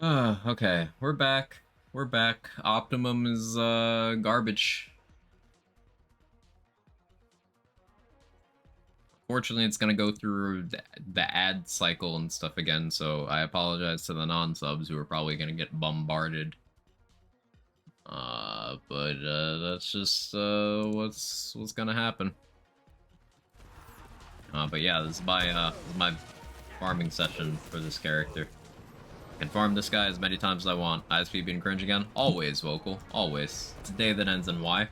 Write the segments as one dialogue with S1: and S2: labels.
S1: Okay, we're back. We're back. Optimum is garbage. Fortunately, it's gonna go through the ad cycle and stuff again, so I apologize to the non-subs who are probably gonna get bombarded. But that's just what's gonna happen. But yeah, this is my farming session for this character. I can farm this guy as many times as I want. ISP being cringe again. Always vocal. Always. It's a day that ends in Y.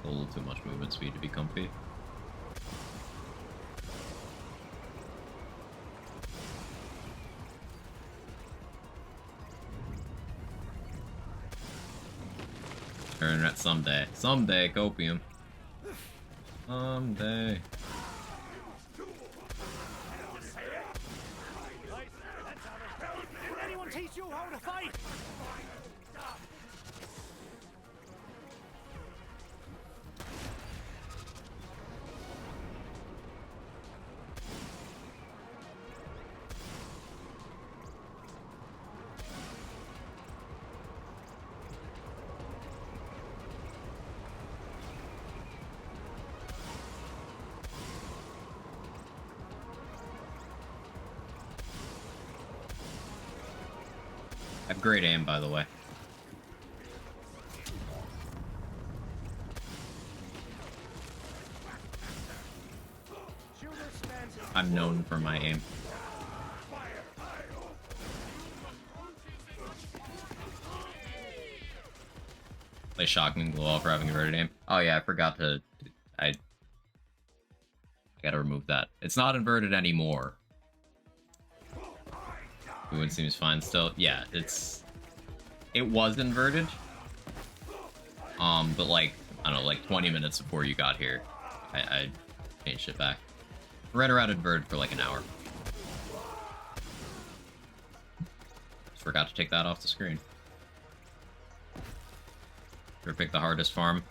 S1: A little too much movement speed to be comfy. Internet someday. Someday, copium. Someday.
S2: Anyone teach you how to fight?
S1: I have great aim, by the way. I'm known for my aim. Play shotgun glow for having inverted aim. Oh yeah, I forgot to. I gotta remove that. It's not inverted anymore. Movement seems fine still. Yeah, it was inverted. But like I don't know, like 20 minutes before you got here, I changed it back. Right around inverted for like an hour. Just forgot to take that off the screen. Sure pick the hardest farm.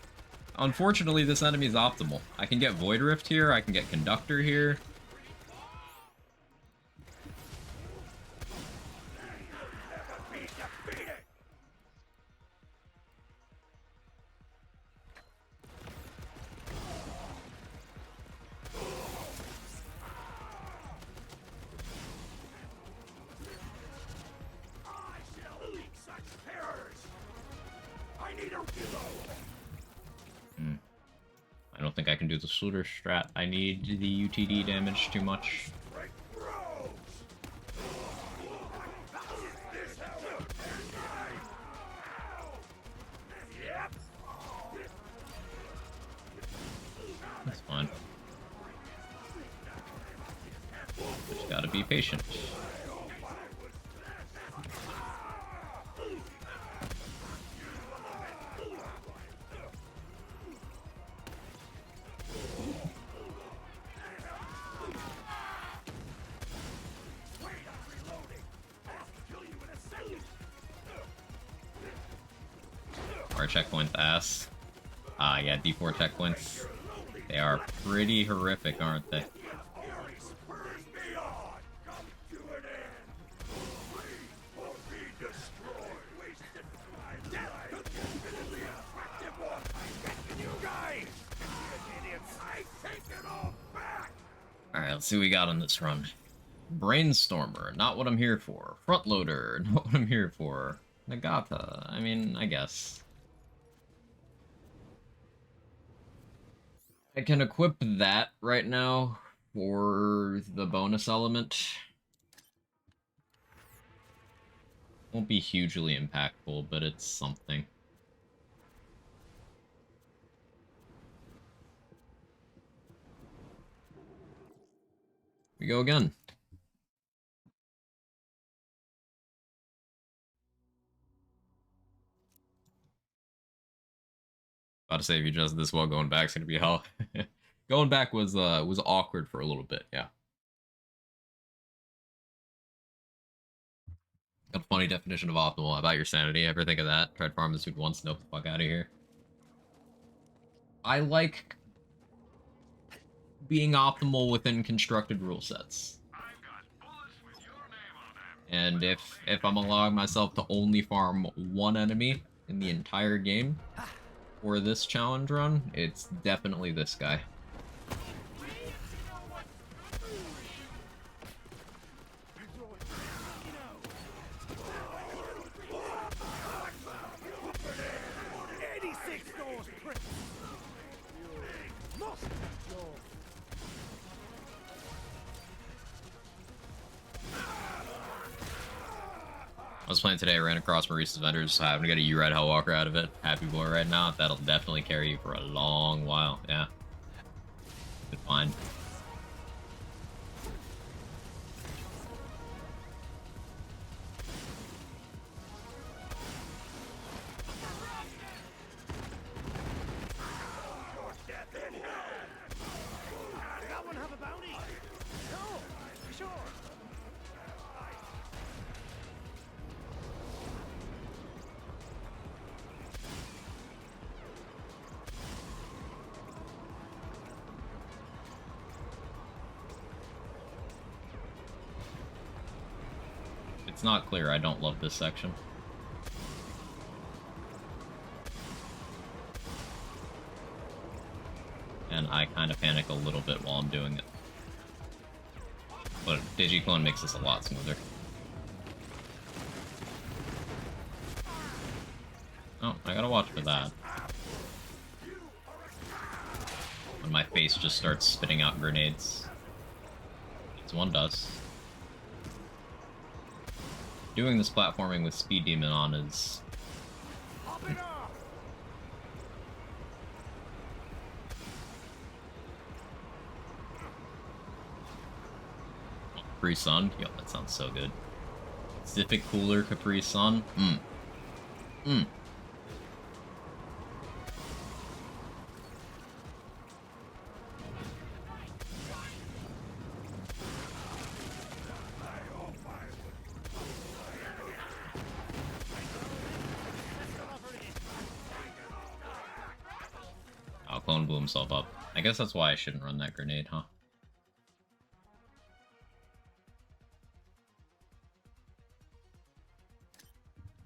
S1: Unfortunately, this enemy is optimal. I can get Void Rift here, I can get Conductor here. I don't think I can do the Slaughter strat. I need the UTD damage too much. That's fine. Just gotta be patient. Our checkpoint ass. Yeah, D4 checkpoints. They are pretty horrific, aren't they? Alright, let's see what we got on this run. Brainstormer, not what I'm here for. Frontloader, not what I'm here for. Nagata, I mean, I guess. I can equip that right now for the bonus element. Won't be hugely impactful, but it's something. We go again. About to say if you just this well, going back's gonna be hell. Going back was awkward for a little bit, yeah. Got a funny definition of optimal. How about your sanity? Ever think of that? Tried farming this food once, nope, fuck out of here. I like being optimal within constructed rule sets. And if I'm allowing myself to only farm one enemy in the entire game for this challenge run, it's definitely this guy. I was playing today, I ran across Maurice's vendors, so having to get a U-Ride Hellwalker out of it. Happy boy right now. That'll definitely carry you for a long while. Yeah. Good find. It's not clear. I don't love this section. And I kind of panic a little bit while I'm doing it. But Digiclone makes this a lot smoother. Oh, I gotta watch for that. When my face just starts spitting out grenades. It's one does. Doing this platforming with Speed Demon on is... Capri Sun? Yo, that sounds so good. Pacific Cooler Capri Sun? Mmm. Mmm. Oh, Clone blew himself up. I guess that's why I shouldn't run that grenade, huh?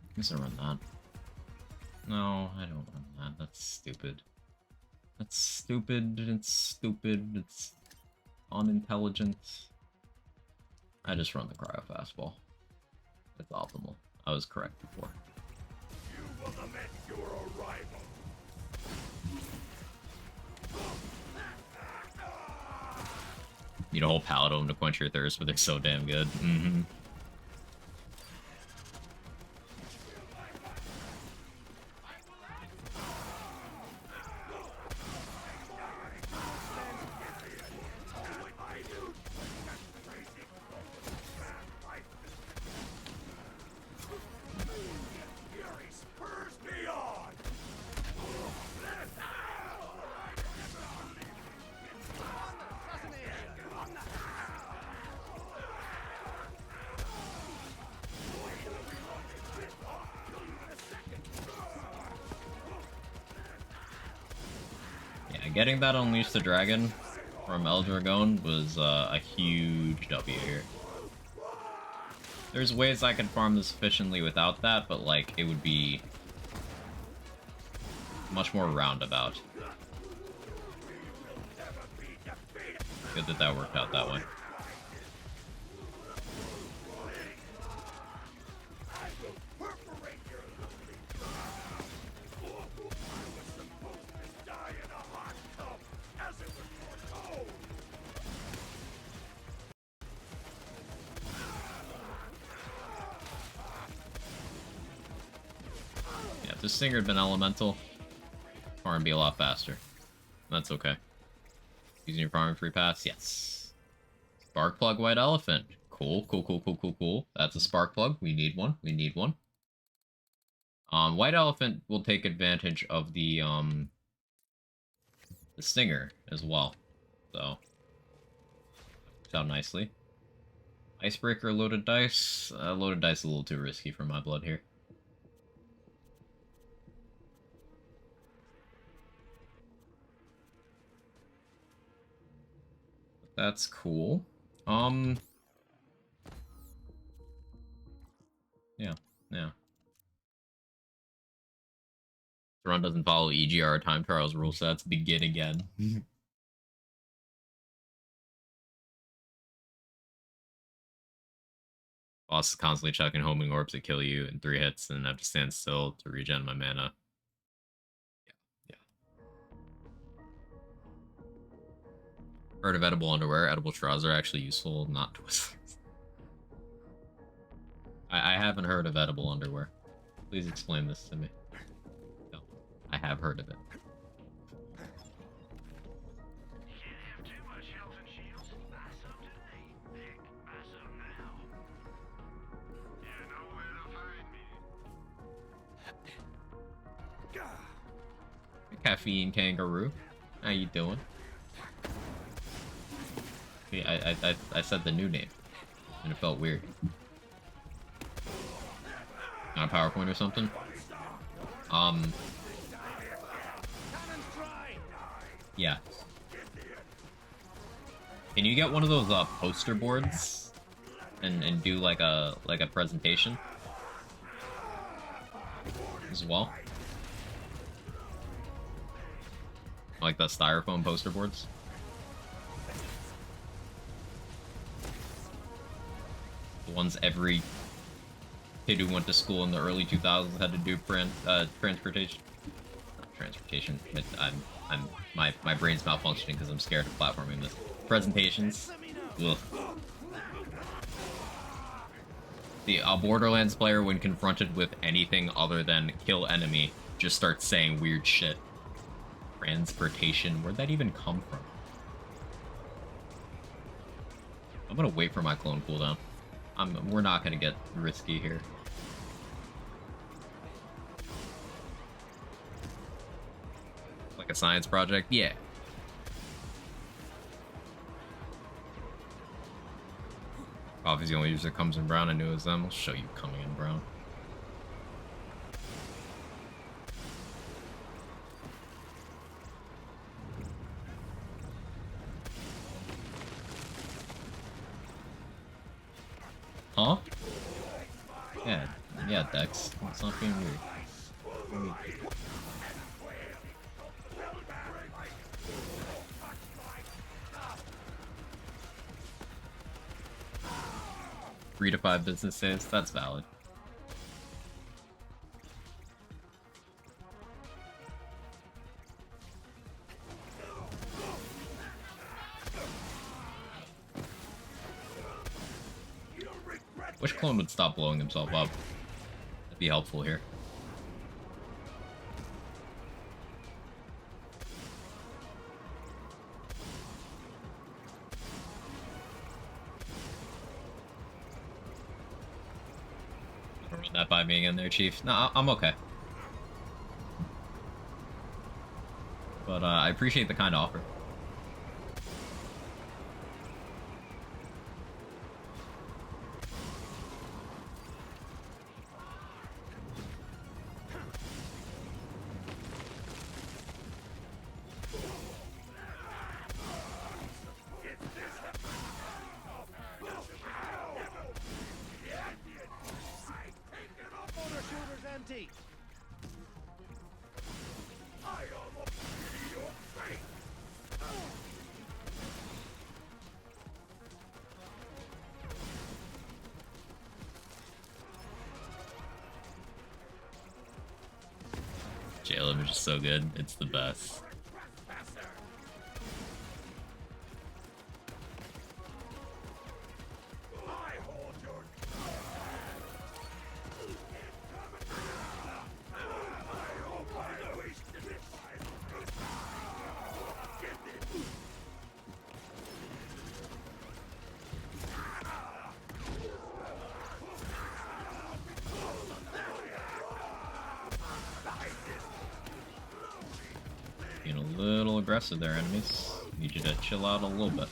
S1: I guess I run that. No, I don't run that. That's stupid. That's stupid. It's stupid. It's unintelligent. I just run the cryo fastball. It's optimal. I was correct before. You will lament your arrival. Need a whole pallet of them to quench your thirst, but they're so damn good. Mm-hmm. Getting that Unleash the Dragon from El Dragon was a huge W here. There's ways I could farm this efficiently without that, but like it would be much more roundabout. Good that that worked out that way. If this Stinger had been elemental, farm would be a lot faster. That's okay. Using your farming free pass? Yes. Spark plug white elephant. Cool, cool, cool, cool, cool, cool. That's a spark plug. We need one. We need one. White elephant will take advantage of the Stinger as well. So works out nicely. Icebreaker, loaded dice. Loaded dice is a little too risky for my blood here. But that's cool. Yeah, yeah. The run doesn't follow EGR time trials rule sets. Begin again. Boss is constantly chucking homing orbs that kill you in 3 hits, and I have to stand still to regen my mana. Yeah. Heard of edible underwear. Edible straws are actually useful, not twists. I haven't heard of edible underwear. Please explain this to me. No, I have heard of it. Caffeine kangaroo, how you doing? See, I said the new name, and it felt weird. Not a PowerPoint or something? Yeah. Can you get one of those poster boards and do like a presentation as well? Like the styrofoam poster boards? The ones every kid who went to school in the early 2000s had to do transportation. Not transportation. My brain's malfunctioning because I'm scared of platforming this. Presentations. Ugh. A Borderlands player, when confronted with anything other than kill enemy, just starts saying weird shit. Transportation. Where'd that even come from? I'm gonna wait for my clone cooldown. We're not gonna get risky here. Like a science project? Yeah. Coffee's the only user that comes in brown. I knew it was them. I'll show you coming in brown. Huh? Yeah, Dex. It's not being weird. 3 to 5 business days, that's valid. Wish clone would stop blowing himself up. That'd be helpful here. Run that by me again there, Chief. No, I'm okay. But I appreciate the kind offer. Jail image is so good, it's the best. Being a little aggressive there, enemies. Need you to chill out a little bit.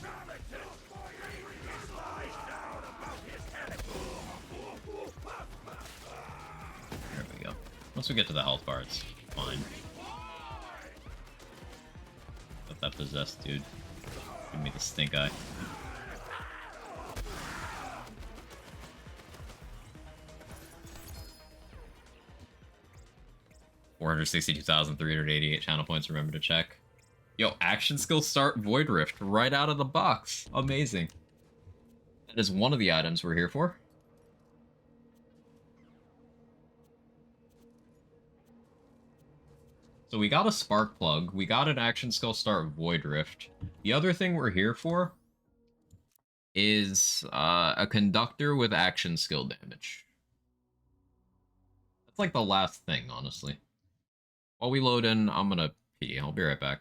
S1: we get to the health bar, it's fine. Let that possessed dude give me the stink eye. $462,388 channel points, remember to check. Yo, action skill start Void Rift right out of the box. Amazing. That is one of the items we're here for. So we got a Spark Plug, we got an action skill start Void Rift. The other thing we're here for is a conductor with action skill damage. That's like the last thing, honestly. While we load in, I'm gonna pee. I'll be right back.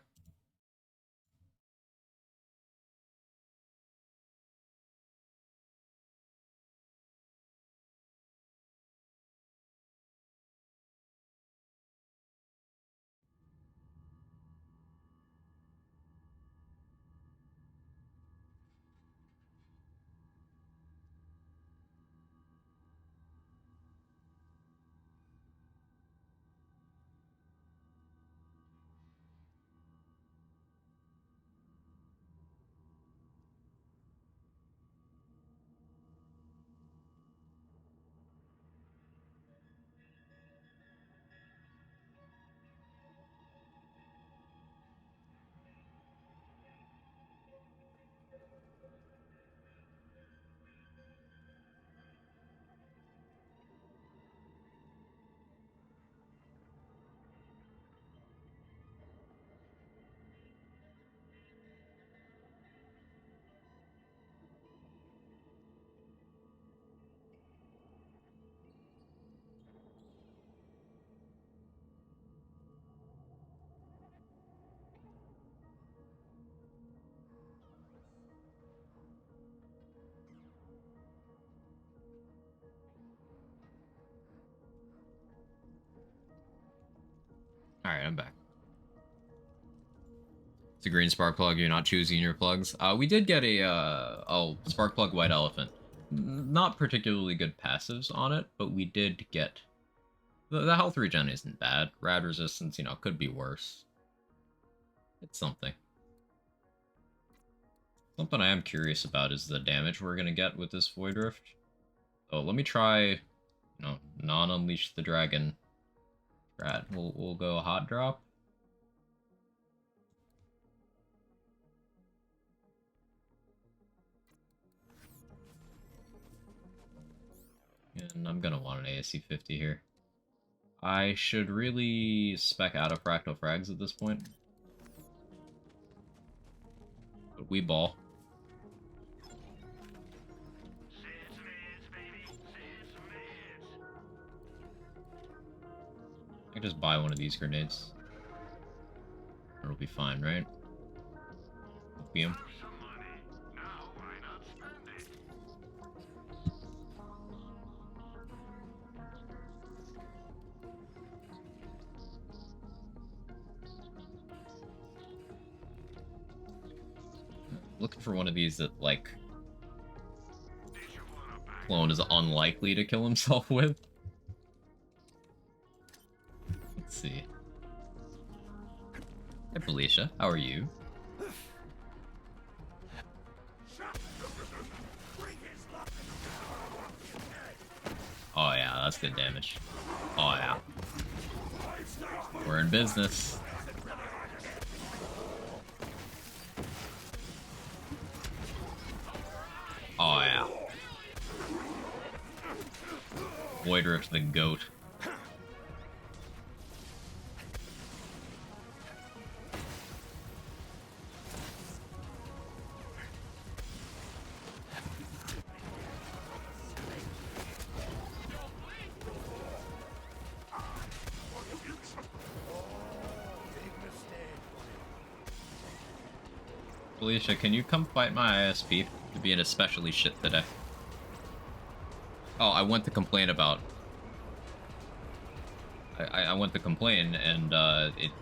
S1: Alright, I'm back. It's a green spark plug, you're not choosing your plugs. We did get a spark plug white elephant. Not particularly good passives on it, but we did get... The health regen isn't bad. Rad resistance, you know, could be worse. It's something. Something I am curious about is the damage we're gonna get with this Void Rift. So let me try, you know, non-unleash the dragon. Rad. We'll go hot drop. And I'm gonna want an ASC 50 here. I should really spec out of Fractal Frags at this point. But we ball. I can just buy one of these grenades. It'll be fine, right? Opium. Looking for one of these that, like, Clone is unlikely to kill himself with. Let's see. Hey, Felicia, how are you? Oh yeah, that's good damage. Oh yeah. We're in business. Oh yeah. Void Rift the goat. Felicia, can you come fight my ISP? You're being especially shit today. Oh, I went to complain about... I went to complain, and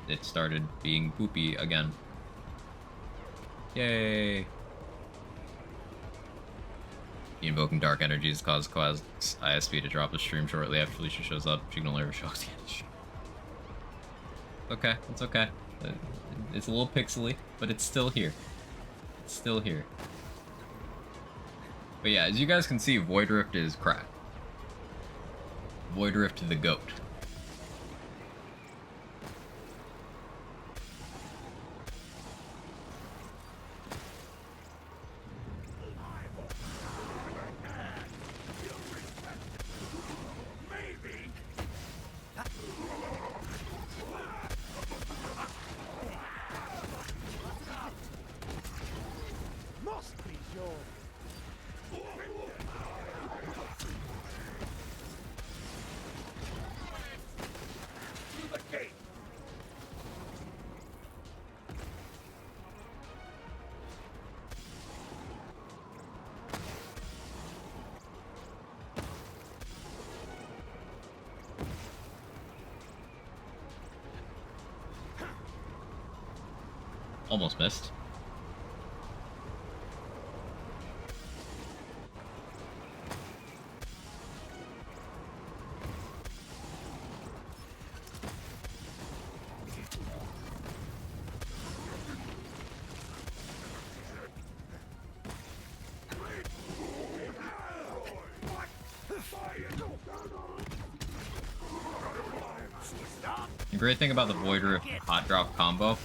S1: it started being poopy again. Yay! The invoking dark energies cause ISP to drop the stream shortly after Felicia shows up. She can only ever show us the Okay, it's okay. Uh, It's a little pixely, but it's still here. It's still here. But yeah, as you guys can see, Void Rift is cracked. Void Rift the GOAT. Almost missed. The great thing about the Void Rift Hot Drop combo,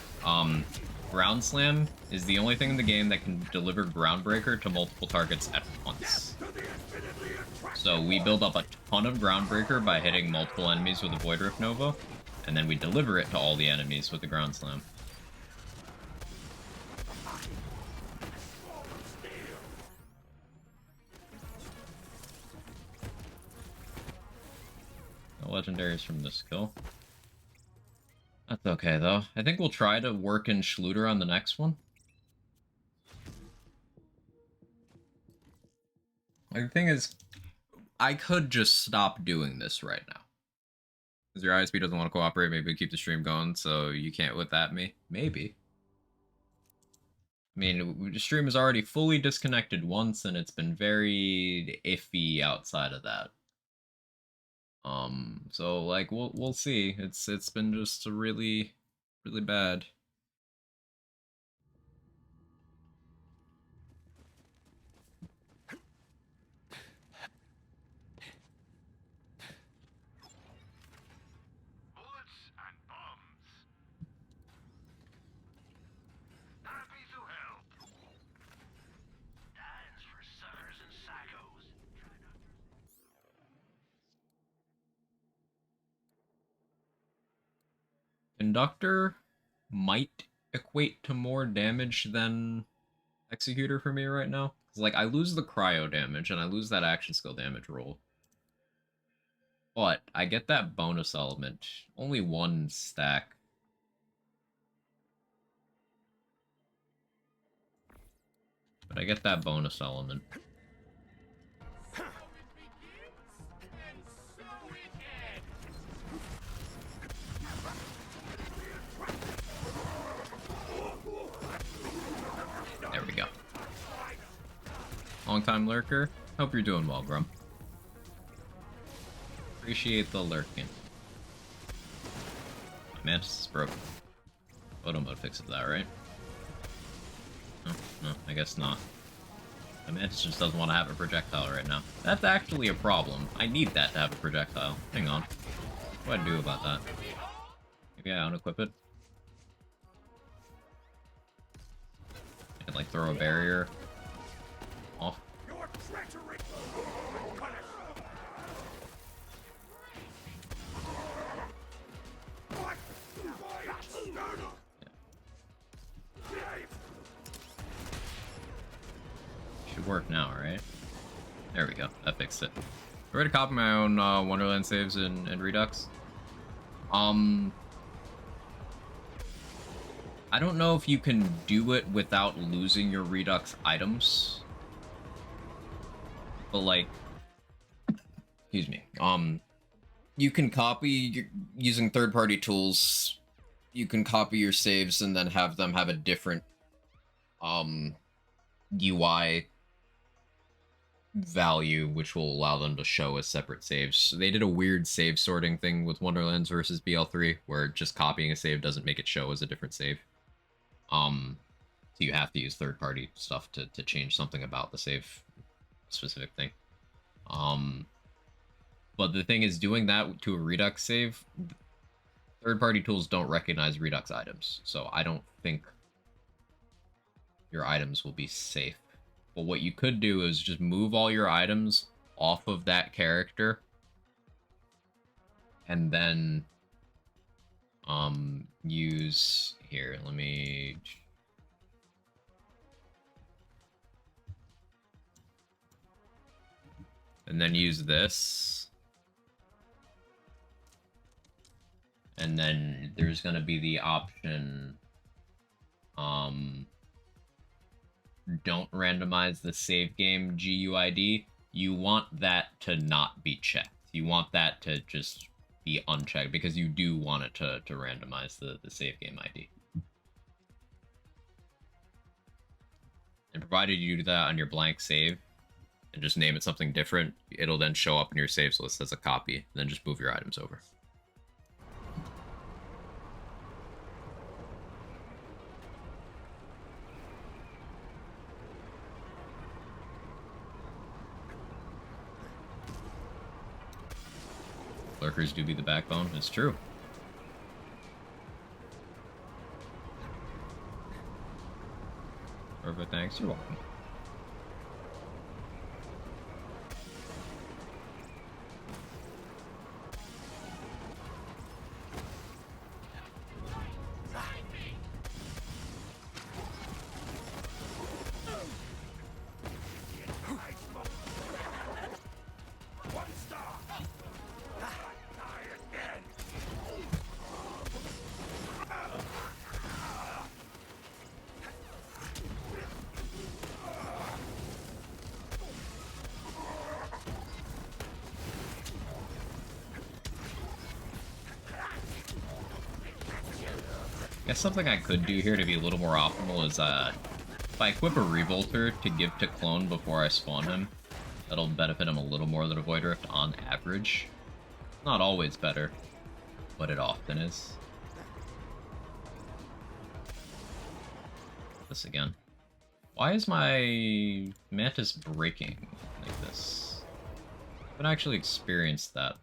S1: Ground Slam is the only thing in the game that can deliver Groundbreaker to multiple targets at once. So we build up a ton of Groundbreaker by hitting multiple enemies with a Void Rift Nova, and then we deliver it to all the enemies with the Ground Slam. No legendaries from this kill. That's okay, though. I think we'll try to work in Schluter on the next one. Like, the thing is, I could just stop doing this right now. Because your ISP doesn't want to cooperate, maybe keep the stream going, so you can't with that me. Maybe. I mean, the stream is already fully disconnected once, and it's been very iffy outside of that. So like we'll see. It's been just really bad. Conductor might equate to more damage than Executor for me right now. Because, like, I lose the cryo damage, and I lose that action skill damage roll. But I get that bonus element. Only one stack. But I get that bonus element. There we go. Long time lurker. Hope you're doing well, Grum. Appreciate the lurking. My Mantis is broken. Photo mode fixes that, right? No, I guess not. My Mantis just doesn't want to have a projectile right now. That's actually a problem. I need that to have a projectile. Hang on. What do I do about that? Maybe I unequip it? I can, like, throw a barrier off. Should work now, right? There we go. That fixed it. I'm ready to copy my own Wonderland saves and Redux. I don't know if you can do it without losing your Redux items. But, like, excuse me. You can copy using third-party tools. You can copy your saves and then have them have a different UI value, which will allow them to show as separate saves. So they did a weird save sorting thing with Wonderlands versus BL3, where just copying a save doesn't make it show as a different save. So you have to use third-party stuff to change something about the save specific thing. But the thing is, doing that to a Redux save, third-party tools don't recognize Redux items, so I don't think your items will be safe. But what you could do is just move all your items off of that character, and then use here. Let me. And then use this. And then there's going to be the option, don't randomize the save game GUID. You want that to not be checked. You want that to just be unchecked, because you do want it to randomize the save game ID. And provided you do that on your blank save, and just name it something different, it'll then show up in your saves list as a copy, and then just move your items over. Lurkers do be the backbone. It's true. Perfect, thanks. You're welcome. Guess something I could do here to be a little more optimal is, if I equip a Revolter to give to Clone before I spawn him, that'll benefit him a little more than a Void Rift on average. Not always better, but it often is. This again. Why is my Mantis breaking like this? I haven't actually experienced that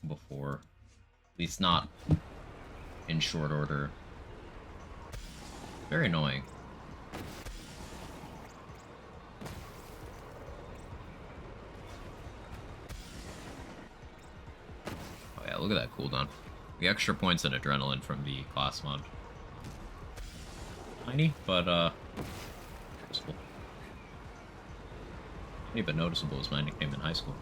S1: before. At least not in short order. Very annoying. Oh yeah, look at that cooldown. The extra points and adrenaline from the class mod. Tiny, but noticeable. Tiny but noticeable is my nickname in high school.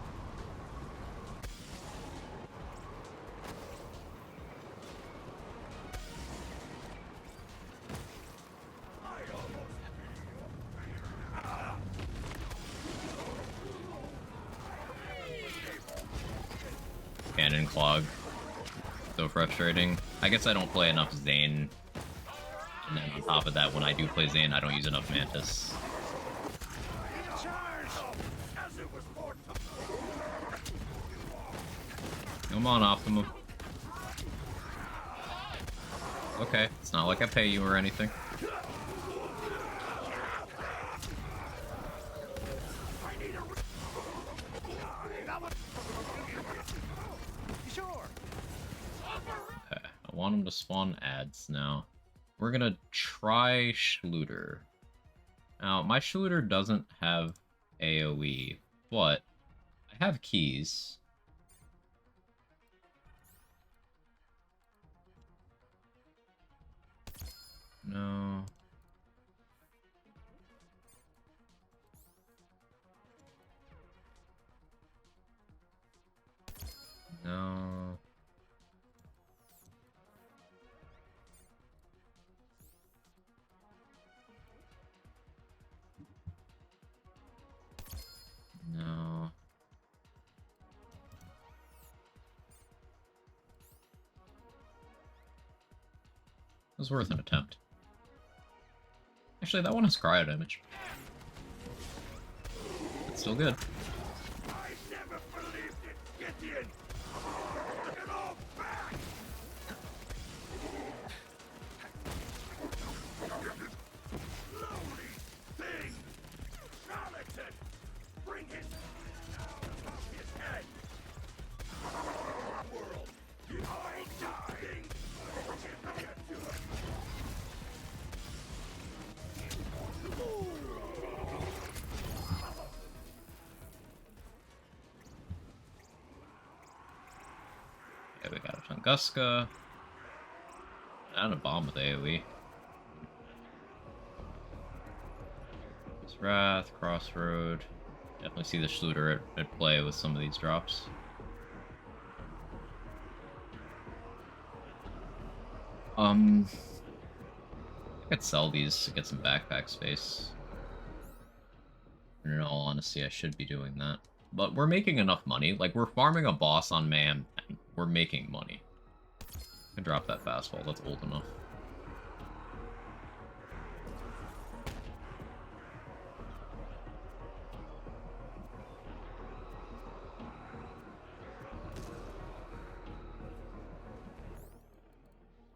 S1: Cannon clog. So frustrating. I guess I don't play enough Zane. And then on top of that, when I do play Zane, I don't use enough Mantis. Come on, Optimum. Okay, it's not like I pay you or anything. Okay, I want him to spawn ads now. We're gonna try Schluter. Now, my Schluter doesn't have AoE, but I have keys. No. No. No. It was worth an attempt. Actually, that one has cryo damage. It's still good. we got a Tunguska. And a bomb with AoE. Wrath, Crossroad. Definitely see the Schluter at play with some of these drops. I could sell these to get some backpack space. In all honesty, I should be doing that. But we're making enough money. Like, we're farming a boss on Mayhem, and we're making money. I can drop that fastball, that's old enough.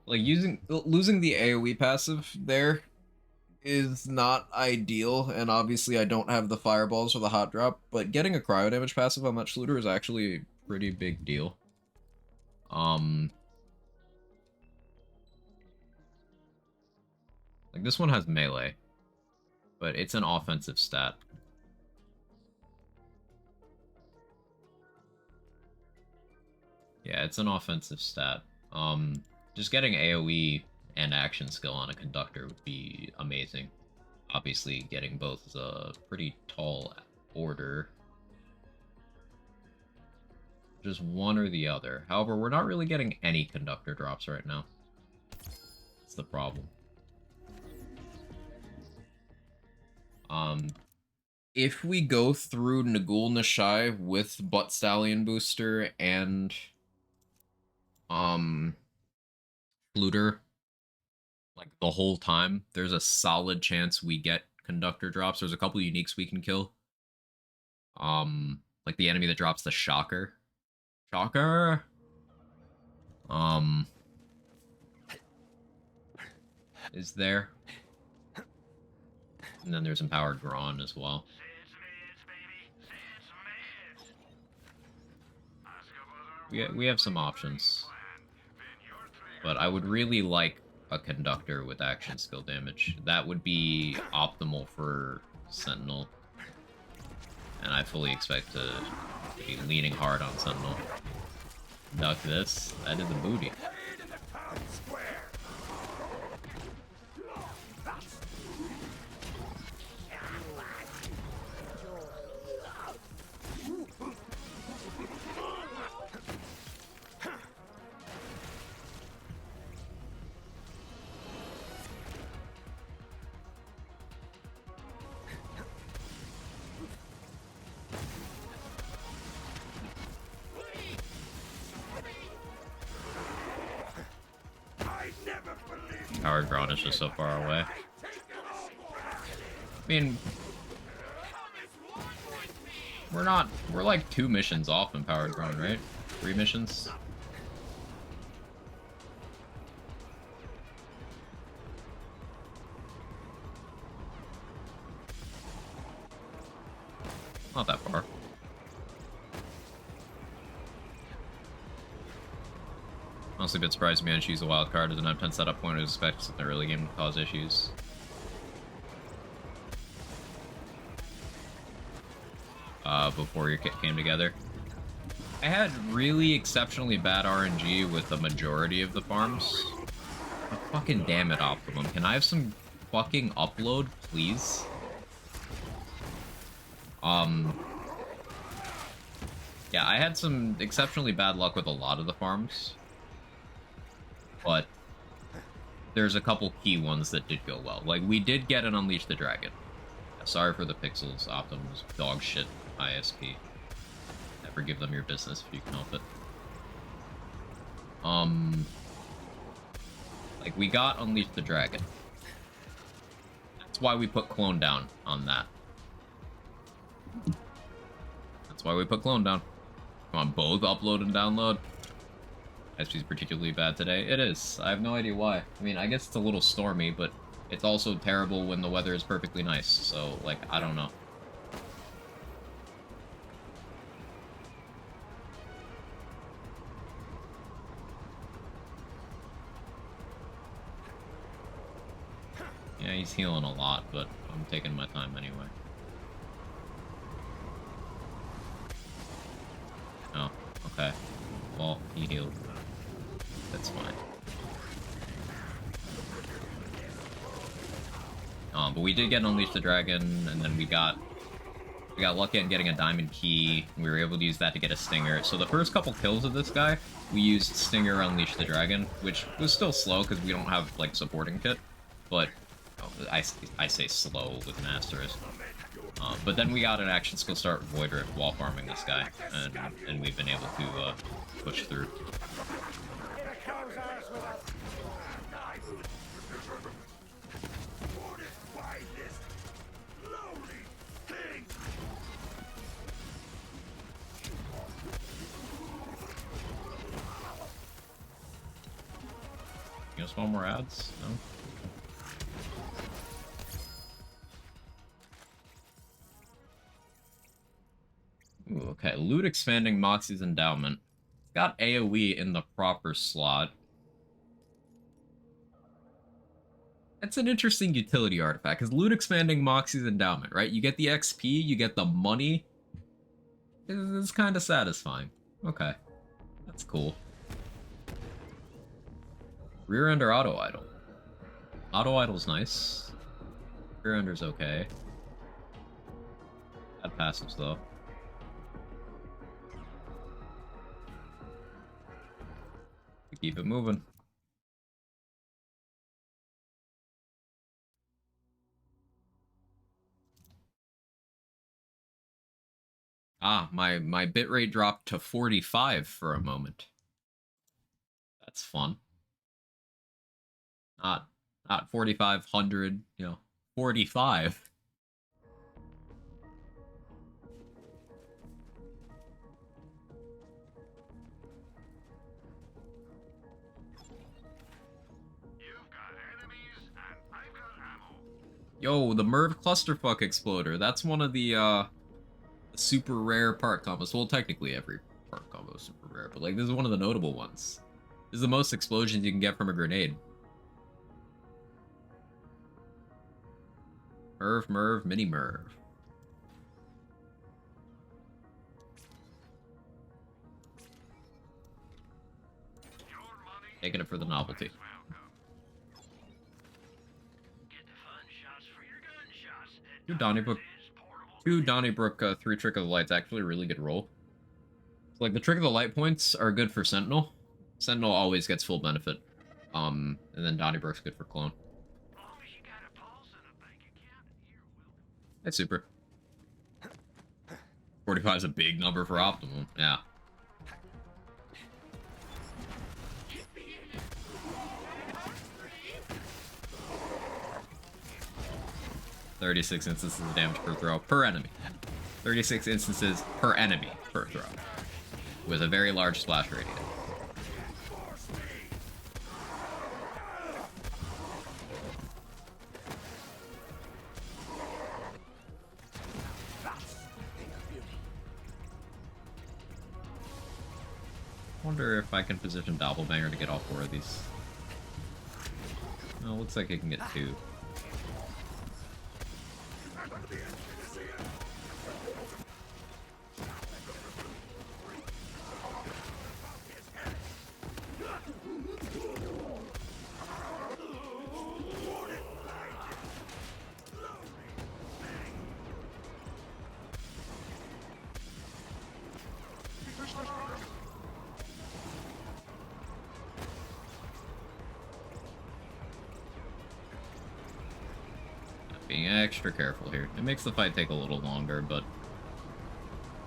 S1: Like, losing the AoE passive there is not ideal, and obviously I don't have the fireballs or the hot drop, but getting a cryo damage passive on that Schluter is actually a pretty big deal. Like, this one has melee, but it's an offensive stat. Yeah, it's an offensive stat. Just getting AoE and action skill on a conductor would be amazing. Obviously, getting both is a pretty tall order. Just one or the other. However, we're not really getting any conductor drops right now. That's the problem. If we go through Nagul Nashai with Butt Stallion Booster and Looter, like, the whole time, there's a solid chance we get conductor drops. There's a couple uniques we can kill. Like the enemy that drops the Shocker. Shocker! Is there. And then there's Empowered Brawn as well. We have some options. But I would really like a conductor with action skill damage. That would be optimal for Sentinel. And I fully expect to be leaning hard on Sentinel. Duck this. That is a booty. Empowered Brawn is just so far away. I mean, we're like 2 missions off Empowered Brawn, right? 3 missions? Not that far. Honestly, a bit surprised me and she's a wild card. Doesn't have 10 setup point. I expect in the early game to cause issues. Before your kit came together. I had really exceptionally bad RNG with the majority of the farms. Oh, fucking damn it, Optimum. Can I have some fucking upload, please? Yeah, I had some exceptionally bad luck with a lot of the farms. But there's a couple key ones that did go well. Like, we did get an Unleash the Dragon. Sorry for the pixels, Optimus, dog shit, ISP. Never give them your business if you can help it. Like, we got Unleash the Dragon. That's why we put Clone down on that. That's why we put Clone down. Come on, both upload and download. ISP's particularly bad today. It is. I have no idea why. I mean, I guess it's a little stormy, but it's also terrible when the weather is perfectly nice. So, like, I don't know. Yeah, he's healing a lot, but I'm taking my time anyway. Oh, okay. Well, he healed. That's fine. But we did get Unleash the Dragon, and then we got lucky in getting a diamond key. We were able to use that to get a stinger. So the first couple kills of this guy, we used stinger Unleash the Dragon, which was still slow because we don't have like supporting kit. But I say slow with an asterisk. But then we got an action skill start Void Rift while farming this guy, and we've been able to push through. You guys want more ads? No? Ooh, okay, loot expanding Moxie's endowment. It's got AoE in the proper slot. That's an interesting utility artifact, because loot expanding Moxie's endowment, right? You get the XP, you get the money. It's kind of satisfying. Okay, that's cool. Rear Ender Auto Idol. Auto Idol's nice. Rear Ender's okay. Bad passives though. We keep it moving. Ah, my bitrate dropped to 45 for a moment. That's fun. Not 4,500, 45. Yo, the Merv Clusterfuck Exploder. That's one of the super rare part combos. Well, technically every part combo is super rare, but like this is one of the notable ones. This is the most explosions you can get from a grenade. Merv, mini Merv. Taking it for the novelty. Two Donnybrook 3 Trick of the Light's actually a really good roll. So, like, the Trick of the Light points are good for Sentinel. Sentinel always gets full benefit. And then Donnybrook's good for Clone. That's super. 45 is a big number for Optimum, yeah. "36 instances of damage per throw per enemy. 36 instances per enemy per throw. With a very large splash radius. Wonder if I can position Doppelbanger to get all 4 of these. Oh, looks like it can get 2. Being extra careful here. It makes the fight take a little longer, but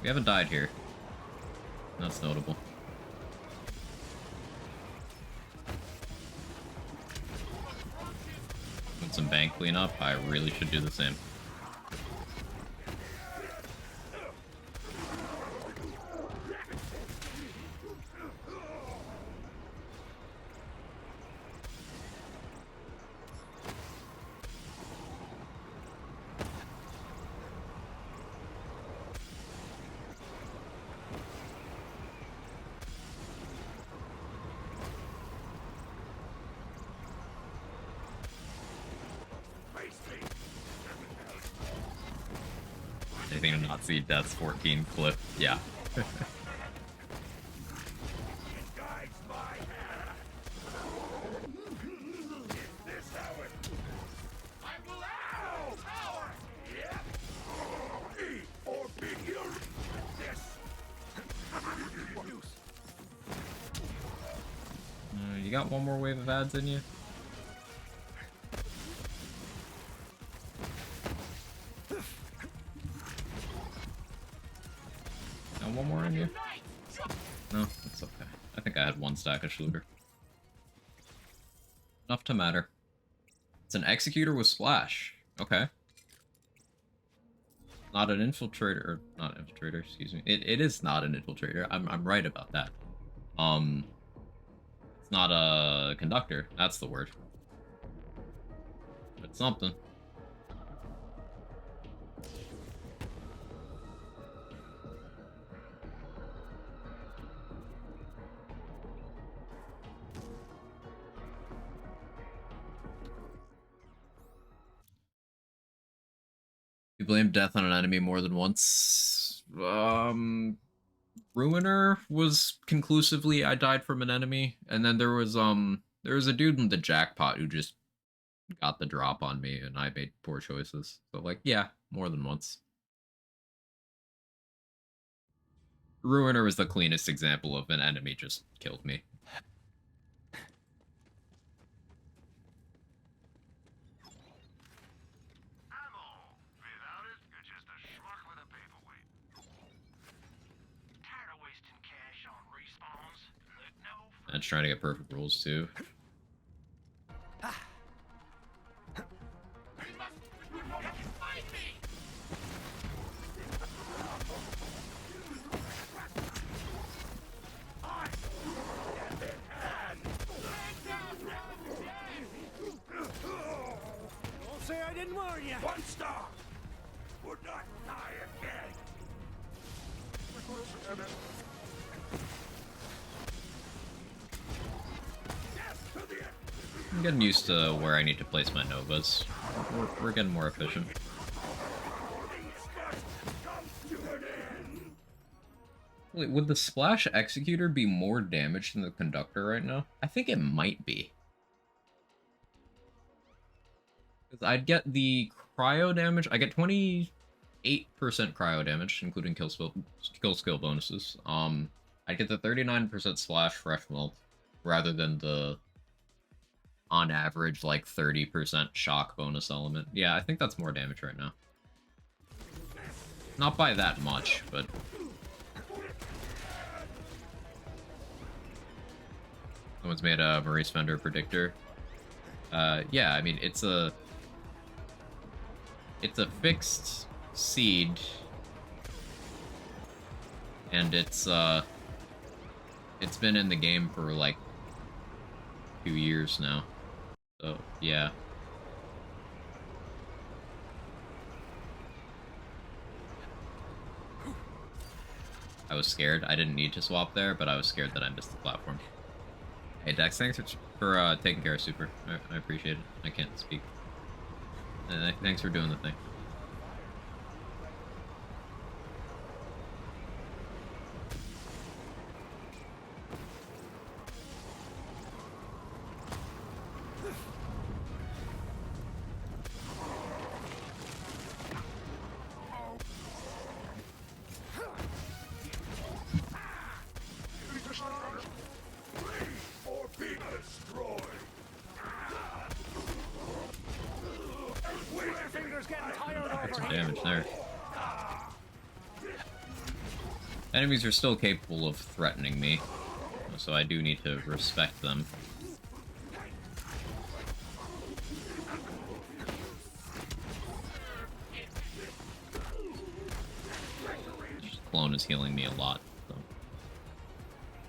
S1: we haven't died here. That's notable. With some bank cleanup, I really should do the same. Anything to not see Death's 14 clip. Yeah. You got one more wave of ads in you? Got one more in you? No, it's okay. I think I had one stack of sugar. Enough to matter. It's an executor with splash. Okay. Not an infiltrator, or not infiltrator, excuse me. It is not an infiltrator. I'm right about that. It's not a conductor. That's the word. But it's something. You blame death on an enemy more than once. Ruiner was conclusively I died from an enemy, and then there was a dude in the jackpot who just got the drop on me, and I made poor choices. So like, yeah, more than once. Ruiner was the cleanest example of an enemy just killed me. And it's trying to get perfect rolls too.
S2: Say I didn't warn you. One star would not die again.
S1: I'm getting used to where I need to place my Novas. We're getting more efficient. Wait, would the Splash Executor be more damage than the Conductor right now? I think it might be. Because I'd get the cryo damage. I get 28% cryo damage, including kill skill bonuses. I'd get the 39% Splash Fresh Melt, rather than the on average, like 30% shock bonus element. Yeah, I think that's more damage right now. Not by that much, but... Someone's made a Maurice Fender predictor. Yeah, I mean, it's a fixed seed. And it's been in the game for, like, 2 years now. So, yeah. I was scared. I didn't need to swap there, but I was scared that I missed the platform. Hey, Dex, thanks for taking care of Super. I appreciate it. I can't speak. Thanks for doing the thing. Enemies are still capable of threatening me, so I do need to respect them. Clone is healing me a lot, so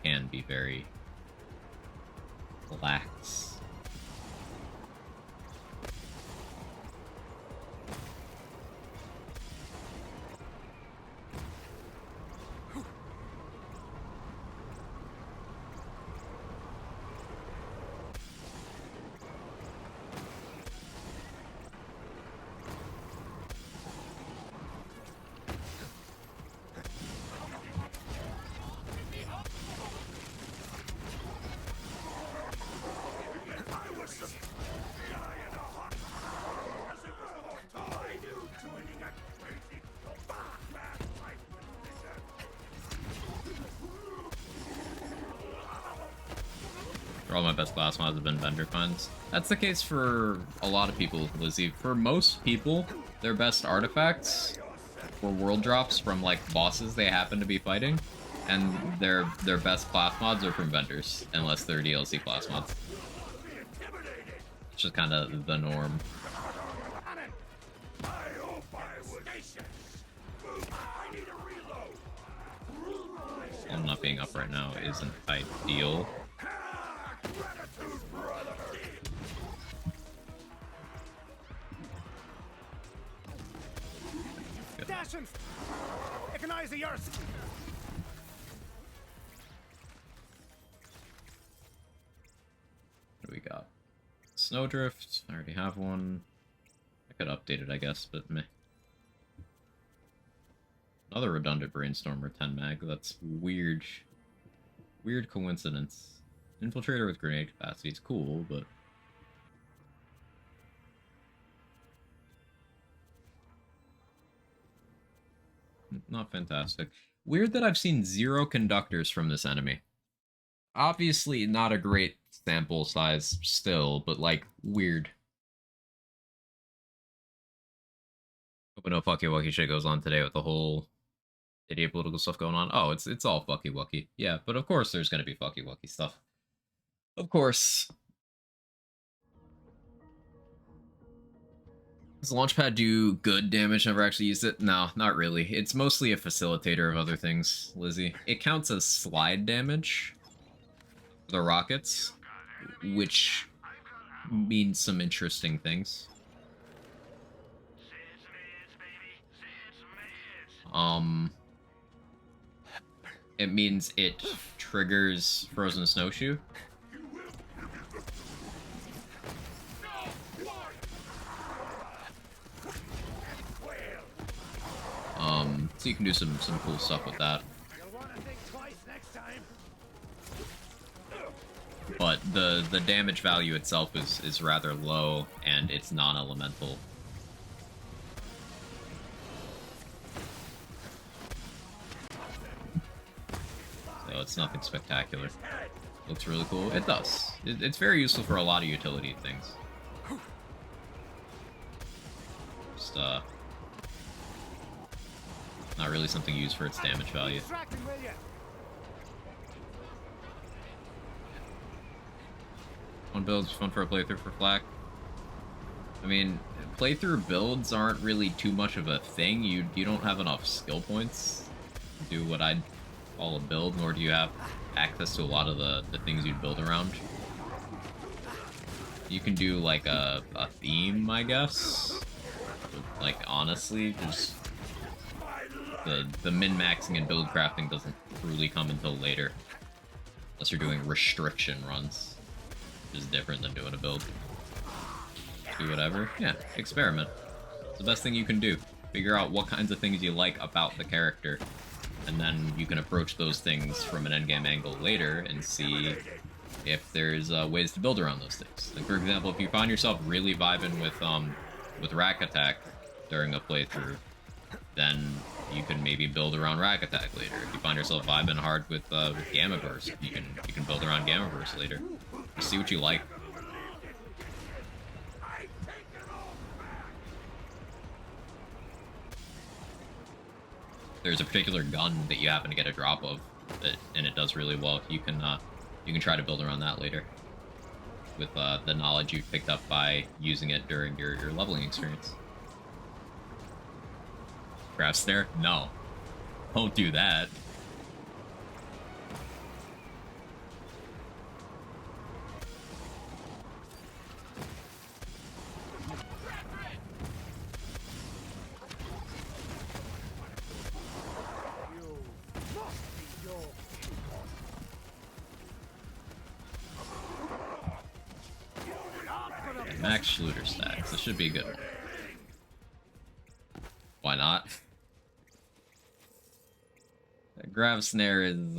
S1: can be very lax. All my best class mods have been vendor finds. That's the case for a lot of people, Lizzie. For most people, their best artifacts were world drops from like bosses they happen to be fighting, and their best class mods are from vendors, unless they're DLC class mods. It's just kind of the norm. I'm not being up right now isn't ideal. What do we got? Snowdrift. I already have one. I could update it, I guess, but meh. Another redundant brainstormer 10 mag. That's weird. Weird coincidence. Infiltrator with grenade capacity is cool, but not fantastic. Weird that I've seen 0 conductors from this enemy. Obviously not a great sample size still, but like weird. Hope no fucky wucky shit goes on today with the whole idiot political stuff going on. Oh, it's all fucky wucky. Yeah, but of course there's gonna be fucky wucky stuff. Of course. Does Launchpad do good damage? Never actually used it? No, not really. It's mostly a facilitator of other things, Lizzie. It counts as slide damage for the rockets, which means some interesting things. It means it triggers Frozen Snowshoe. So you can do some cool stuff with that. But the damage value itself is rather low, and it's non-elemental. So it's nothing spectacular. Looks really cool. It does. It's very useful for a lot of utility things. Just not really something used for its damage value. One build's fun for a playthrough for Flak. I mean, playthrough builds aren't really too much of a thing. You don't have enough skill points to do what I'd call a build, nor do you have access to a lot of the things you'd build around. You can do like a theme, I guess. But, like, honestly, just the min-maxing and build crafting doesn't truly come until later. Unless you're doing restriction runs. Which is different than doing a build. Do whatever. Yeah, experiment. It's the best thing you can do. Figure out what kinds of things you like about the character. And then you can approach those things from an endgame angle later and see if there's ways to build around those things. Like, for example, if you find yourself really vibing with Rack Attack during a playthrough, then you can maybe build around Rack Attack later. If you find yourself vibing hard with Gamma Burst, you can build around Gamma Burst later. Just see what you like. There's a particular gun that you happen to get a drop of, and it does really well. You can try to build around that later with the knowledge you've picked up by using it during your leveling experience. Grab snare? No. Don't do that. Max Schluter stacks. This should be a good one. Why not? Grav Snare is,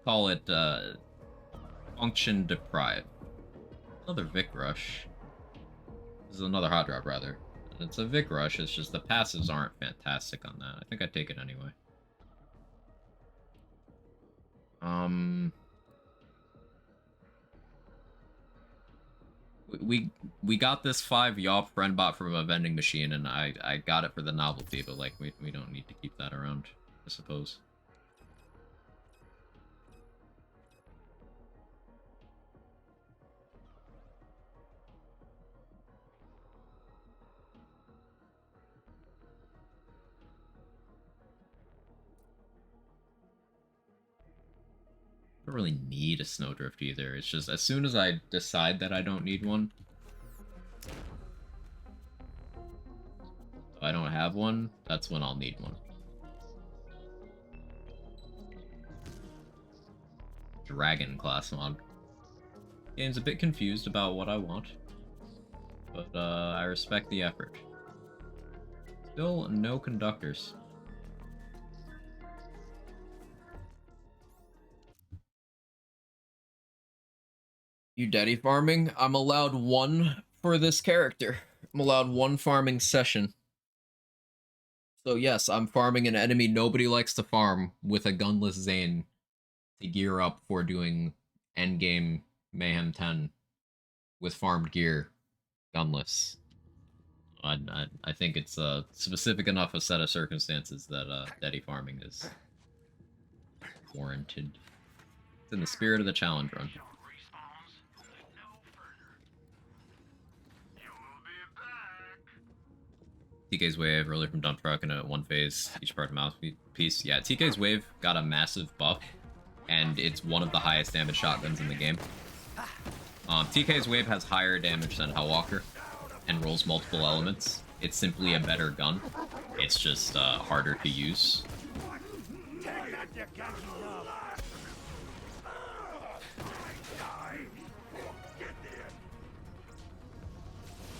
S1: call it, function deprived. Another Vic Rush. This is another Hot Drop, rather. It's a Vic Rush, it's just the passives aren't fantastic on that. I think I'd take it anyway. Um, we got this 5 Yop friend bot from a vending machine, and I got it for the novelty, but like we don't need to keep that around, I suppose. I don't really need a snowdrift either. It's just as soon as I decide that I don't need one, I don't have one, that's when I'll need one. Dragon class mod. Game's a bit confused about what I want, but I respect the effort. Still no conductors. You daddy farming? I'm allowed one for this character. I'm allowed one farming session. So yes, I'm farming an enemy nobody likes to farm with a gunless Zane to gear up for doing Endgame Mayhem 10 with farmed gear, gunless. I think it's a specific enough a set of circumstances that daddy farming is warranted. It's in the spirit of the challenge run. TK's Wave, early from dump truck, and a 1-phase, each part of mouthpiece. Yeah, TK's Wave got a massive buff, and it's one of the highest damage shotguns in the game. TK's Wave has higher damage than Hellwalker, and rolls multiple elements. It's simply a better gun. It's just harder to use.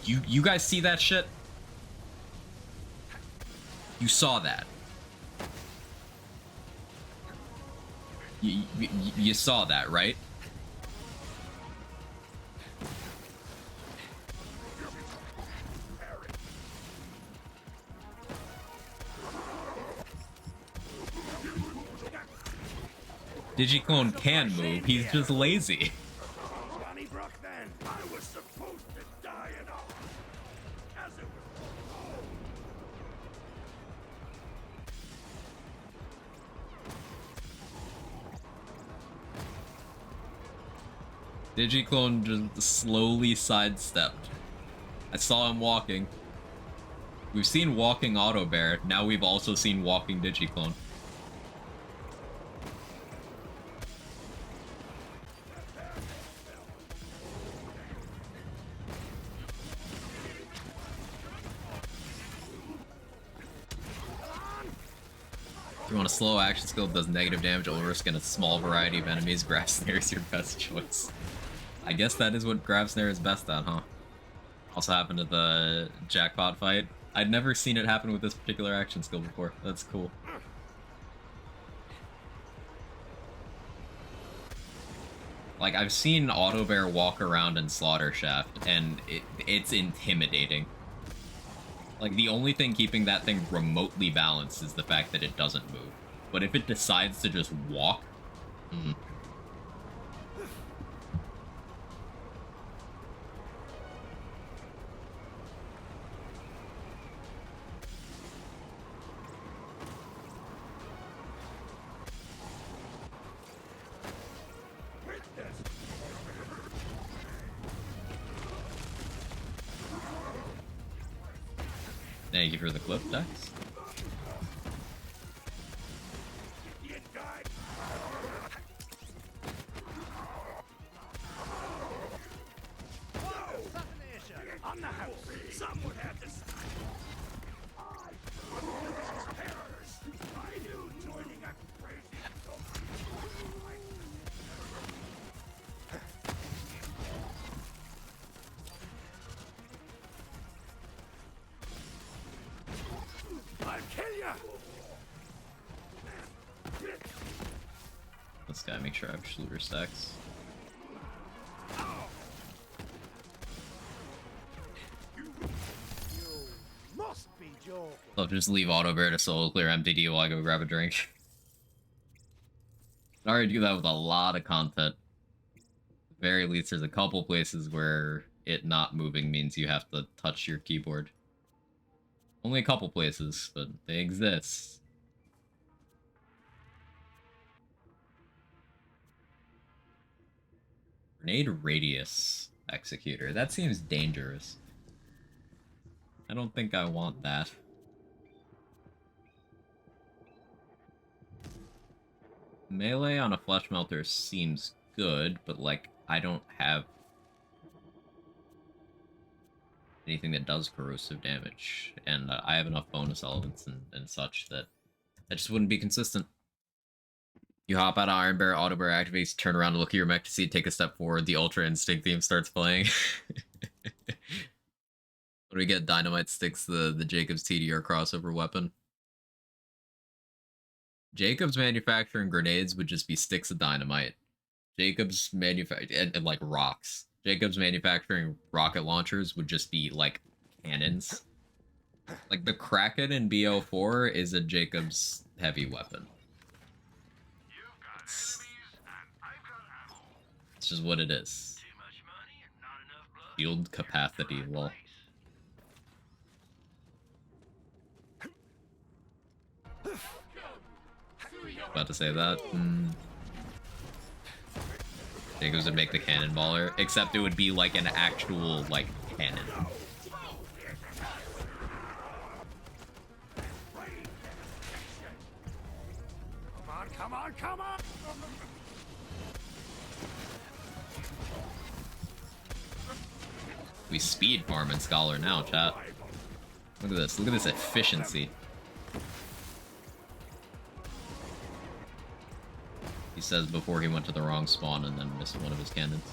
S1: You guys see that shit? You saw that. You saw that, right? Digiclone can move, he's just lazy. Digiclone just slowly sidestepped. I saw him walking. We've seen walking Auto Bear, now we've also seen walking Digiclone. If you want a slow action skill that does negative damage or risk in a small variety of enemies, Grab Snare is your best choice. I guess that is what Grab Snare is best at, huh? Also happened at the jackpot fight. I'd never seen it happen with this particular action skill before. That's cool. Like, I've seen Auto Bear walk around in Slaughter Shaft, and it's intimidating. Like, the only thing keeping that thing remotely balanced is the fact that it doesn't move. But if it decides to just walk... Thank you for the clip, Dex.
S2: On the house, someone had to sign. I knew joining a crazy. I'll kill ya.
S1: This guy, make sure I have Schluter stacks.
S2: Must be joking.
S1: I'll just leave Auto Bear to solo clear MTD while I go grab a drink. I already do that with a lot of content. At the very least, there's a couple places where it not moving means you have to touch your keyboard. Only a couple places, but they exist. Grenade radius executor. That seems dangerous. I don't think I want that. Melee on a flesh melter seems good, but like I don't have anything that does corrosive damage, and I have enough bonus elements and such that just wouldn't be consistent. You hop out of Iron Bear, Auto Bear activates, turn around to look at your mech to see it take a step forward, the Ultra Instinct theme starts playing. When we get Dynamite Sticks, the Jacobs TDR crossover weapon. Jacobs manufacturing grenades would just be sticks of dynamite. Jacobs manufacturing and like rocks. Jacobs manufacturing rocket launchers would just be like cannons. Like the Kraken in BO4 is a Jacobs heavy weapon. It's just what it is. Field capacity, lol. About to say that. Jacobs would make the cannonballer, except it would be like an actual, like, cannon.
S2: Come on, come on!
S1: We speed farm in Scholar now, chat. Look at this efficiency. He says before he went to the wrong spawn and then missed one of his cannons.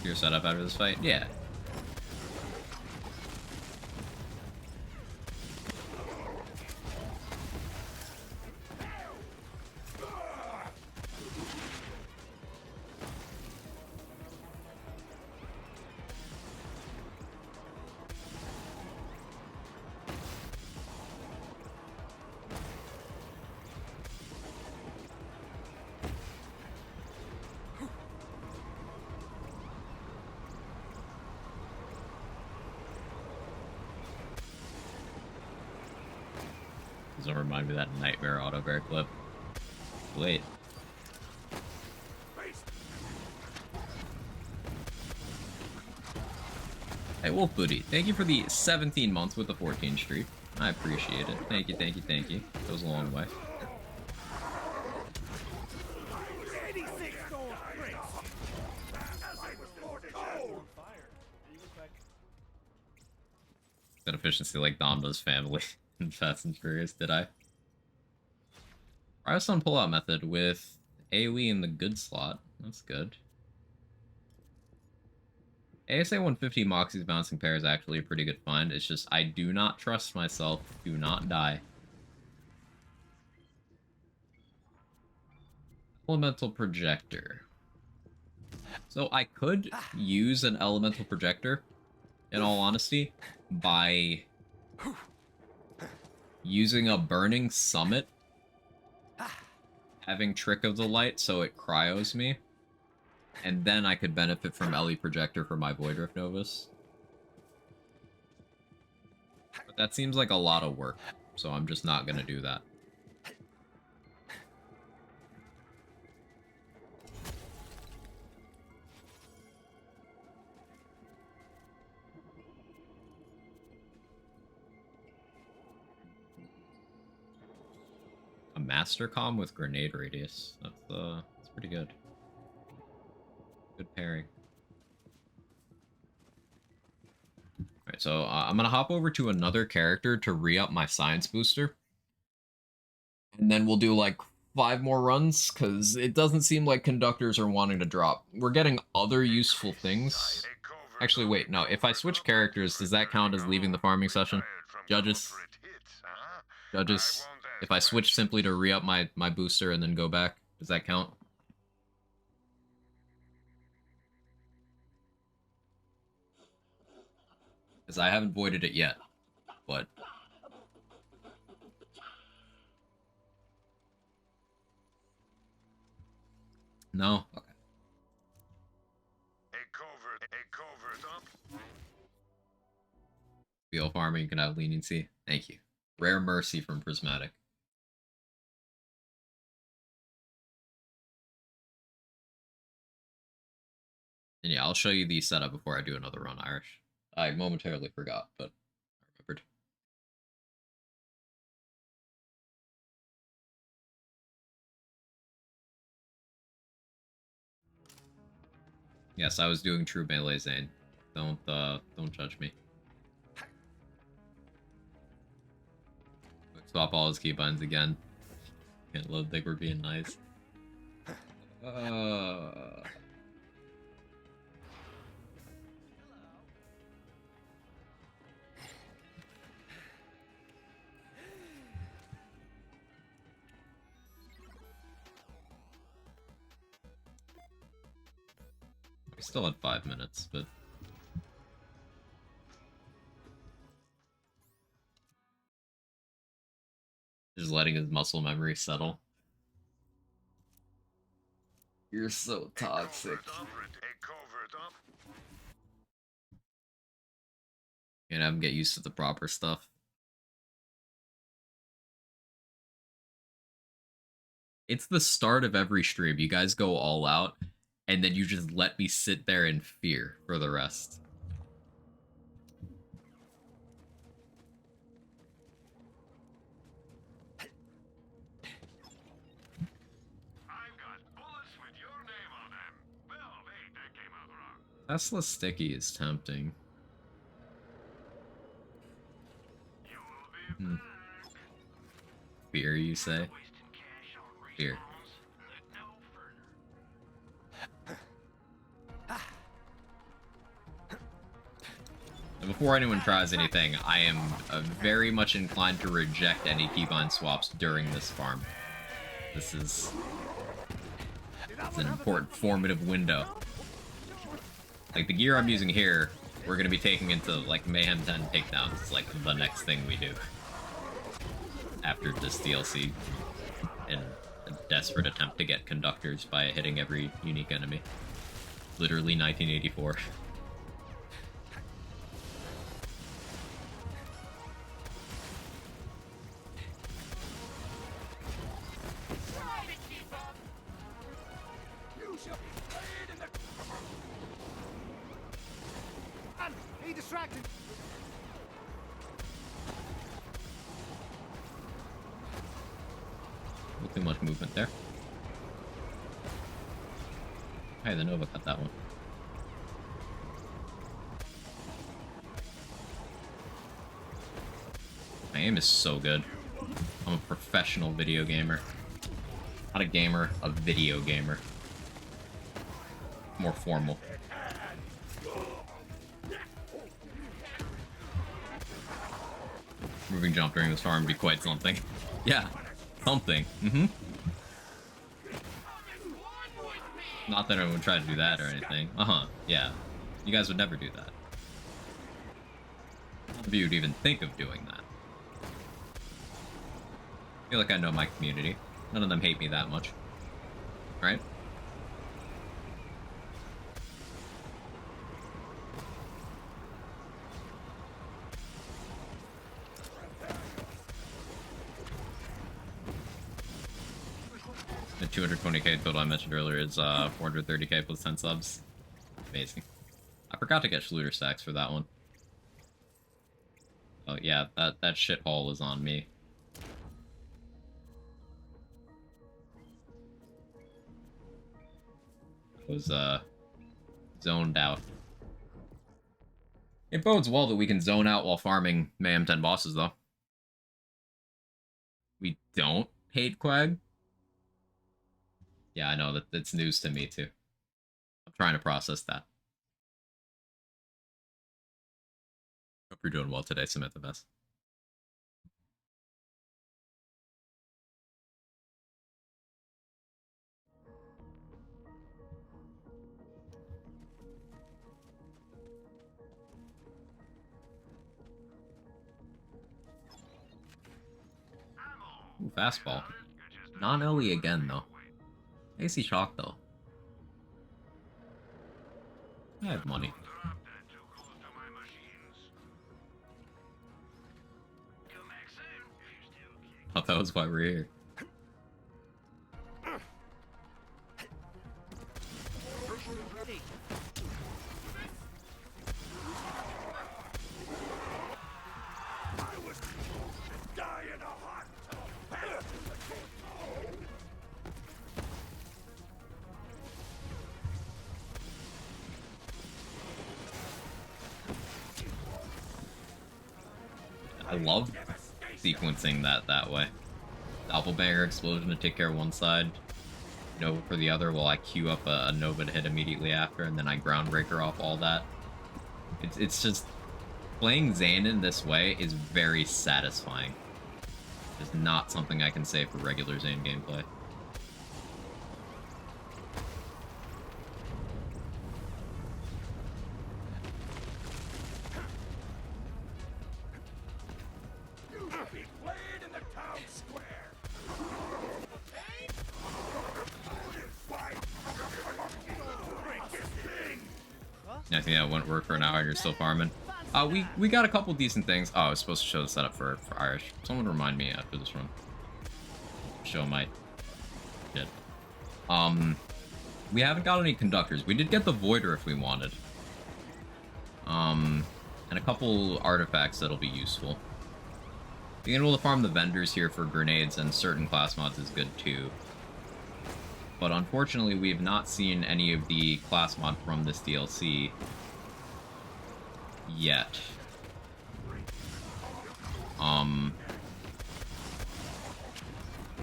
S1: Your setup after this fight? Yeah. Doesn't remind me of that Nightmare Auto Bear clip. Wait. Hey, Wolf Booty, thank you for the 17 months with the 14 streak. I appreciate it. Thank you, thank you, thank you. Goes a long way. That efficiency like Dom does family in Fast and Furious, did I? I on pullout method with AoE in the good slot. That's good. ASA 150 Moxie's bouncing pair is actually a pretty good find. It's just I do not trust myself. Do not die. Elemental Projector. So I could use an Elemental Projector, in all honesty, by using a Burning Summit, having Trick of the Light so it cryos me, and then I could benefit from Ellie Projector for my Void Rift Novus. But that seems like a lot of work, so I'm just not gonna do that. A Master Comm with Grenade Radius. That's pretty good. Good pairing. Alright, so I'm gonna hop over to another character to re-up my Science Booster. And then we'll do like 5 more runs, because it doesn't seem like conductors are wanting to drop. We're getting other useful things. Actually, wait, no. If I switch characters, does that count as leaving the farming session? Judges? Judges? If I switch simply to re-up my booster and then go back, does that count? Because I haven't voided it yet, but... No? Okay.
S2: A covert up.
S1: Field farming can have leniency. Thank you. Rare mercy from Prismatic. And yeah, I'll show you the setup before I do another run, Irish. I momentarily forgot, but I remembered. Yes, I was doing true melee, Zane. Don't judge me. Swap all his keybinds again. Can't load think we're being nice. We still had 5 minutes, but... Just letting his muscle memory settle. You're so toxic. Can't have him get used to the proper stuff. It's the start of every stream. You guys go all out, and then you just let me sit there in fear for the rest. Tesla Sticky is tempting. Fear, you say? Fear. And before anyone tries anything, I am very much inclined to reject any keybind swaps during this farm. This is an important formative window. Like, the gear I'm using here, we're gonna be taking into, like, Mayhem 10 takedowns. It's, like, the next thing we do. After this DLC. In a desperate attempt to get conductors by hitting every unique enemy. Literally 1984.
S2: Distracted.
S1: Not too much movement there. Hey, the Nova cut that one. My aim is so good. I'm a professional video gamer. Not a gamer, a video gamer. More formal. Moving jump during this farm would be quite something. Yeah, something. Not that I would try to do that or anything. Yeah. You guys would never do that. None of you would even think of doing that. I feel like I know my community. None of them hate me that much. Right? The 220k total I mentioned earlier is 430k plus 10 subs. Amazing. I forgot to get Schluter stacks for that one. Oh yeah, that shithole is on me. I was zoned out. It bodes well that we can zone out while farming Mayhem 10 bosses though. We don't hate Quag? Yeah, I know, that's news to me too. I'm trying to process that. Hope you're doing well today, Samantha Bess. fastball. Non-Ellie again, though. AC Shock, though. I have money. Thought that was why we're here. I love sequencing that way. Doppelbanger explosion to take care of one side, Nova for the other, while I queue up a Nova to hit immediately after, and then I Groundbreaker off all that. It's just playing Zane in this way is very satisfying. It's not something I can say for regular Zane gameplay. I think that wouldn't work for an hour and you're still farming. We got a couple decent things. Oh, I was supposed to show the setup for Irish. Someone remind me after this run. Show my shit. We haven't got any conductors. We did get the Voider if we wanted. And a couple artifacts that'll be useful. Being able to farm the vendors here for grenades and certain class mods is good too. But unfortunately, we have not seen any of the class mod from this DLC yet. I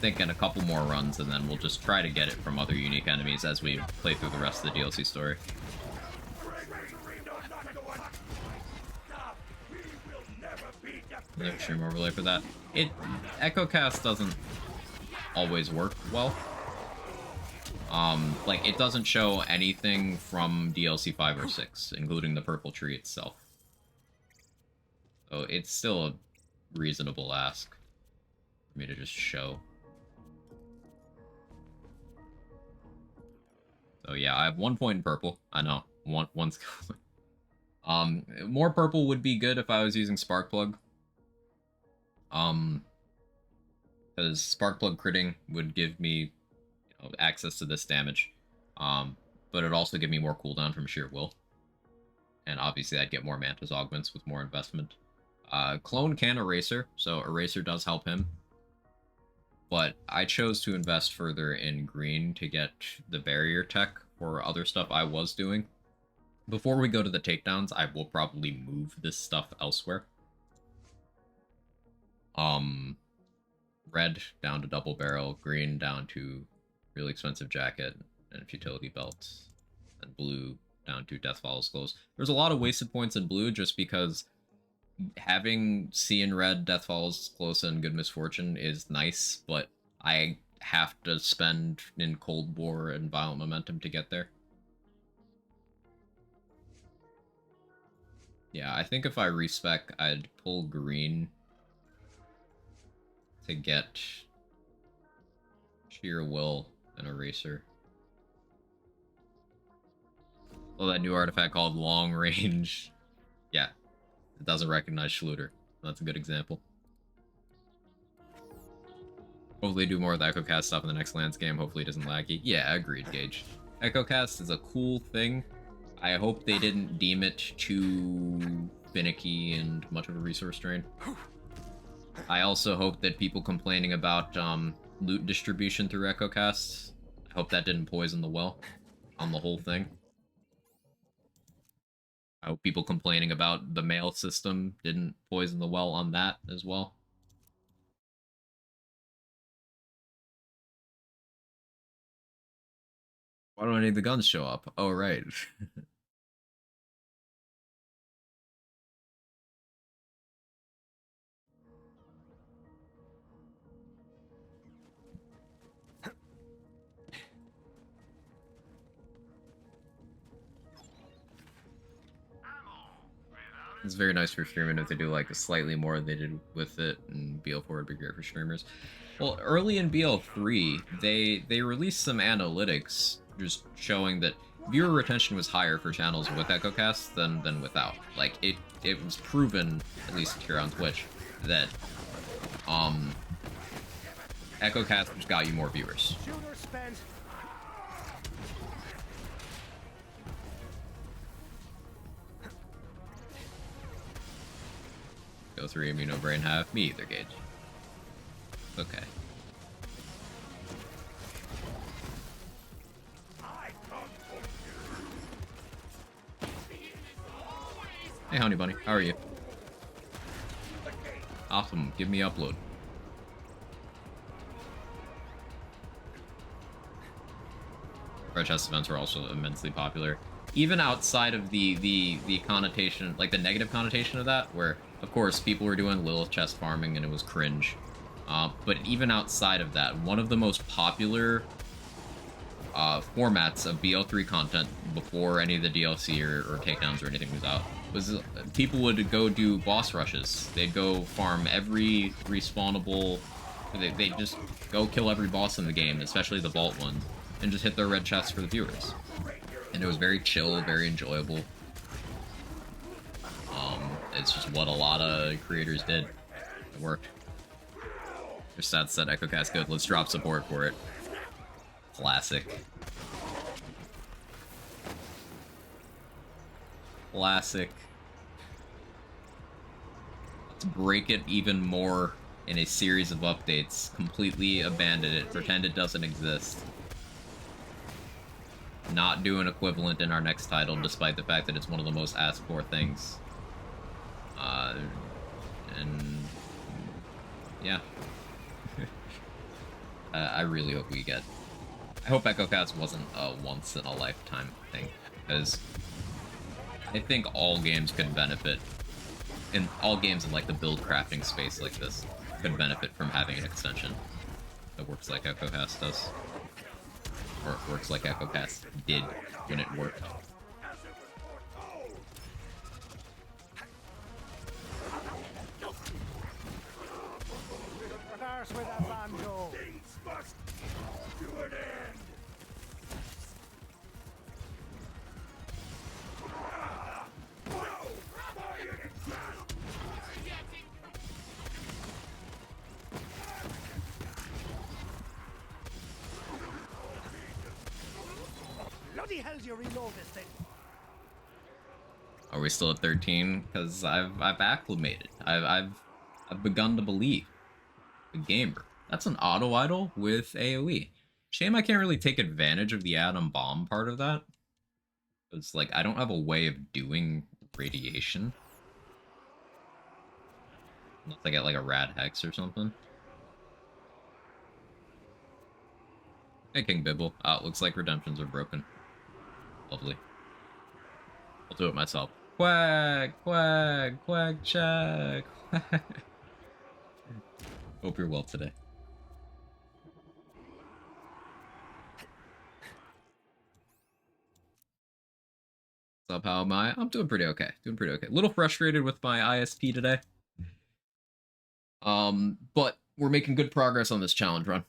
S1: think in a couple more runs, and then we'll just try to get it from other unique enemies as we play through the rest of the DLC story. Extreme overlay for that. EchoCast doesn't always work well. Like, it doesn't show anything from DLC 5 or 6, including the purple tree itself. So it's still a reasonable ask for me to just show. So yeah, I have 1 point in purple. I know, one's going. More purple would be good if I was using Sparkplug. Because Sparkplug critting would give me access to this damage, but it'd also give me more cooldown from sheer will, and obviously I'd get more Mantis augments with more investment. Clone can Eraser, so Eraser does help him, but I chose to invest further in green to get the barrier tech for other stuff I was doing. Before we go to the takedowns, I will probably move this stuff elsewhere. Red down to double barrel, green down to really expensive jacket and futility belt, and blue down to Death Follows Close. There's a lot of wasted points in blue just because having C in red, Death Follows Close, and Good Misfortune is nice, but I have to spend in Cold War and Violent Momentum to get there. Yeah, I think if I respec, I'd pull green to get Sheer Will and Eraser. Oh, that new artifact called Long Range. Yeah, it doesn't recognize Schluter. That's a good example. Hopefully do more of the EchoCast stuff in the next Lands game. Hopefully it isn't laggy. Yeah, agreed, Gage. EchoCast is a cool thing. I hope they didn't deem it too finicky and much of a resource drain. I also hope that people complaining about loot distribution through EchoCast, I hope that didn't poison the well on the whole thing. I hope people complaining about the mail system didn't poison the well on that as well. Why do I need the guns show up? Oh, right. It's very nice for streaming if they do like a slightly more they did with it, and BL4 would be great for streamers. Well, early in BL3, they released some analytics just showing that viewer retention was higher for channels with EchoCast than without. Like it was proven, at least here on Twitch, that EchoCast just got you more viewers.
S2: Shooter spent.
S1: Go 3 Amino Brain half. Me either, Gage. Okay. Hey, honey bunny. How are you? Awesome. Give me upload. Red chest events were also immensely popular. Even outside of the connotation, like the negative connotation of that, where, of course, people were doing Lilith chest farming and it was cringe. But even outside of that, one of the most popular formats of BL3 content before any of the DLC or takedowns or anything was out was people would go do boss rushes. They'd go farm every respawnable... They'd just go kill every boss in the game, especially the vault ones, and just hit their red chests for the viewers. And it was very chill, very enjoyable. It's just what a lot of creators did. It worked. Your stats said EchoCast good. Let's drop support for it. Classic. Classic. Let's break it even more in a series of updates. Completely abandon it. Pretend it doesn't exist. Not do an equivalent in our next title, despite the fact that it's one of the most asked for things. And yeah. I really hope we get... I hope EchoCast wasn't a once-in-a-lifetime thing, because I think all games could benefit, and all games in like the build crafting space like this could benefit from having an extension that works like EchoCast does. Or it works like EchoCast did when it worked.
S2: Reverse with a banjo. Things must to an end. Bloody hell, do you reload this thing?
S1: Are we still at 13? Because I've acclimated. I've begun to believe. The gamer. That's an auto idol with AoE. Shame I can't really take advantage of the atom bomb part of that. It's like I don't have a way of doing radiation. Unless I get like a rad hex or something. Hey King Bibble. It looks like redemptions are broken. Lovely. I'll do it myself. Quack, quack, quack, check. Hope you're well today. What's up, how am I? I'm doing pretty okay. Doing pretty okay. A little frustrated with my ISP today. But we're making good progress on this challenge run.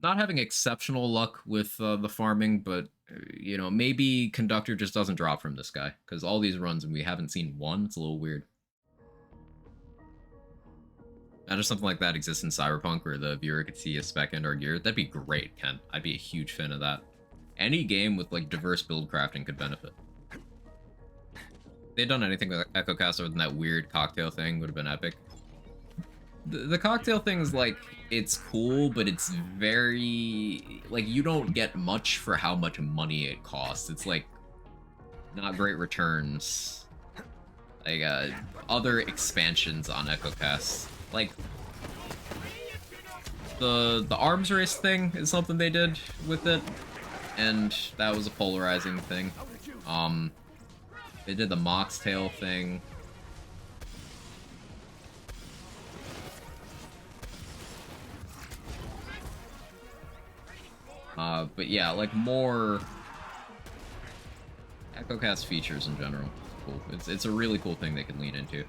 S1: Not having exceptional luck with the farming, but, you know, maybe Conductor just doesn't drop from this guy. Because all these runs and we haven't seen one, it's a little weird. Imagine something like that exists in Cyberpunk where the viewer could see a spec and or gear. That'd be great, Ken. I'd be a huge fan of that. Any game with, like, diverse build crafting could benefit. If they'd done anything with EchoCast other than that weird cocktail thing, would have been epic. The cocktail thing's, like, it's cool, but it's very... Like, you don't get much for how much money it costs. It's, like, not great returns. Like, other expansions on EchoCast. Like, the arms race thing is something they did with it, and that was a polarizing thing. They did the Moxtail thing. But yeah, like more EchoCast features in general. cool. It's a really cool thing they can lean into.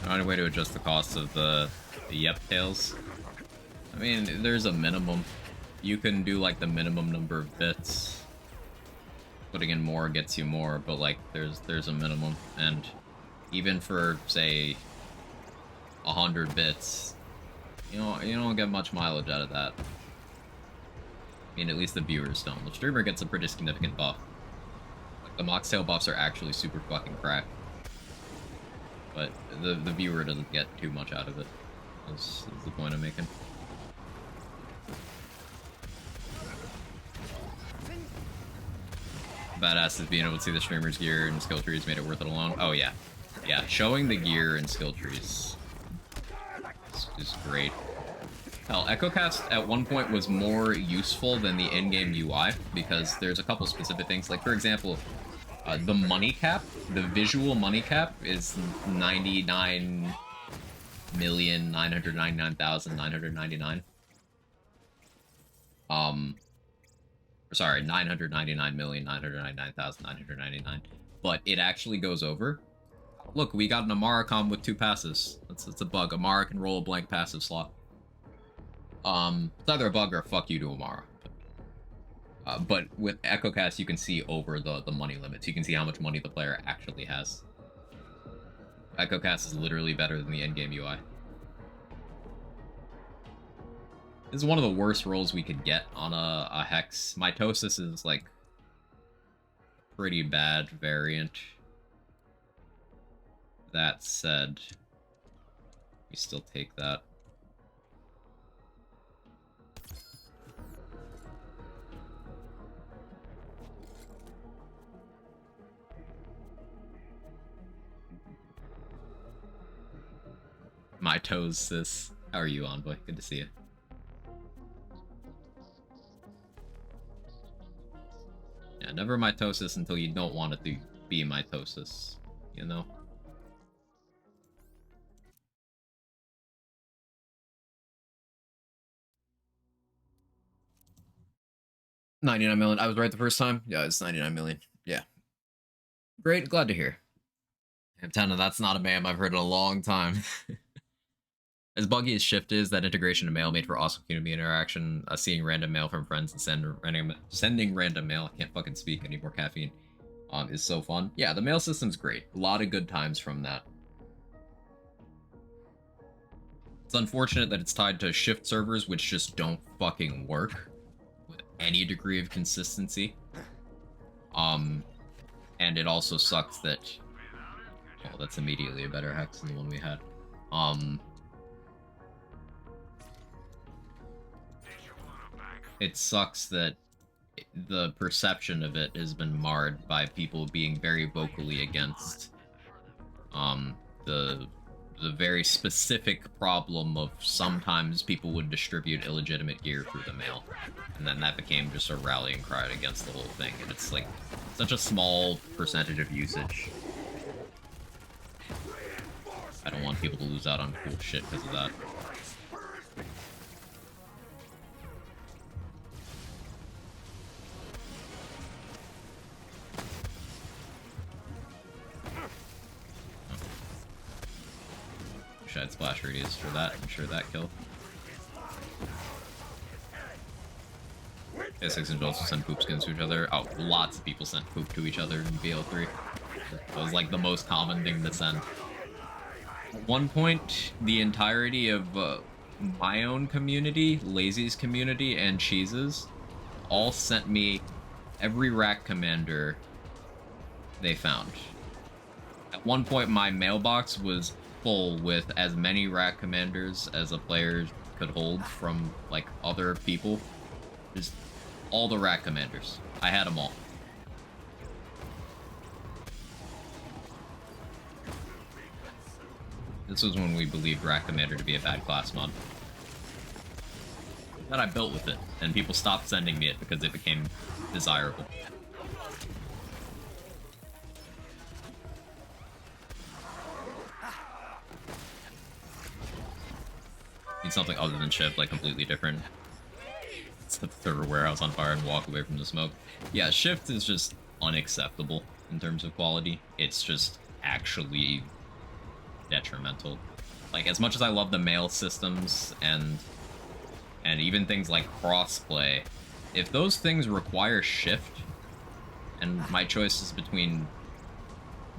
S1: Find a way to adjust the cost of the yep tails. I mean, there's a minimum. You can do like the minimum number of bits. Putting in more gets you more, but like there's a minimum, and even for say 100 bits, you don't get much mileage out of that. I mean, at least the viewers don't. The streamer gets a pretty significant buff. Like, the mocktail buffs are actually super fucking crack. But the viewer doesn't get too much out of it. That's the point I'm making. Badass is being able to see the streamer's gear and skill trees made it worth it alone. Oh yeah. Yeah, showing the gear and skill trees is great. Hell, EchoCast at one point was more useful than the in-game UI, because there's a couple specific things. Like, for example, the money cap, the visual money cap is 99,999,999. Sorry, 999,999,999. But it actually goes over. Look, we got an Amara com with 2 passes. That's a bug. Amara can roll a blank passive slot. It's either a bug or a fuck you to Amara. But with EchoCast, you can see over the money limits. You can see how much money the player actually has. EchoCast is literally better than the endgame UI. This is one of the worst rolls we could get on a Hex. Mitosis is, like, a pretty bad variant. That said, we still take that. Mitosis. How are you, Envoy? Good to see you. Yeah, never mitosis until you don't want it to be mitosis, you know? $99 million. I was right the first time? Yeah, it's 99 million. Yeah. Great, glad to hear. Antenna, that's not a meme I've heard in a long time. As buggy as Shift is, that integration of mail made for awesome community interaction, seeing random mail from friends and sending random mail, I can't fucking speak, I need more caffeine, is so fun. Yeah, the mail system's great. A lot of good times from that. It's unfortunate that it's tied to Shift servers, which just don't fucking work with any degree of consistency. And it also sucks that... Well, that's immediately a better Hex than the one we had. It sucks that the perception of it has been marred by people being very vocally against the very specific problem of sometimes people would distribute illegitimate gear through the mail, and then that became just a rallying cry against the whole thing, and it's like such a small percentage of usage. I don't want people to lose out on cool shit because of that. Wish I had splash radius for that. I'm sure that kill. A6 and also send poop skins to each other. Oh, lots of people sent poop to each other in BL3. That was like the most common thing to send. At one point, the entirety of my own community, Lazy's community, and Cheese's all sent me every rack commander they found. At one point, my mailbox was full with as many rack commanders as a player could hold from, like, other people. Just all the rack commanders. I had them all. This was when we believed rack commander to be a bad class mod. That I built with it, and people stopped sending me it because it became desirable. Need something other than shift, like completely different. Set the server warehouse on fire and walk away from the smoke. Yeah, shift is just unacceptable in terms of quality. It's just actually detrimental. Like, as much as I love the mail systems and even things like crossplay, if those things require shift, and my choice is between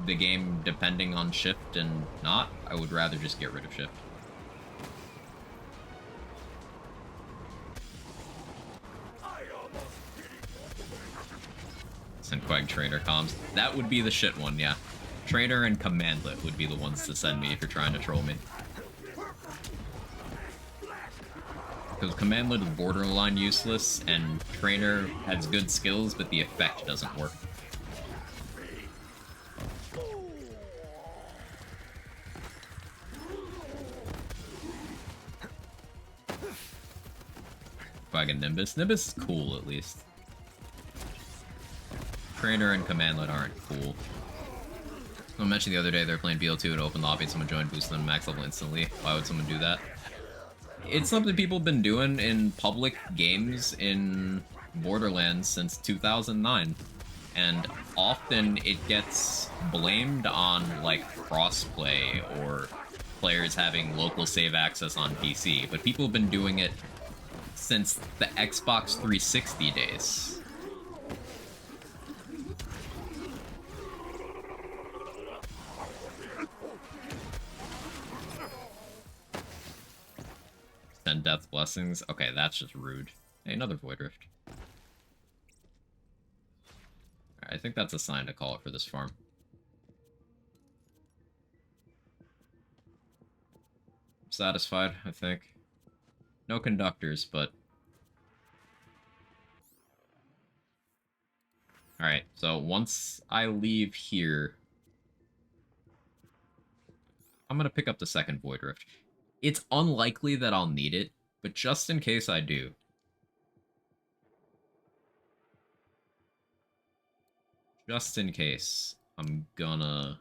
S1: the game depending on shift and not, I would rather just get rid of shift. Send Quag Trainer comms. That would be the shit one, yeah. Trainer and Commandlet would be the ones to send me if you're trying to troll me. Because Commandlet is borderline useless, and Trainer has good skills, but the effect doesn't work. Quag and Nimbus. Nimbus is cool, at least. Trainer and Commandlet aren't cool. I mentioned the other day they're playing BL2 in open lobby and someone joined, boosted them to max level instantly. Why would someone do that? It's something people have been doing in public games in Borderlands since 2009. And often it gets blamed on, like, crossplay or players having local save access on PC. But people have been doing it since the Xbox 360 days. Send death blessings. Okay, that's just rude. Hey, another Void Rift. Alright, I think that's a sign to call it for this farm. I'm satisfied, I think. No conductors, but... Alright, so once I leave here... I'm gonna pick up the second Void Rift. It's unlikely that I'll need it, but just in case I do. Just in case, I'm gonna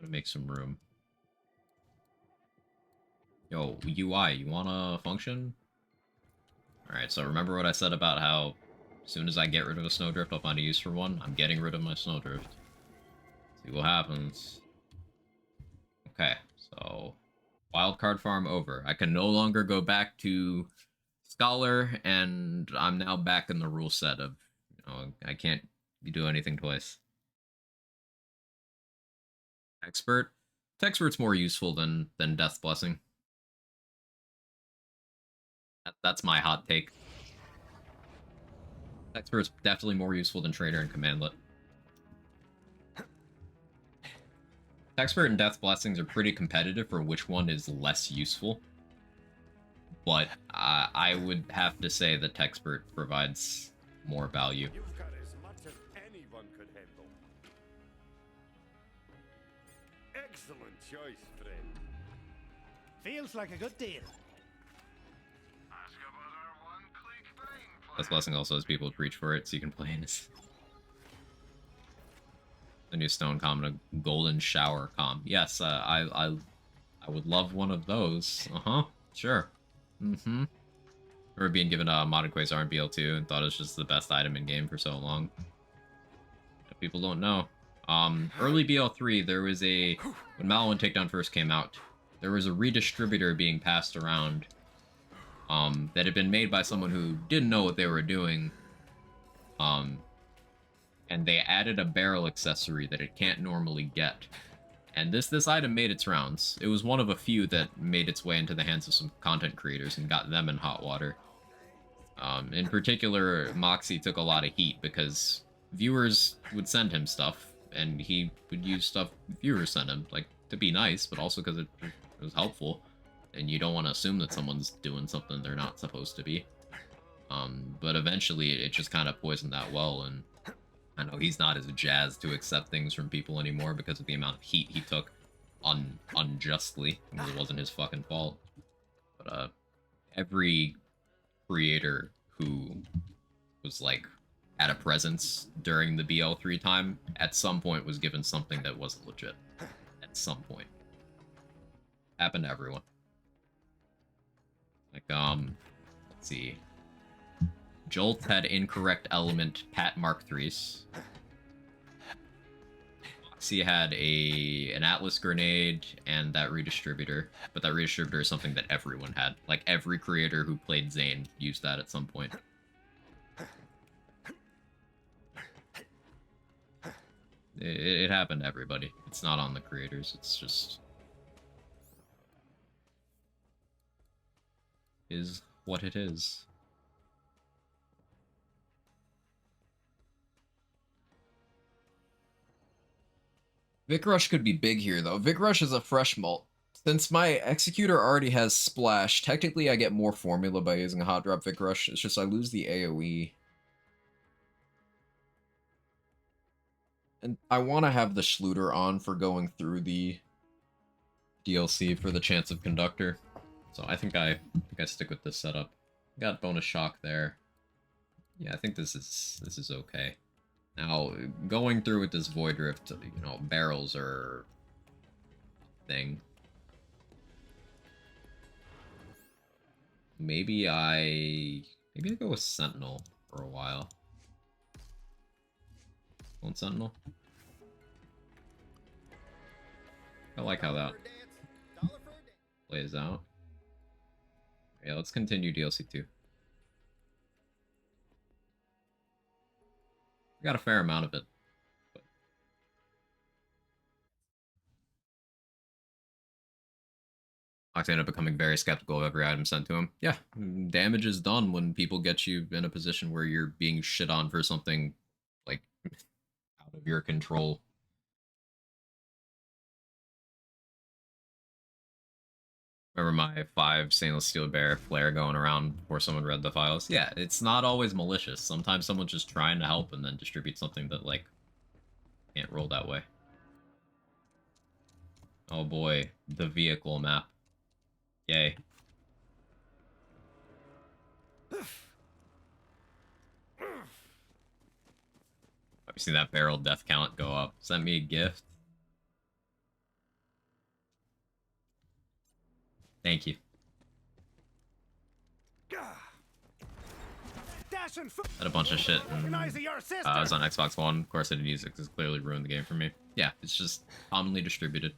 S1: make some room. Yo, UI, you wanna function? Alright, so remember what I said about how as soon as I get rid of a snowdrift, I'll find a use for one? I'm getting rid of my snowdrift. See what happens. Okay, so wildcard farm over. I can no longer go back to Scholar, and I'm now back in the rule set of, you know, I can't do anything twice. Expert? Expert's more useful than Death Blessing. That's my hot take. Expert's definitely more useful than Trader and Commandlet. Expert and Death Blessings are pretty competitive for which one is less useful. But I would have to say that Expert provides more value.
S2: You've got as much as anyone could handle. Excellent choice, friend.
S3: Feels like a good deal.
S1: Death Blessing also has people to reach for it, so you can play in this. The new stone comm and a golden shower comm. Yes, I would love one of those. Sure. Remember being given a modded Quasar in BL2 and thought it was just the best item in game for so long. People don't know. Early BL3, there was a... When Mallow and Takedown first came out, there was a redistributor being passed around that had been made by someone who didn't know what they were doing. And they added a barrel accessory that it can't normally get. And this item made its rounds. It was one of a few that made its way into the hands of some content creators and got them in hot water. In particular, Moxie took a lot of heat because viewers would send him stuff, and he would use stuff viewers sent him, like, to be nice, but also because it was helpful, and you don't want to assume that someone's doing something they're not supposed to be. But eventually it just kind of poisoned that well, and I know he's not as jazzed to accept things from people anymore because of the amount of heat he took unjustly, because it wasn't his fucking fault. But every creator who was like at a presence during the BL3 time at some point was given something that wasn't legit. At some point. Happened to everyone. Like, let's see. Jolt had incorrect element Pat Mark IIIs. Moxie had an Atlas grenade and that redistributor, but that redistributor is something that everyone had. Like, every creator who played Zane used that at some point. It happened to everybody. It's not on the creators, it's just... is what it is. Vic Rush could be big here, though. Vic Rush is a fresh mult. Since my Executor already has Splash, technically I get more formula by using a Hot Drop Vic Rush. It's just I lose the AoE. And I want to have the Schluter on for going through the DLC for the chance of Conductor. So I think I stick with this setup. Got bonus shock there. Yeah, I think this is okay. Now, going through with this Void Rift, you know, barrels are a thing. Maybe I go with Sentinel for a while. One Sentinel. I like how that plays out. Yeah, let's continue DLC 2. We got a fair amount of it. But... Ox ended up becoming very skeptical of every item sent to him. Yeah, damage is done when people get you in a position where you're being shit on for something, like, out of your control. Remember my 5 stainless steel bear flare going around before someone read the files? Yeah, it's not always malicious. Sometimes someone's just trying to help and then distribute something that, like, can't roll that way. Oh boy, the vehicle map. Yay. I've seen that barrel death count go up. Sent me a gift. Thank you. Had a bunch of shit. And, I was on Xbox One. Of course, I didn't use it because it clearly ruined the game for me. Yeah, it's just commonly distributed.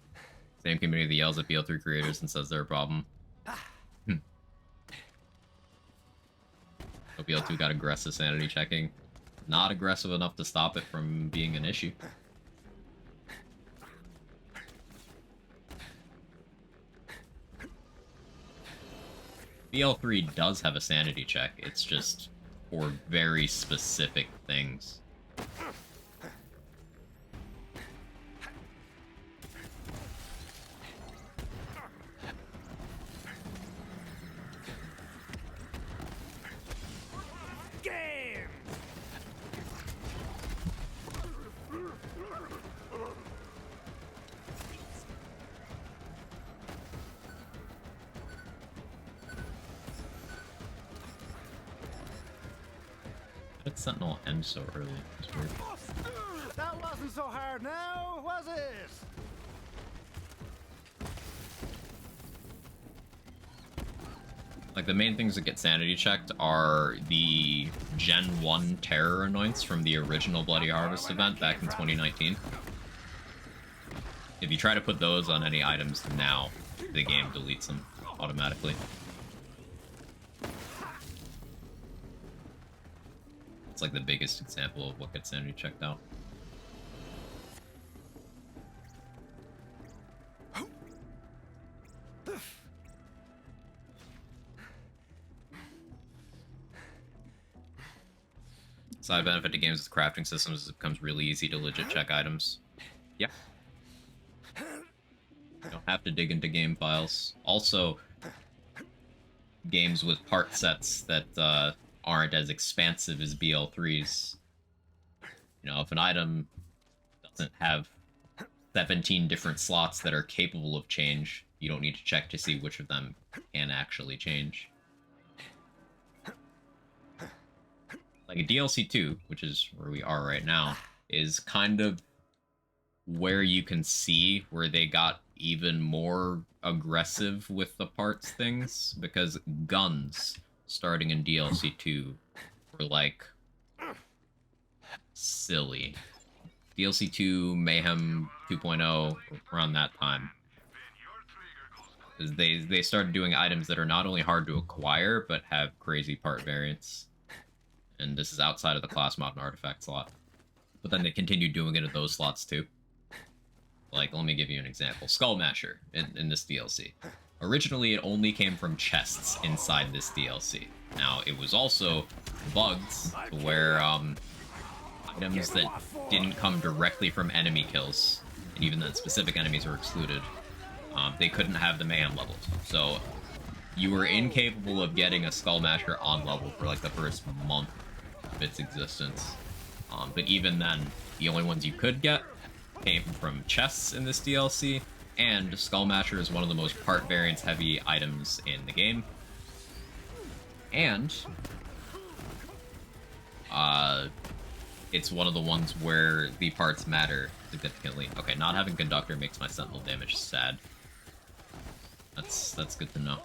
S1: Same community that yells at BL3 creators and says they're a problem. So BL2 got aggressive sanity checking. Not aggressive enough to stop it from being an issue. BL3 does have a sanity check. It's just for very specific things. That Sentinel ends so early. It's weird.
S3: That wasn't so hard now, was it?
S1: Like, the main things that get sanity checked are the Gen 1 Terror Anoints from the original Bloody Harvest event back in 2019. If you try to put those on any items now, the game deletes them automatically. It's like the biggest example of what gets sanity checked out. Side benefit to games with crafting systems is it becomes really easy to legit check items. Yeah. You don't have to dig into game files. Also, games with part sets that aren't as expansive as BL3s. You know, if an item doesn't have 17 different slots that are capable of change, you don't need to check to see which of them can actually change. Like a DLC 2, which is where we are right now, is kind of where you can see where they got even more aggressive with the parts things, because guns starting in DLC 2 were like silly. DLC 2, Mayhem 2.0, around that time. Because they started doing items that are not only hard to acquire, but have crazy part variants. And this is outside of the class mod and artifact slot. But then they continued doing it at those slots too. Like, let me give you an example. Skullmasher in this DLC. Originally, it only came from chests inside this DLC. Now, it was also bugged to where items that didn't come directly from enemy kills, and even then specific enemies were excluded, they couldn't have the mayhem leveled. So, you were incapable of getting a Skullmasher on level for like the first month of its existence. But even then, the only ones you could get came from chests in this DLC, and Skullmasher is one of the most part variance heavy items in the game. And it's one of the ones where the parts matter significantly. Okay, not having Conductor makes my Sentinel damage sad. That's good to know.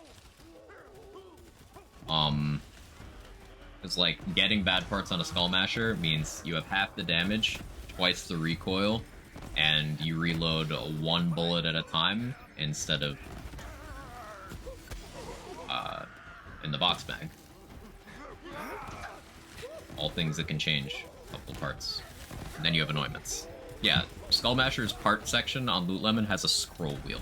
S1: Because, like, getting bad parts on a Skullmasher means you have half the damage, twice the recoil, and you reload one bullet at a time instead of in the box bag. All things that can change a couple of parts. And then you have anointments. Yeah, Skullmasher's part section on Loot Lemon has a scroll wheel.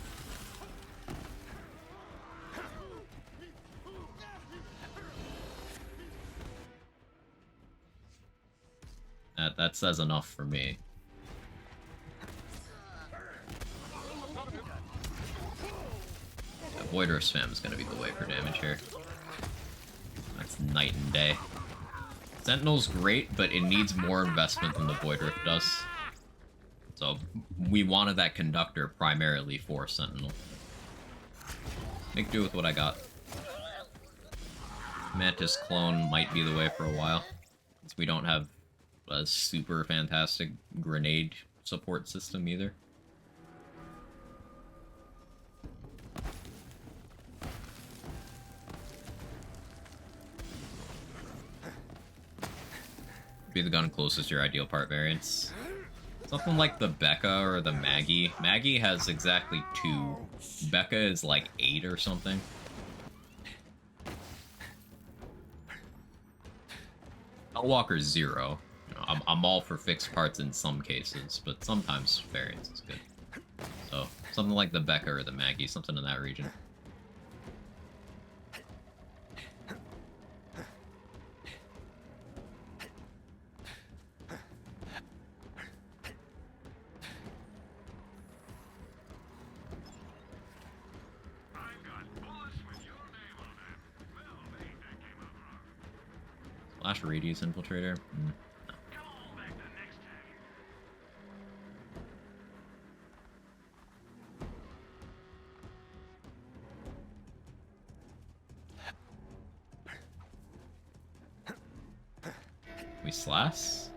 S1: That says enough for me. Yeah, Voidor spam is going to be the way for damage here. That's night and day. Sentinel's great, but it needs more investment than the Voidor does. So, we wanted that Conductor primarily for Sentinel. Make do with what I got. Mantis Clone might be the way for a while, since we don't have a super fantastic grenade support system either. Be the gun closest to your ideal part variants. Something like the Becca or the Maggie. Maggie has exactly 2. Becca is like 8 or something. Hellwalker's 0. You know, I'm all for fixed parts in some cases, but sometimes variants is good. So, something like the Becca or the Maggie, something in that region. Flash Radius Infiltrator? No. We slash?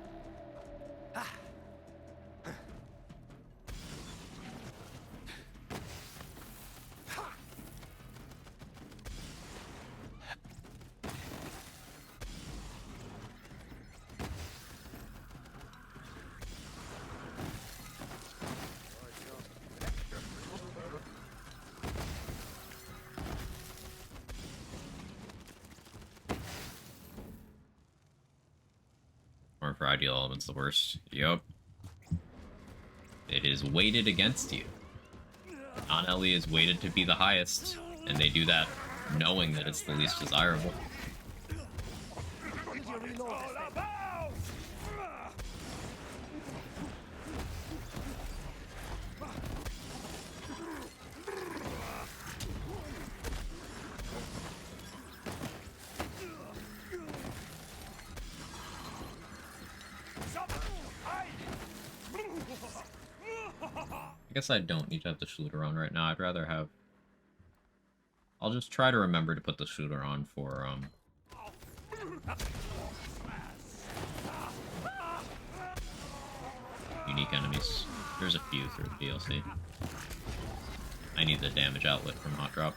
S1: Or for ideal elements the worst. Yup. It is weighted against you. Non-Ellie is weighted to be the highest, and they do that knowing that it's the least desirable. guess I don't need to have the shooter on right now. I'd rather have... I'll just try to remember to put the shooter on for, unique enemies. There's a few through the DLC. I need the damage outlet from Hot Drop.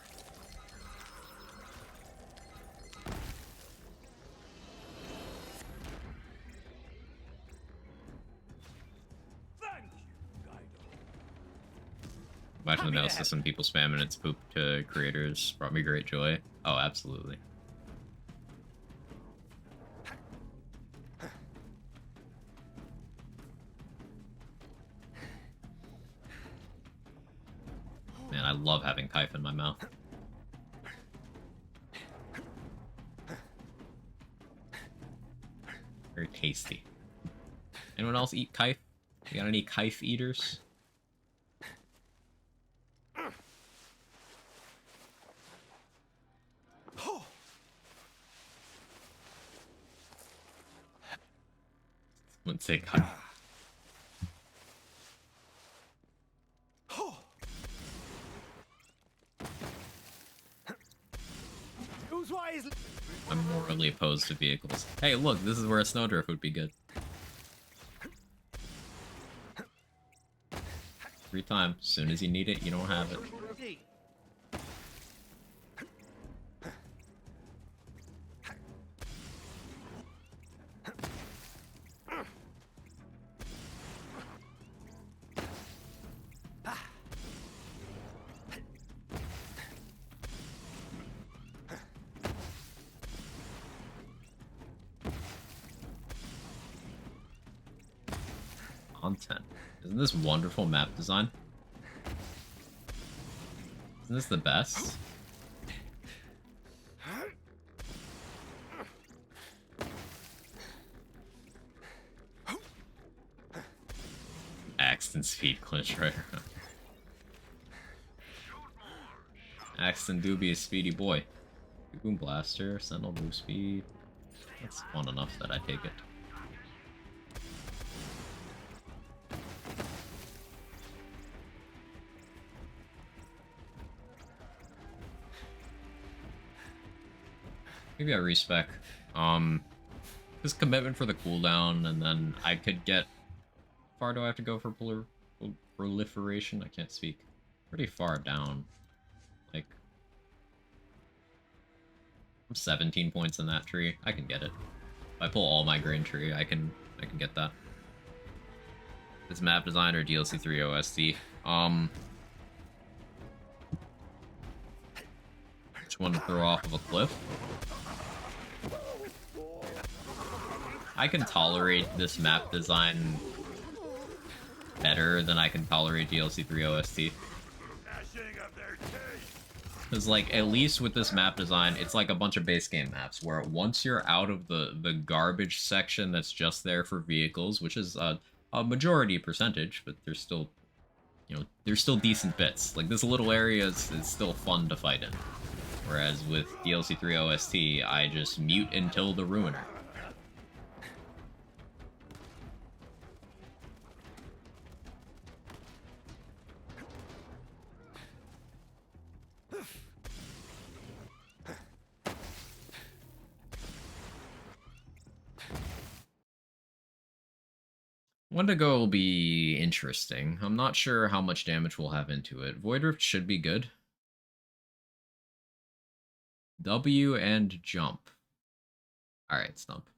S1: Watching the mail system, people spamming its poop to creators brought me great joy. Oh, absolutely. Man, I love having Kaif in my mouth. Very tasty. Anyone else eat Kaif? You got any Kaif eaters? Wouldn't say Kaif. I'm morally opposed to vehicles. Hey, look, this is where a snowdrift would be good. Free time. As soon as you need it, you don't have it. Content. Isn't this wonderful map design? Isn't this the best? Axton speed clinch right around. Axton do be a speedy boy. Boom blaster, sentinel move speed. That's fun enough that I take it. Maybe I respec. This commitment for the cooldown, and then I could get... How far do I have to go for proliferation? I can't speak. Pretty far down. Like... I'm 17 points in that tree. I can get it. If I pull all my green tree, I can get that. This map design or DLC 3 OST? Which one to throw off of a cliff? I can tolerate this map design better than I can tolerate DLC 3 OST. Because, like, at least with this map design, it's like a bunch of base game maps, where once you're out of the garbage section that's just there for vehicles, which is a majority percentage, but there's still, you know, there's still decent bits. Like, this little area is still fun to fight in. Whereas with DLC 3 OST, I just mute until the Ruiner. Wendigo will be interesting. I'm not sure how much damage we'll have into it. Void Rift should be good. W and jump. Alright, stump.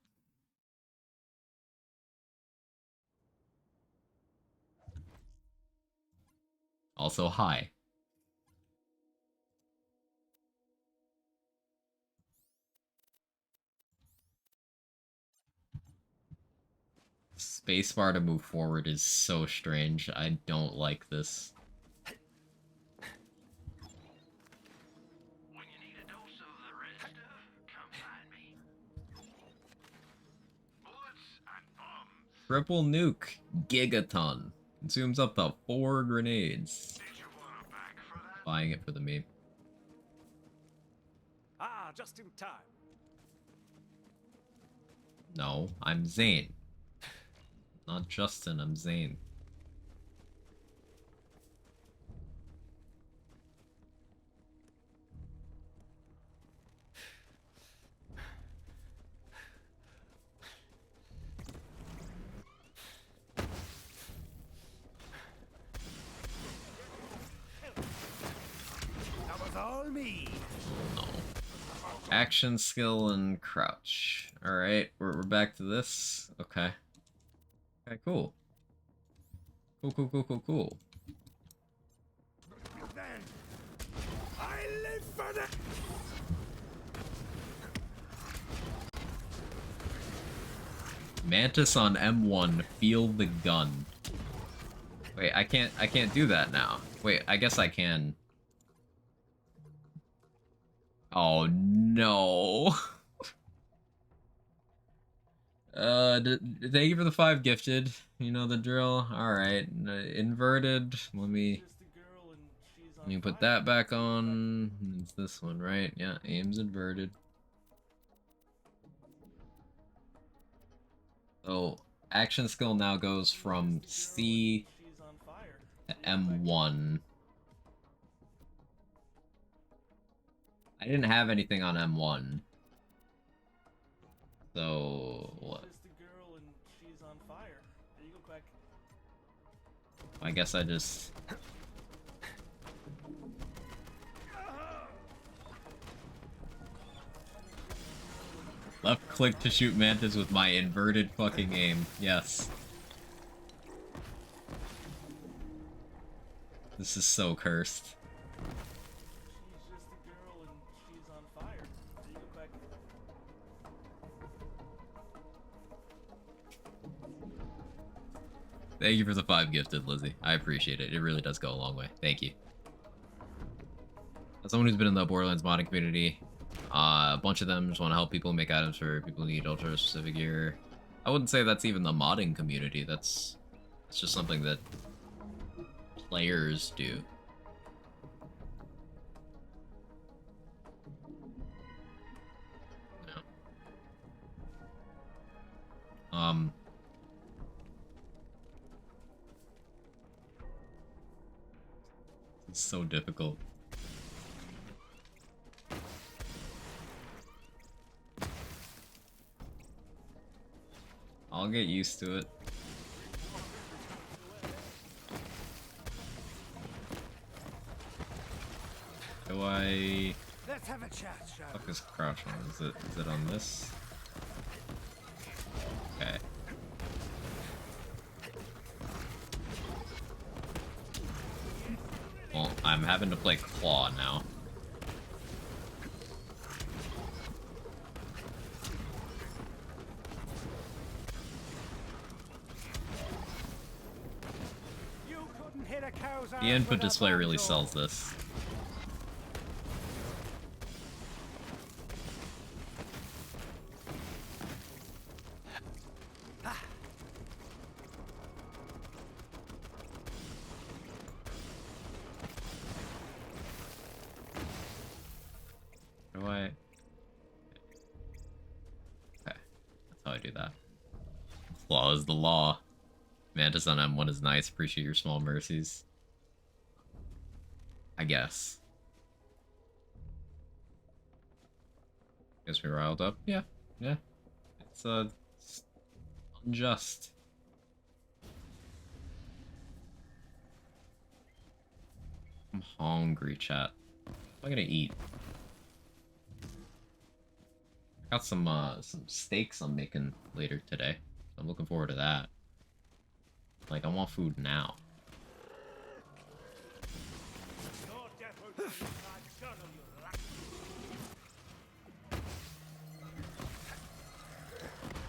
S1: Also high. Spacebar to move forward is so strange. I don't like this.
S2: When you need a dose of the red stuff, come find me. Bullets and bombs.
S1: Triple nuke. Gigaton. Consumes up to 4 grenades.
S2: Did you want a bag for that?
S1: Buying it for the meme.
S3: Ah, just in time.
S1: No, I'm Zane. Not Justin, I'm Zane. Action, skill, and crouch. Alright, we're back to this. Okay. Okay, cool. Cool.
S2: Then I live for the.
S1: Mantis on M1, feel the gun. Wait, I can't do that now. Wait, I guess I can. Oh no. Thank you for the 5 gifted. You know the drill. Alright. Inverted. Let me put that back on. It's this one, right? Yeah, aim's inverted. So, action skill now goes from C to M1. I didn't have anything on M1. So, what? I guess I just... left click to shoot Mantis with my inverted fucking aim. Yes. This is so cursed. Thank you for the 5 gifted, Lizzie. I appreciate it. It really does go a long way. Thank you. As someone who's been in the Borderlands modding community, a bunch of them just want to help people make items for people who need ultra-specific gear. I wouldn't say that's even the modding community. That's just something that players do. No. It's so difficult. I'll get used to it. Do I...
S3: Let's have a chat, shall we?
S1: Fuck is crouch on? Is it on this? Okay. Well, I'm having to play claw now. The input display really sells this. Do I? Okay. That's how I do that. Law is the law. Mantis on M1 is nice. Appreciate your small mercies. I guess. Guess we riled up. Yeah. It's unjust. I'm hungry, chat. What am I gonna eat? I got some steaks I'm making later today. I'm looking forward to that. Like, I want food now.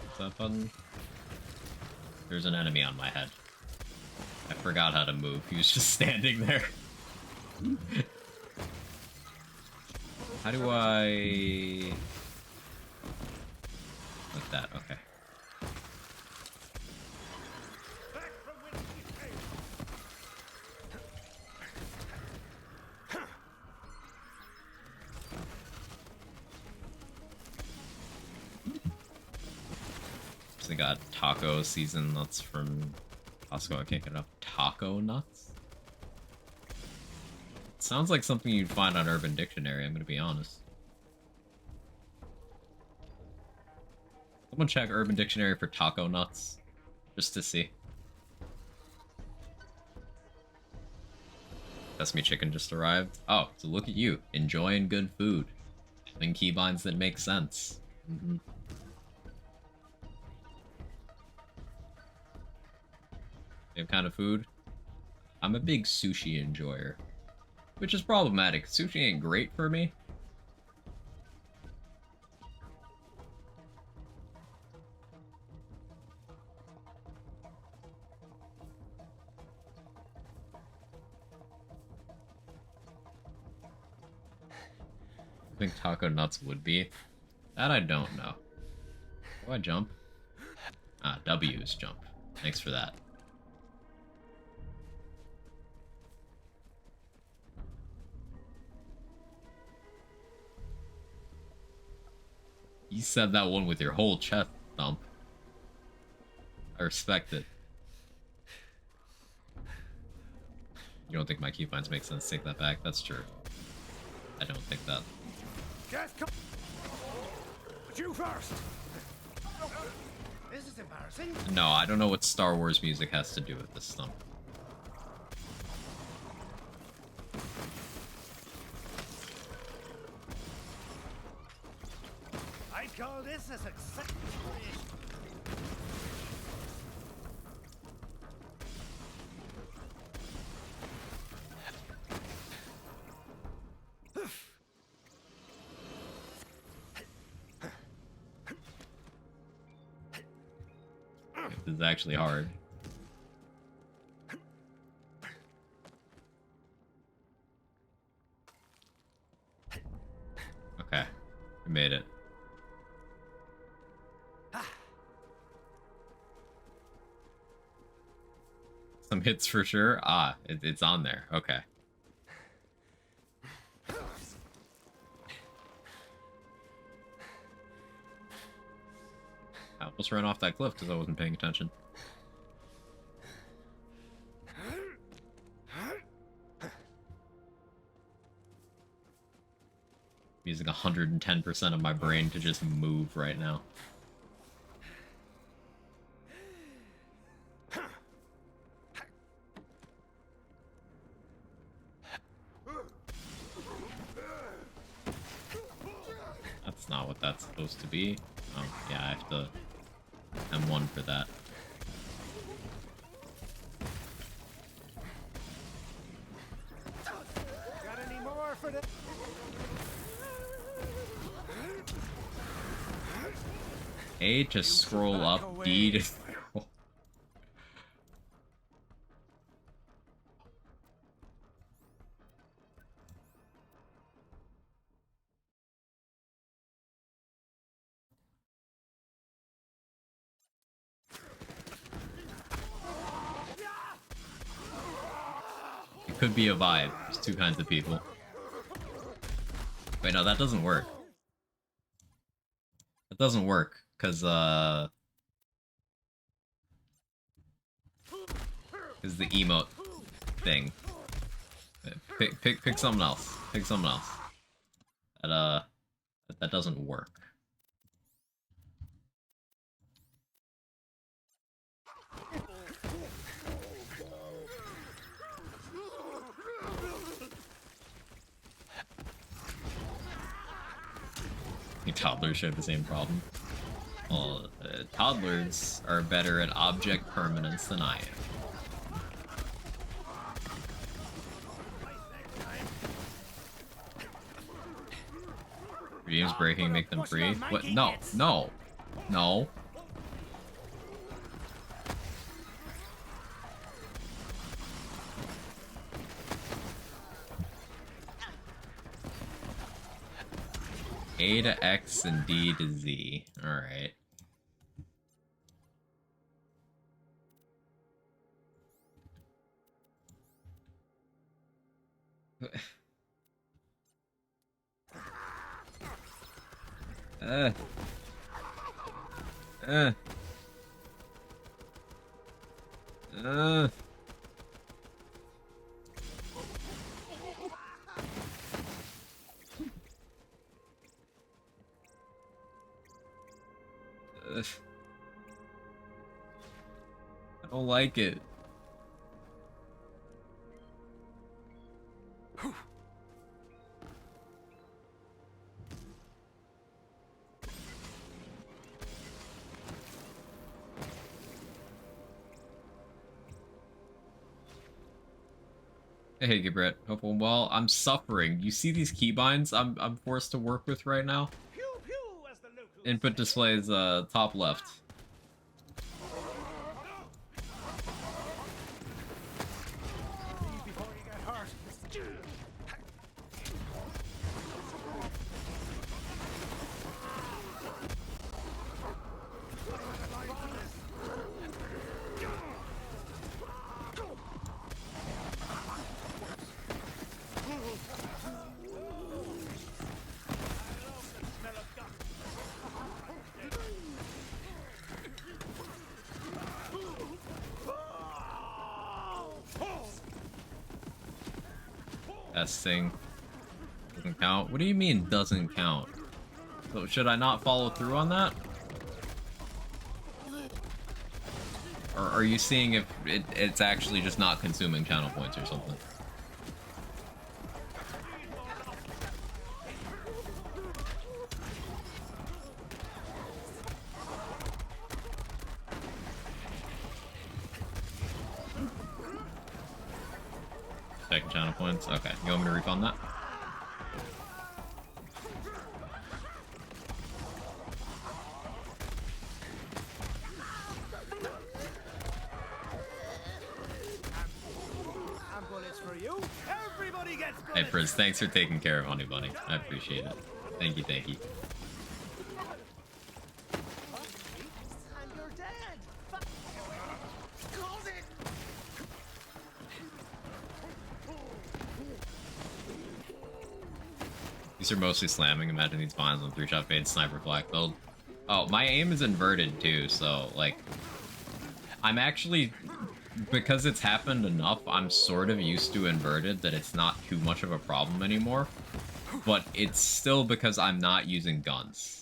S1: What's that button? There's an enemy on my head. I forgot how to move. He was just standing there. How do I... like that, okay. They got taco season nuts from Costco. I can't get enough taco nuts. Sounds like something you'd find on Urban Dictionary, I'm gonna be honest. Someone check Urban Dictionary for taco nuts, just to see. Sesame chicken just arrived. Oh, so look at you, enjoying good food. and keybinds that make sense. Same kind of food. I'm a big sushi enjoyer, which is problematic. Sushi ain't great for me. I think taco nuts would be. That I don't know. Do I jump? Ah, W is jump. Thanks for that. You said that one with your whole chest thump. I respect it. You don't think my keybinds make sense? Take that back. That's true. I don't think that.
S3: But you first. This is embarrassing.
S1: No, I don't know what Star Wars music has to do with this stump.
S3: I call this a success.
S1: This is actually hard. Okay, we made it. Some hits for sure. Ah, it's on there. Okay. I almost ran off that cliff because I wasn't paying attention. I'm using 110% of my brain to just move right now. That's not what that's supposed to be. Oh, yeah, I have to M1 for that.
S3: Got any more for that?
S1: A to scroll up, D to scroll. It could be a vibe. There's two kinds of people. Wait, no, that doesn't work. That doesn't work, because the emote thing. Pick something else. Pick something else. That doesn't work. Toddlers share the same problem. Well, toddlers are better at object permanence than I am. Games breaking, make them free. What? No, no, no. A to X and D to Z. Alright. Uh. I don't like it. Hey, Gibret. Hope all well. I'm suffering. You see these keybinds I'm forced to work with right now?
S2: Pew pew, as the locals
S1: Input display is top left.
S3: Leave before you get hurt.
S1: Best thing. Doesn't count. What do you mean doesn't count? So should I not follow through on that? Or are you seeing if it's actually just not consuming channel points or something? Second channel points? Okay. You want me to refund that?
S3: And bullets for you. Everybody gets
S1: Hey,
S3: bullets.
S1: Frizz, thanks for taking care of Honey Bunny. I appreciate it. Thank you, thank you.
S3: And you're dead. Close it.
S1: These are mostly slamming. Imagine these binds on 3-shot fade sniper flak build. Oh, my aim is inverted too, so, like... I'm actually... Because it's happened enough, I'm sort of used to inverted that it's not too much of a problem anymore. But it's still because I'm not using guns.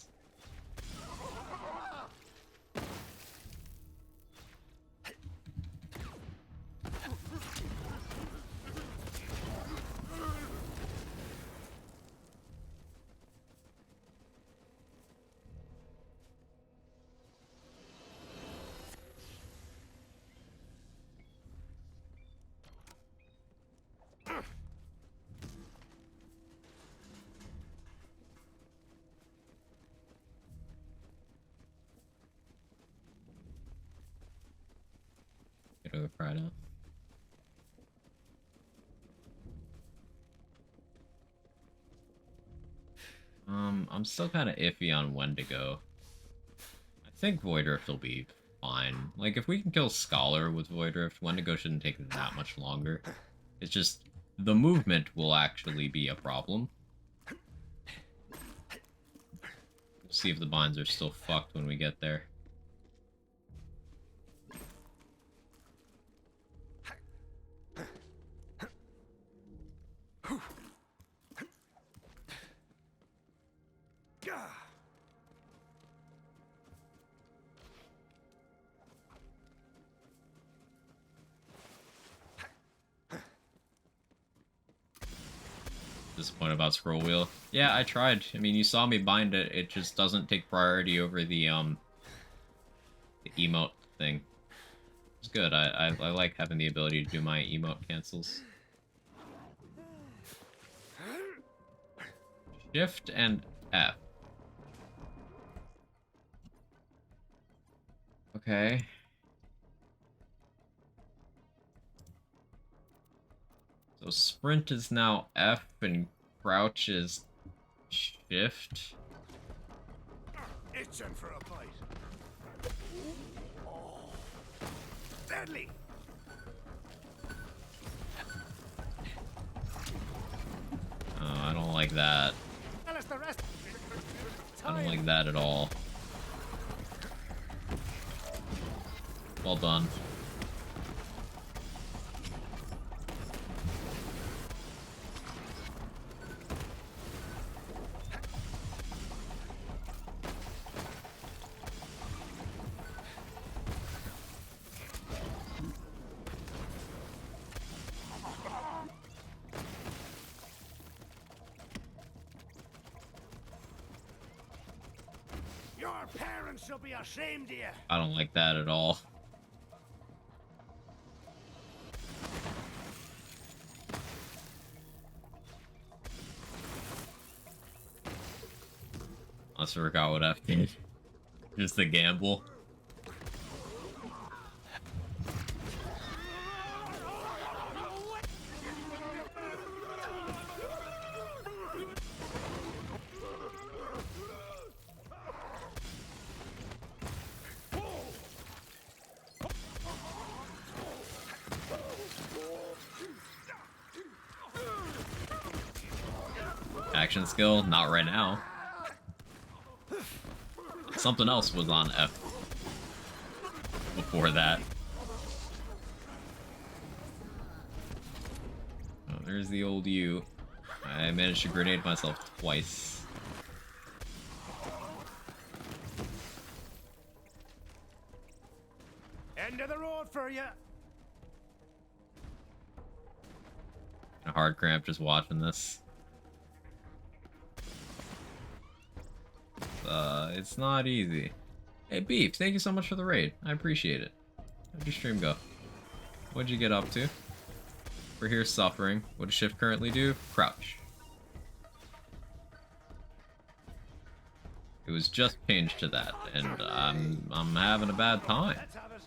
S1: Get over Pride out. I'm still kind of iffy on when to go. I think Void Rift will be fine. Like, if we can kill Scholar with Void Rift, Wendigo shouldn't take that much longer. It's just, the movement will actually be a problem. We'll see if the binds are still fucked when we get there. Disappointed about scroll wheel. Yeah, I tried. I mean, you saw me bind it. It just doesn't take priority over the emote thing. It's good. I like having the ability to do my emote cancels. Shift and F. Okay. So sprint is now F and crouch is shift.
S2: itching for a bite. Oh, deadly.
S1: Oh, I don't like that.
S3: Tell us the rest.
S1: I don't like that at all. Well done.
S2: Your parents should be ashamed of you.
S1: I don't like that at all. must have forgot what F did. Just the gamble. Action skill, not right now. Something else was on F before that. Oh, there's the old U. I managed to grenade myself twice.
S3: End of the road for you.
S1: A hard cramp just watching this. It's not easy. Hey, Beef, thank you so much for the raid. I appreciate it. How'd your stream go? What'd you get up to? We're here suffering. What does Shift currently do? Crouch. It was just changed to that, and I'm having a bad time.
S3: Let's have it.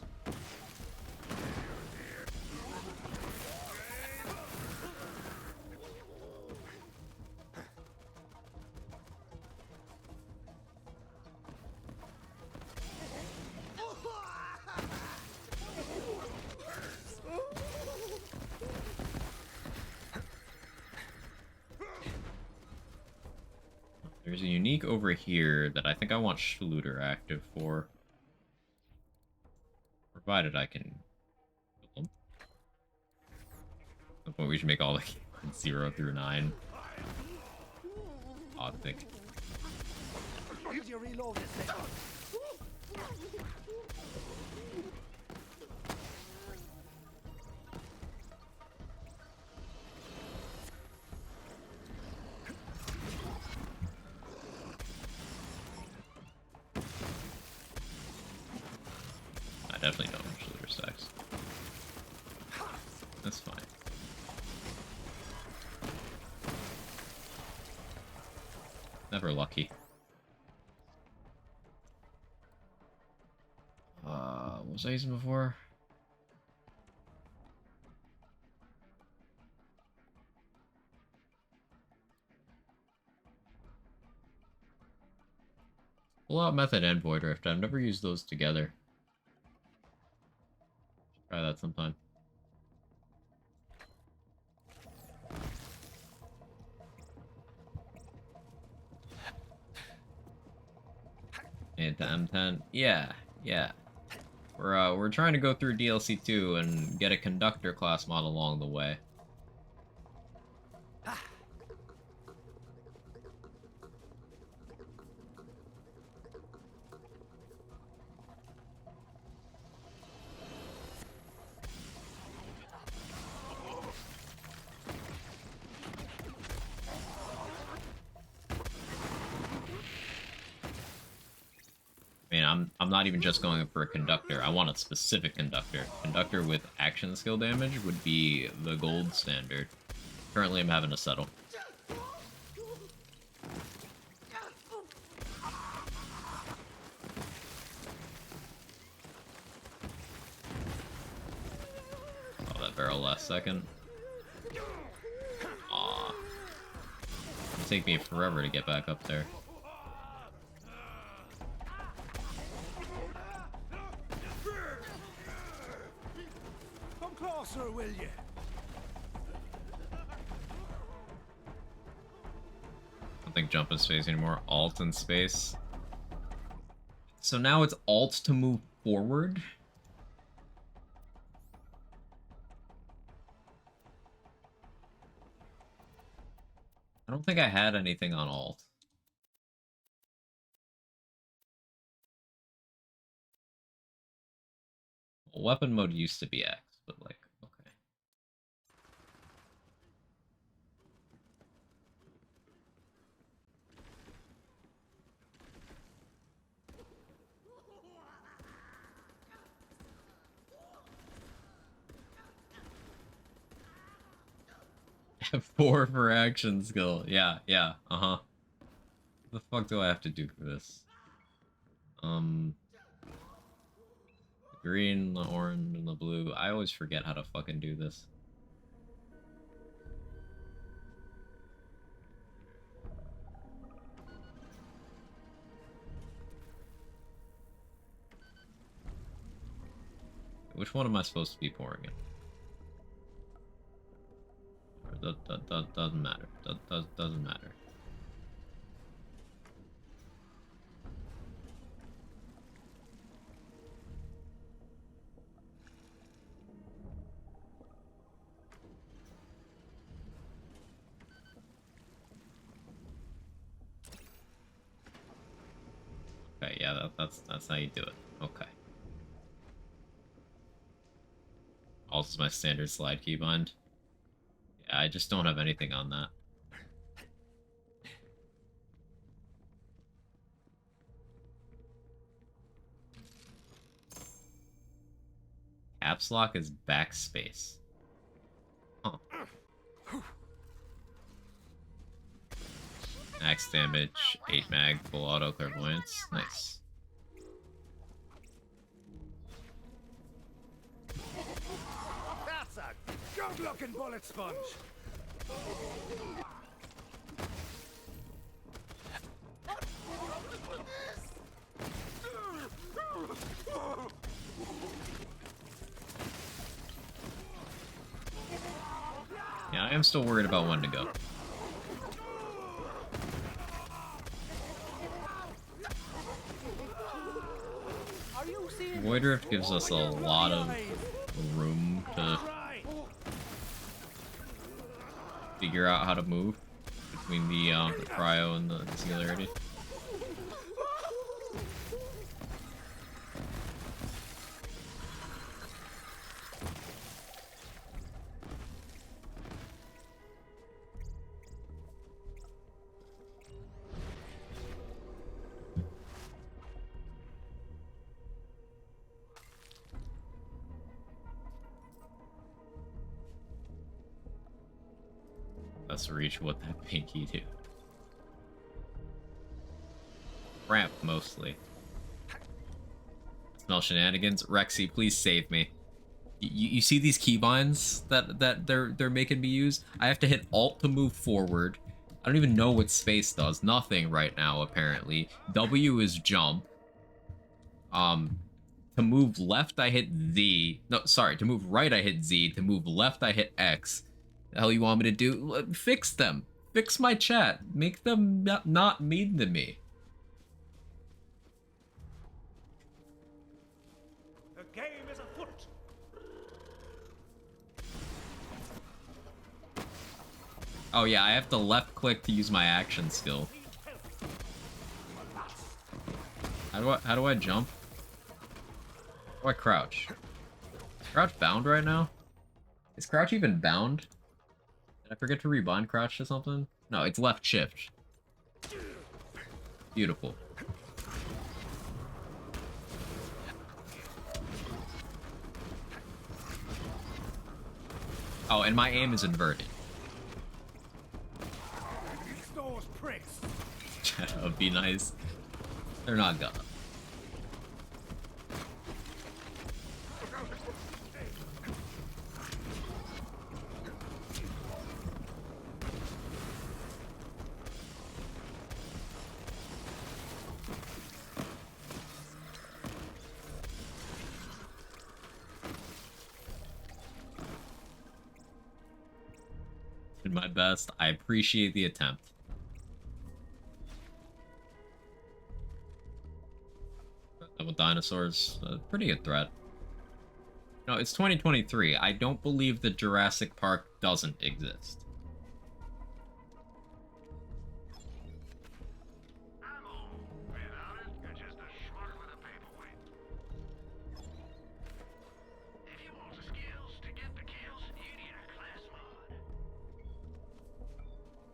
S1: There's a unique over here that I think I want Schluter active for. Provided I can kill them. At the point we should make all like 0 through 9. Odd thing.
S3: Did you reload this thing?
S1: I definitely don't have Schluter stacks. That's fine. Never lucky. What was I using before? Pull out method and void rift. I've never used those together. Try that sometime. And to M10. Yeah. We're trying to go through DLC 2 and get a conductor class mod along the way. I mean, I'm not even just going for a conductor. I want a specific conductor. Conductor with action skill damage would be the gold standard. Currently, I'm having to settle. Oh, that barrel last second. Aw. It'll take me forever to get back up there.
S3: Come closer, will you?
S1: I don't think jump in space anymore. Alt in space. So now it's alt to move forward. I don't think I had anything on alt. Weapon mode used to be X, but like, okay. F4 for action skill. Yeah, uh-huh. the fuck do I have to do for this? The green, the orange, and the blue. I always forget how to fucking do this. Which one am I supposed to be pouring in? That doesn't matter. That doesn't matter. Okay, yeah, that's how you do it. Okay. Also my standard slide keybind. Yeah, I just don't have anything on that. Caps lock is backspace. Huh. Max damage, 8 mag, full auto clairvoyance. Nice.
S3: That's a good-looking bullet sponge.
S1: Yeah, I am still worried about when to go. Void Rift gives us a lot of room to figure out how to move between the cryo and the singularity. Let's reach what that pinky do. Ramp, mostly. Smell shenanigans. Rexy, please save me. You see these keybinds that they're making me use? I have to hit Alt to move forward. I don't even know what space does. Nothing right now, apparently. W is jump. To move left, I hit Z. No, sorry. To move right, I hit Z. To move left, I hit X. The hell you want me to do? Fix them. Fix my chat. Make them not mean to me.
S2: The game is afoot.
S1: Oh yeah, I have to left click to use my action skill. How do I jump? How do I crouch? Crouch bound right now? Is crouch even bound? Did I forget to rebind crouch to something? No, it's left shift. Beautiful. Oh, and my aim is inverted.
S3: Those pricks.
S1: That would be nice. They're not gonna. Did my best. I appreciate the attempt. With dinosaurs, a pretty good threat. No, it's 2023. I don't believe that Jurassic Park doesn't exist.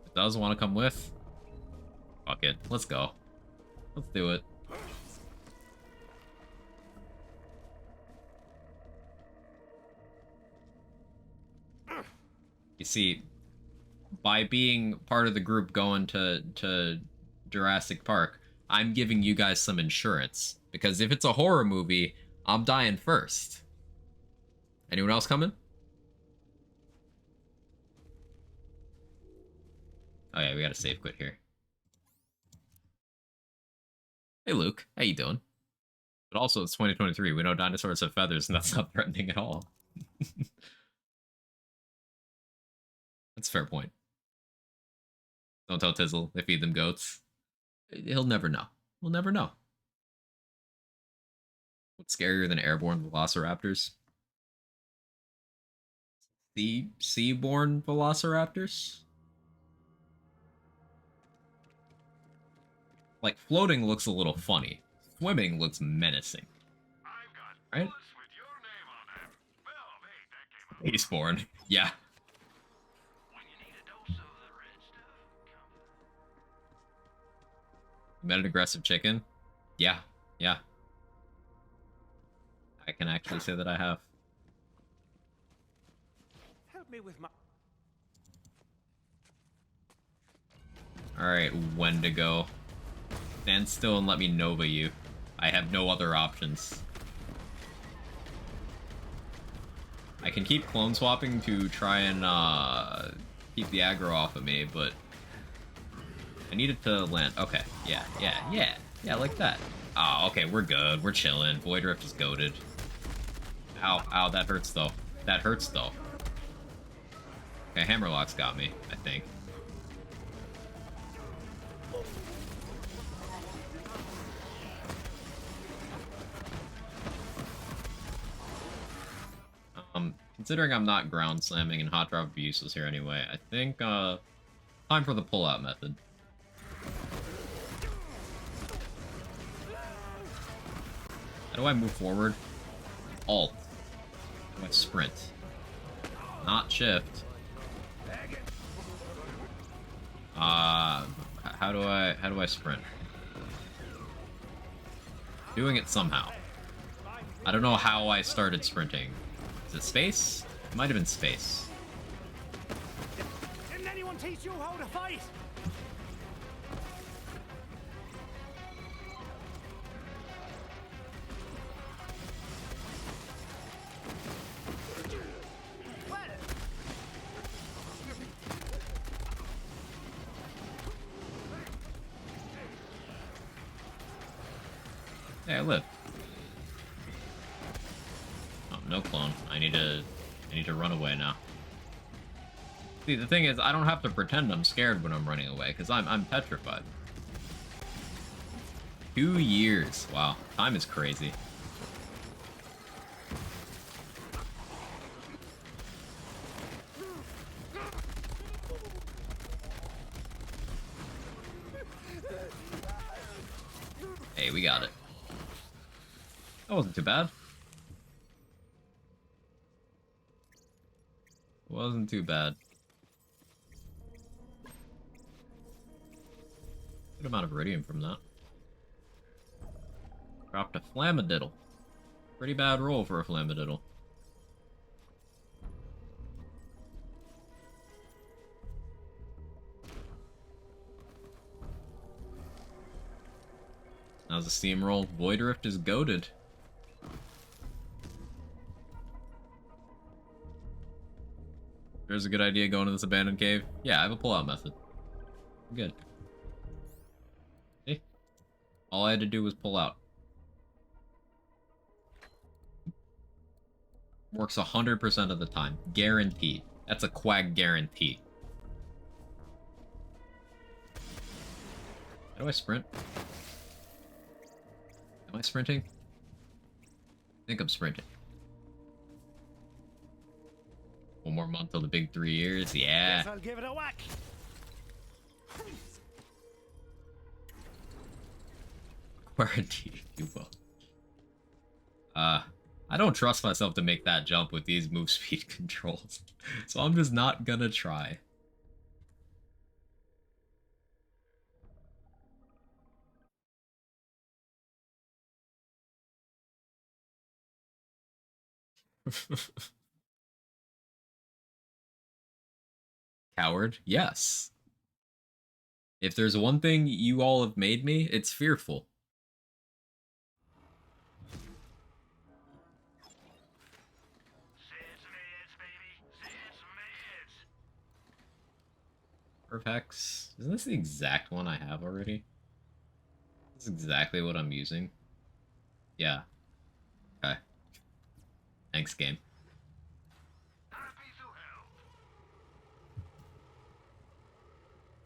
S1: It does want to come with? Fuck it. Let's go. Let's do it. You see, by being part of the group going to Jurassic Park, I'm giving you guys some insurance. Because if it's a horror movie, I'm dying first. Anyone else coming? Oh yeah, we gotta save quit here. Hey Luke, how you doing? But also, it's 2023. We know dinosaurs have feathers, and that's not threatening at all. That's a fair point. Don't tell Tizzle. They feed them goats. He'll never know. We'll never know. What's scarier than airborne velociraptors? Seaborne velociraptors? Like, floating looks a little funny. Swimming looks menacing. Right? Spaceborne. Yeah. You met an aggressive chicken? Yeah. Yeah. I can actually say that I have.
S3: Help me with my...
S1: Alright, Wendigo. Stand still and let me Nova you. I have no other options. I can keep clone swapping to try and keep the aggro off of me, but I need it to land. Okay, yeah, like that. Oh, okay, we're good. We're chilling. Void Rift is goated. Ow, that hurts though. That hurts though. Okay, Hammerlock's got me, I think. Considering I'm not ground slamming and hot drop abuse is here anyway, I think, time for the pull-out method. How do I move forward? Alt. How do I sprint? Not shift. How do I sprint? Doing it somehow. I don't know how I started sprinting. Is it space? It might have been space.
S3: Didn't anyone teach you how to fight?
S1: Hey, I live. Oh, no clone. I need to run away now. See, the thing is, I don't have to pretend I'm scared when I'm running away, because I'm petrified. 2 years. Wow, time is crazy. Hey, we got it. That wasn't too bad. Wasn't too bad. Good amount of iridium from that. Dropped a flamadiddle. Pretty bad roll for a flamadiddle. Now's a steamroll. Void Rift is goated. There's a good idea going to this abandoned cave. Yeah, I have a pull-out method. I'm good. See? All I had to do was pull out. Works 100% of the time. Guaranteed. That's a quag guarantee. How do I sprint? Am I sprinting? I think I'm sprinting. 1 more month till the big 3 years. Yeah.
S3: Guess I'll give it a whack.
S1: Guaranteed you will. I don't trust myself to make that jump with these move speed controls. So I'm just not gonna try. Coward? Yes. If there's one thing you all have made me, it's fearful. Hex. Isn't this the exact one I have already? This is exactly what I'm using. Yeah. Okay. Thanks, game.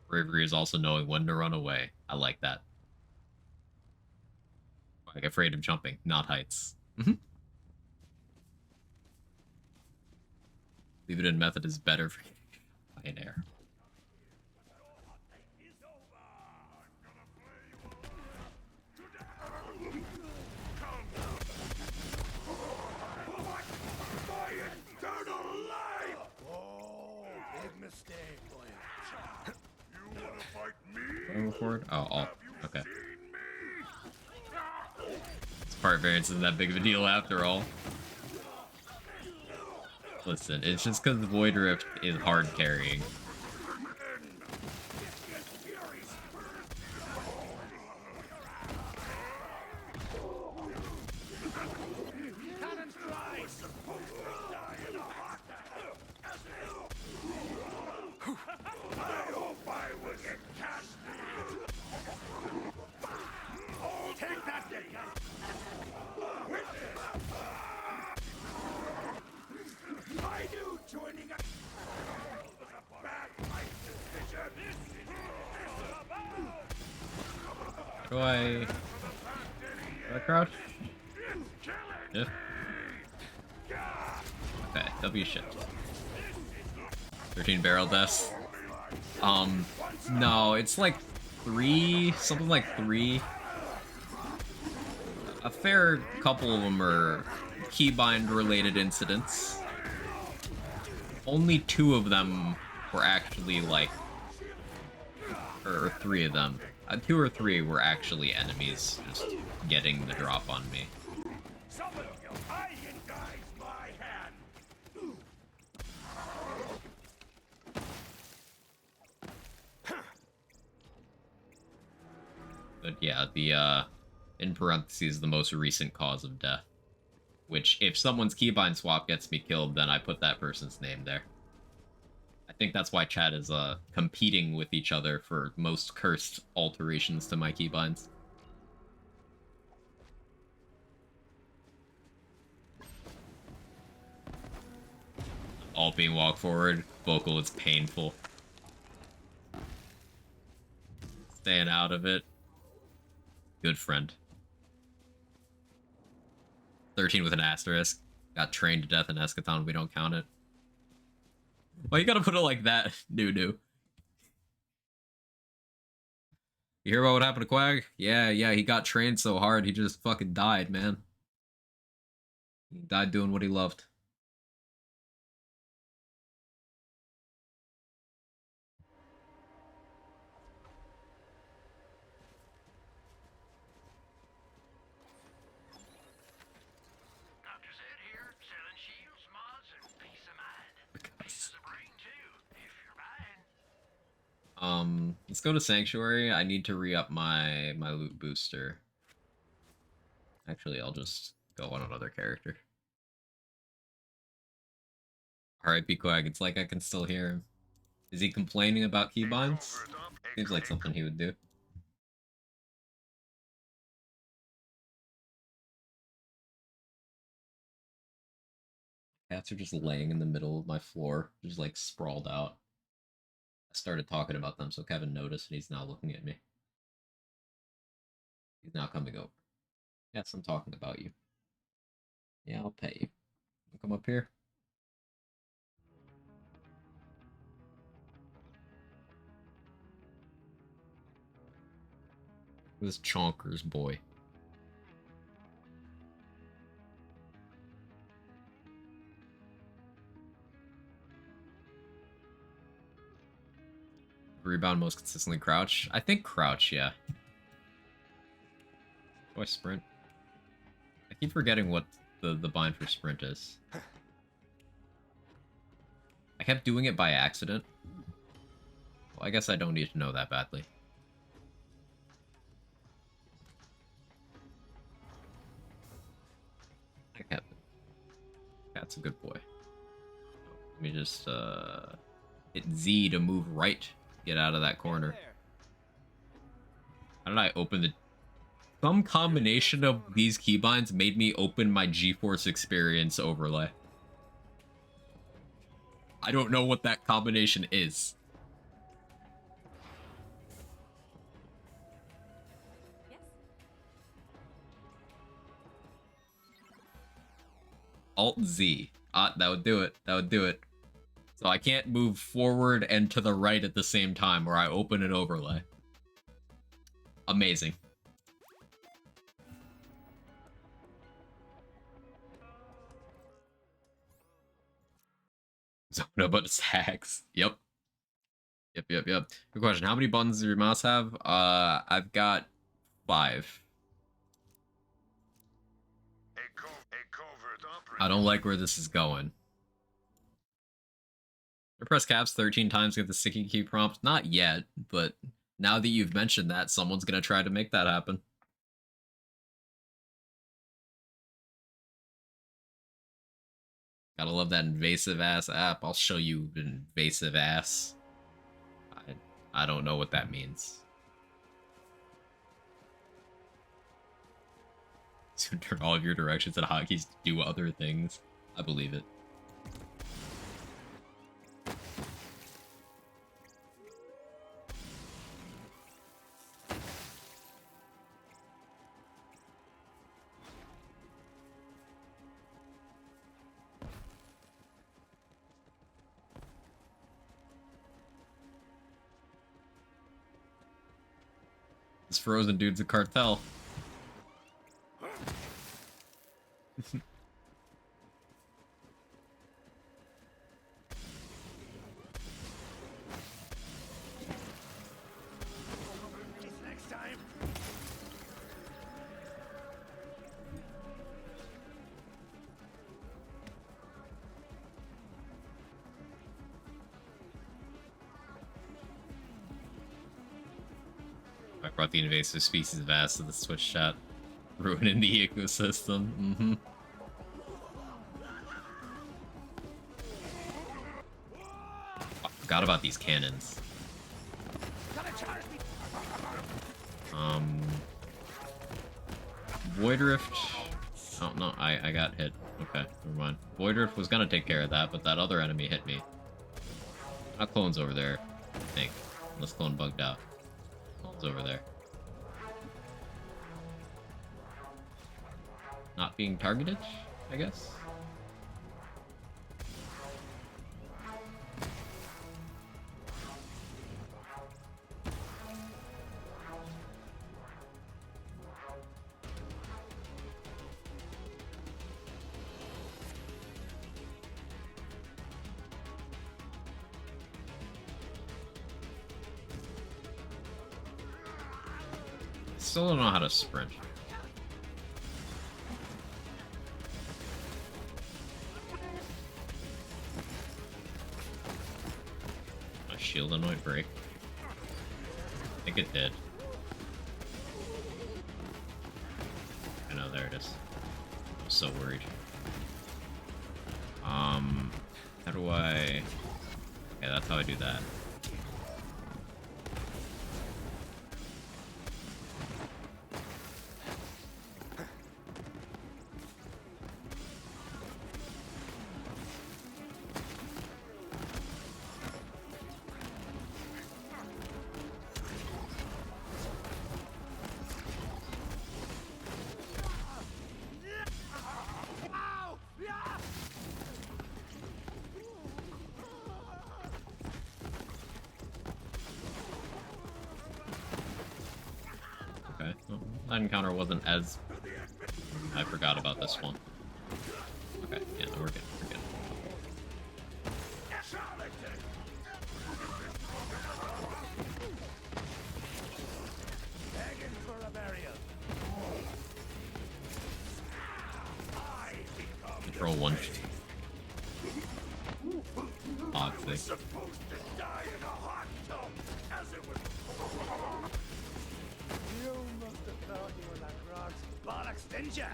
S1: Bravery is also knowing when to run away. I like that. Like afraid of jumping, not heights. Leave it in method is better for in air. Forward? Oh, okay. This part variance isn't that big of a deal after all. Listen, it's just because the Void Rift is hard carrying. Do I crouch? Yeah. Okay, W shift. 13 barrel deaths. No, it's like 3, something like 3. A fair couple of them are keybind related incidents. Only 2 of them were actually like, or 3 of them. 2 or 3 were actually enemies just getting the drop on me. But yeah, the in parentheses, the most recent cause of death. Which, if someone's keybind swap gets me killed, then I put that person's name there. I think that's why chat is competing with each other for most cursed alterations to my keybinds. Alt beam walk forward, vocal is painful. Staying out of it. Good friend. 13 with an asterisk. Got trained to death in Eschaton, we don't count it. Well, you gotta put it like that, doo-doo. You hear about what happened to Quag? Yeah, he got trained so hard, he just fucking died, man. He died doing what he loved.
S2: Dr. Zed here, selling shields, mods, and peace of mind. Peace of the brain, too, if you're buying.
S1: Let's go to Sanctuary. I need to re-up my loot booster. Actually, I'll just go on another character. R.I.P. Quag, it's like I can still hear him. Is he complaining about keybinds? Seems like something he would do. Cats are just laying in the middle of my floor, just like sprawled out. I started talking about them, so Kevin noticed, and he's now looking at me. He's now coming over. Yes, I'm talking about you. Yeah, I'll pay you. Come up here. This Chonker's boy. Rebound most consistently crouch. I think crouch, yeah. Do I sprint? I keep forgetting what the bind for sprint is. I kept doing it by accident. Well, I guess I don't need to know that badly. That's a good boy. Let me just hit Z to move right. Get out of that corner. How did I open the... Some combination of these keybinds made me open my GeForce Experience overlay. I don't know what that combination is. Alt-Z. That would do it. That would do it. So I can't move forward and to the right at the same time where I open an overlay. Amazing. So no but hacks. Yep. Yep. Good question. How many buttons does your mouse have? I've got 5. I don't like where this is going. I press caps 13 times to get the sticky key prompt. Not yet, but now that you've mentioned that, someone's gonna try to make that happen. Gotta love that invasive ass app. I'll show you invasive ass. I don't know what that means. So turn all of your directions and hotkeys to do other things. I believe it. This frozen dude's a cartel.
S3: Next time.
S1: I brought the invasive species of ass to the Switch chat, ruining the ecosystem. I forgot about these cannons. Void Rift. Oh no, I got hit. Okay, never mind. Void Rift was gonna take care of that, but that other enemy hit me. Clone's over there, I think. Unless clone bugged out. Clone's over there. Not being targeted, I guess? Still don't know how to sprint. My shield might break. I think it did. I know, there it is. I'm so worried. How do I... Okay, that's how I do that. That encounter wasn't as... I forgot about this one. Okay, yeah, no, we're good, we're good. Control 1. Odd thing.
S3: Bollocks, didn't ya?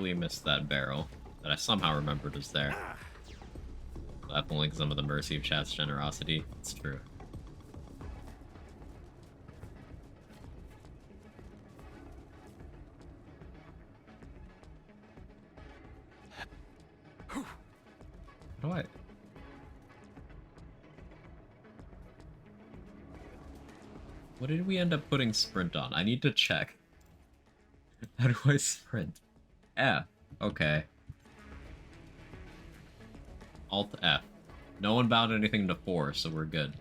S1: narrowly missed that barrel that I somehow remembered was there. Definitely some of the mercy of chat's generosity. It's true. How do I... What did we end up putting sprint on? I need to check. How do I sprint? F. Okay. Alt F. No one bound anything to 4, so we're good.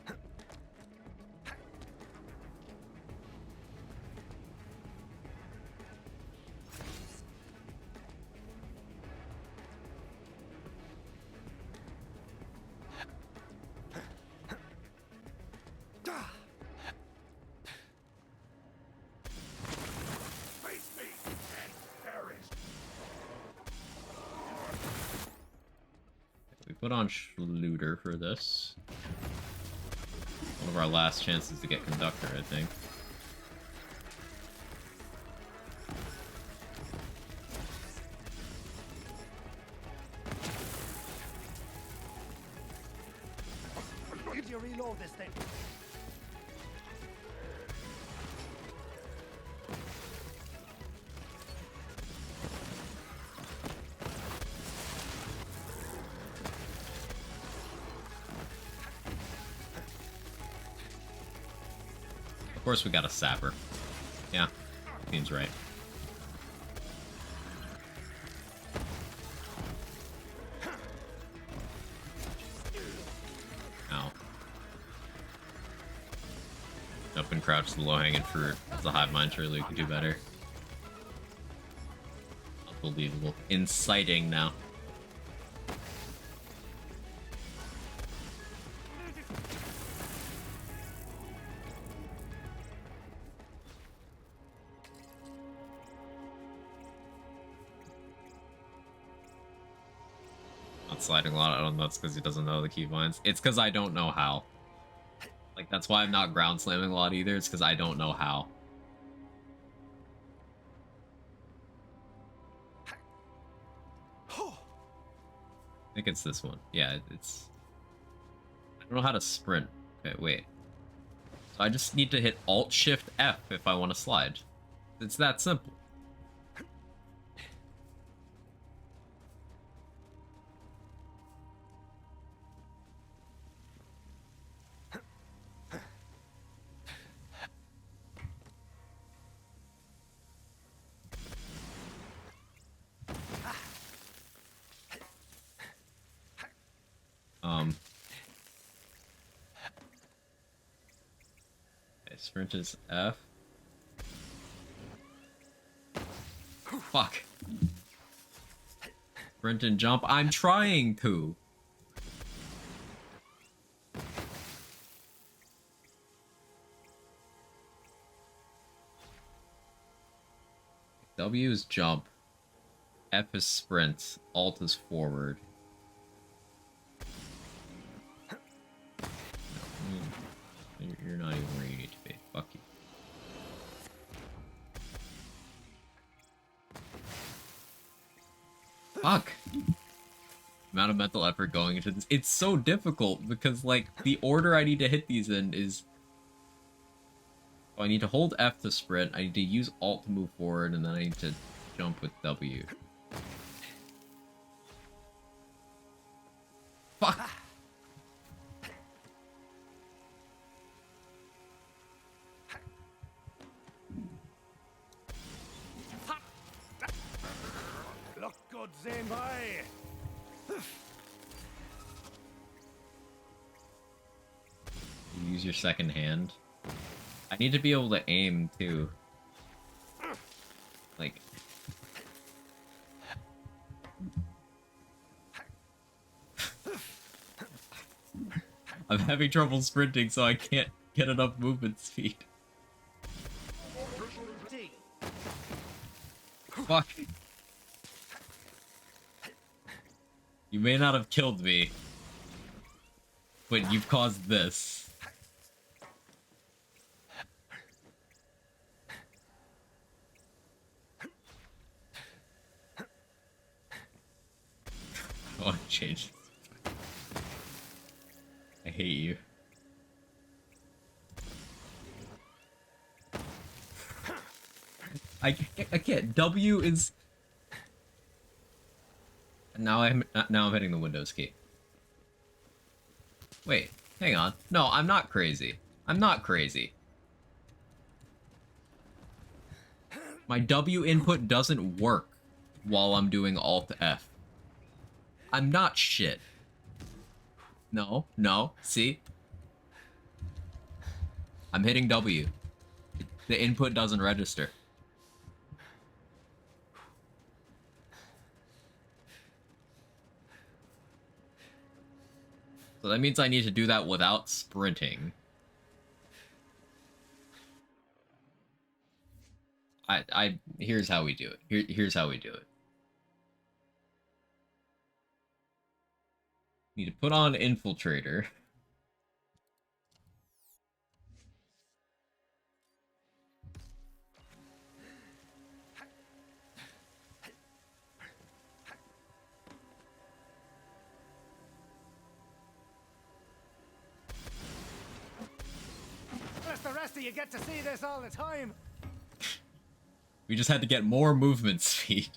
S1: We put on Schluter for this. One of our last chances to get Conductor, I think.
S3: Did you reload this thing?
S1: Of course we got a Sapper. Yeah, seems right. Ow. Up and crouch the low-hanging fruit. It's a hive mind, surely we could do better. Unbelievable. Inciting now. Sliding a lot. I don't know. It's because he doesn't know the keybinds. It's because I don't know how. Like, that's why I'm not ground slamming a lot either. It's because I don't know how. I think it's this one. Yeah, it's... I don't know how to sprint. Okay, wait. So I just need to hit Alt-Shift-F if I want to slide. It's that simple. Okay, sprint is F. Fuck. Sprint and jump. I'm trying to. W is jump. F is sprint. Alt is forward. You're not even where you need to be. Fuck you. Fuck! Amount of mental effort going into this. It's so difficult because, like, the order I need to hit these in is... Oh, I need to hold F to sprint, I need to use Alt to move forward, and then I need to jump with W. Fuck!
S3: Look good, Zane boy.
S1: You use your second hand. I need to be able to aim, too. Like... I'm having trouble sprinting, so I can't get enough movement speed. Fuck. You may not have killed me, but you've caused this. Oh, I changed. I hate you. I can't. W is. Now I'm hitting the Windows key. Wait, hang on. No, I'm not crazy. I'm not crazy. My W input doesn't work while I'm doing Alt F. I'm not shit. No, no, see? I'm hitting W. The input doesn't register. So that means I need to do that without sprinting. Here's how we do it. Here's how we do it. Need to put on Infiltrator.
S3: Unless the rest of you get to see this all the time.
S1: We just had to get more movement speed.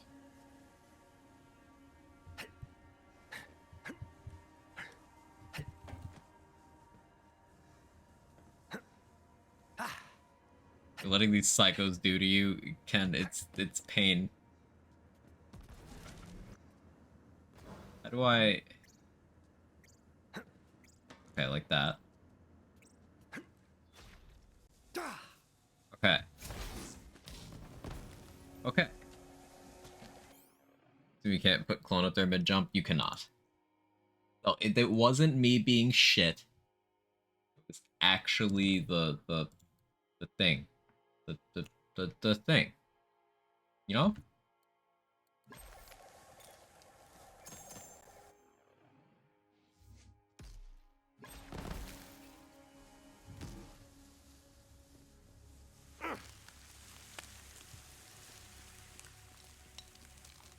S1: You're letting these psychos do to you, Ken, it's pain. How do I... Okay, like that. Okay. Okay. So you can't put clone up there mid-jump? You cannot. So it wasn't me being shit. It was actually the thing. The thing. You know?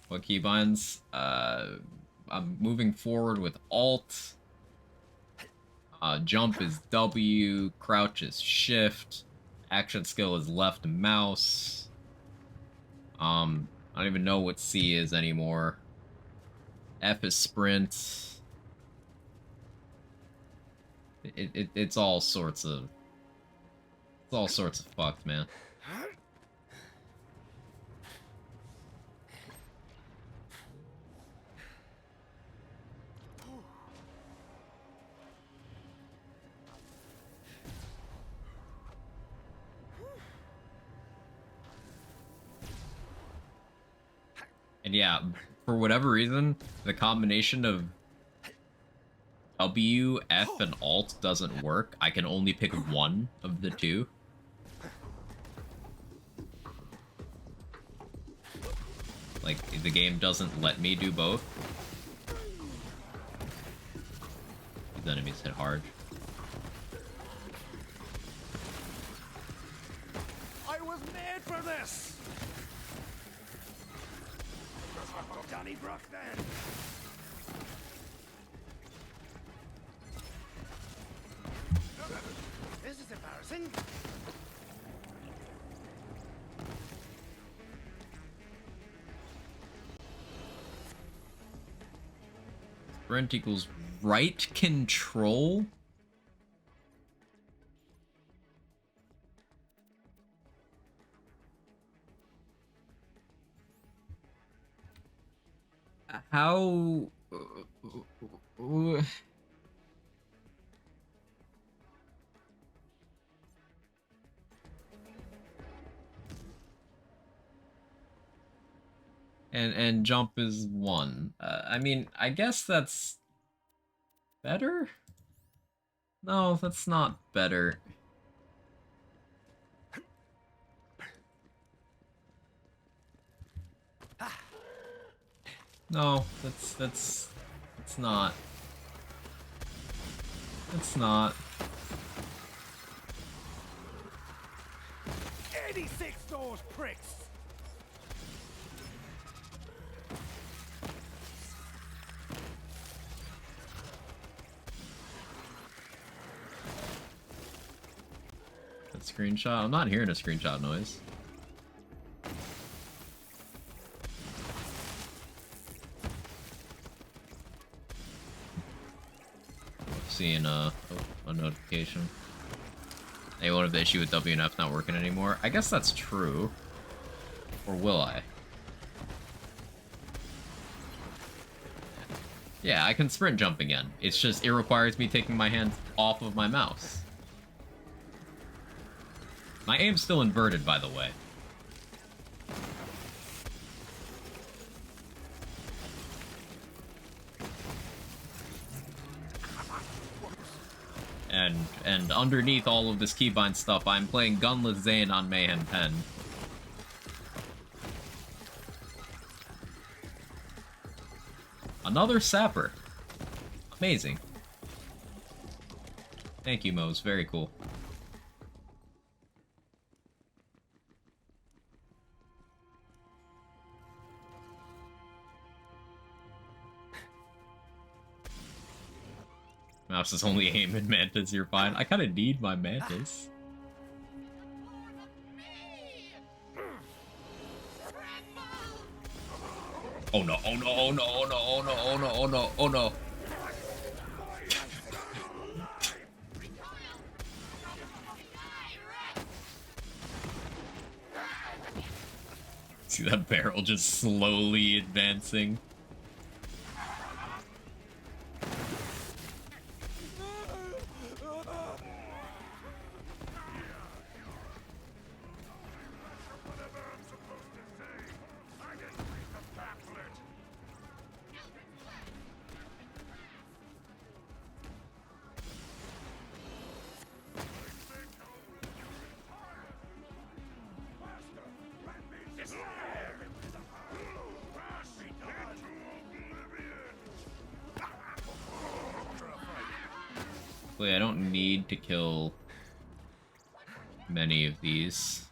S1: What keybinds? I'm moving forward with Alt. Jump is W. Crouch is Shift. Action skill is left mouse. I don't even know what C is anymore. F is sprint. It's all sorts of... It's all sorts of fucked, man. And yeah, for whatever reason, the combination of W, F, and Alt doesn't work. I can only pick one of the two. Like, the game doesn't let me do both. These enemies hit hard.
S3: I was made for this. Johnny Brock then. This is embarrassing.
S1: Sprint equals right control? How... And jump is 1. I mean, I guess that's better? No, that's not better. No, that's not. It's not.
S3: 86 those pricks.
S1: screenshot? I'm not hearing a screenshot noise. Seeing a notification. Hey, what if the issue with WNF not working anymore? I guess that's true. Or will I? Yeah, I can sprint jump again. It's just, it requires me taking my hands off of my mouse. My aim's still inverted, by the way. And underneath all of this keybind stuff, I'm playing Gunless Zane on Mayhem 10. Another sapper. Amazing. Thank you, Mose. Very cool. Mouse is only aiming mantis, you're fine. I kinda need my mantis. Oh no, oh no, oh no, oh no, oh no, oh no, oh no, oh no. See that barrel just slowly advancing. I don't need to kill many of these.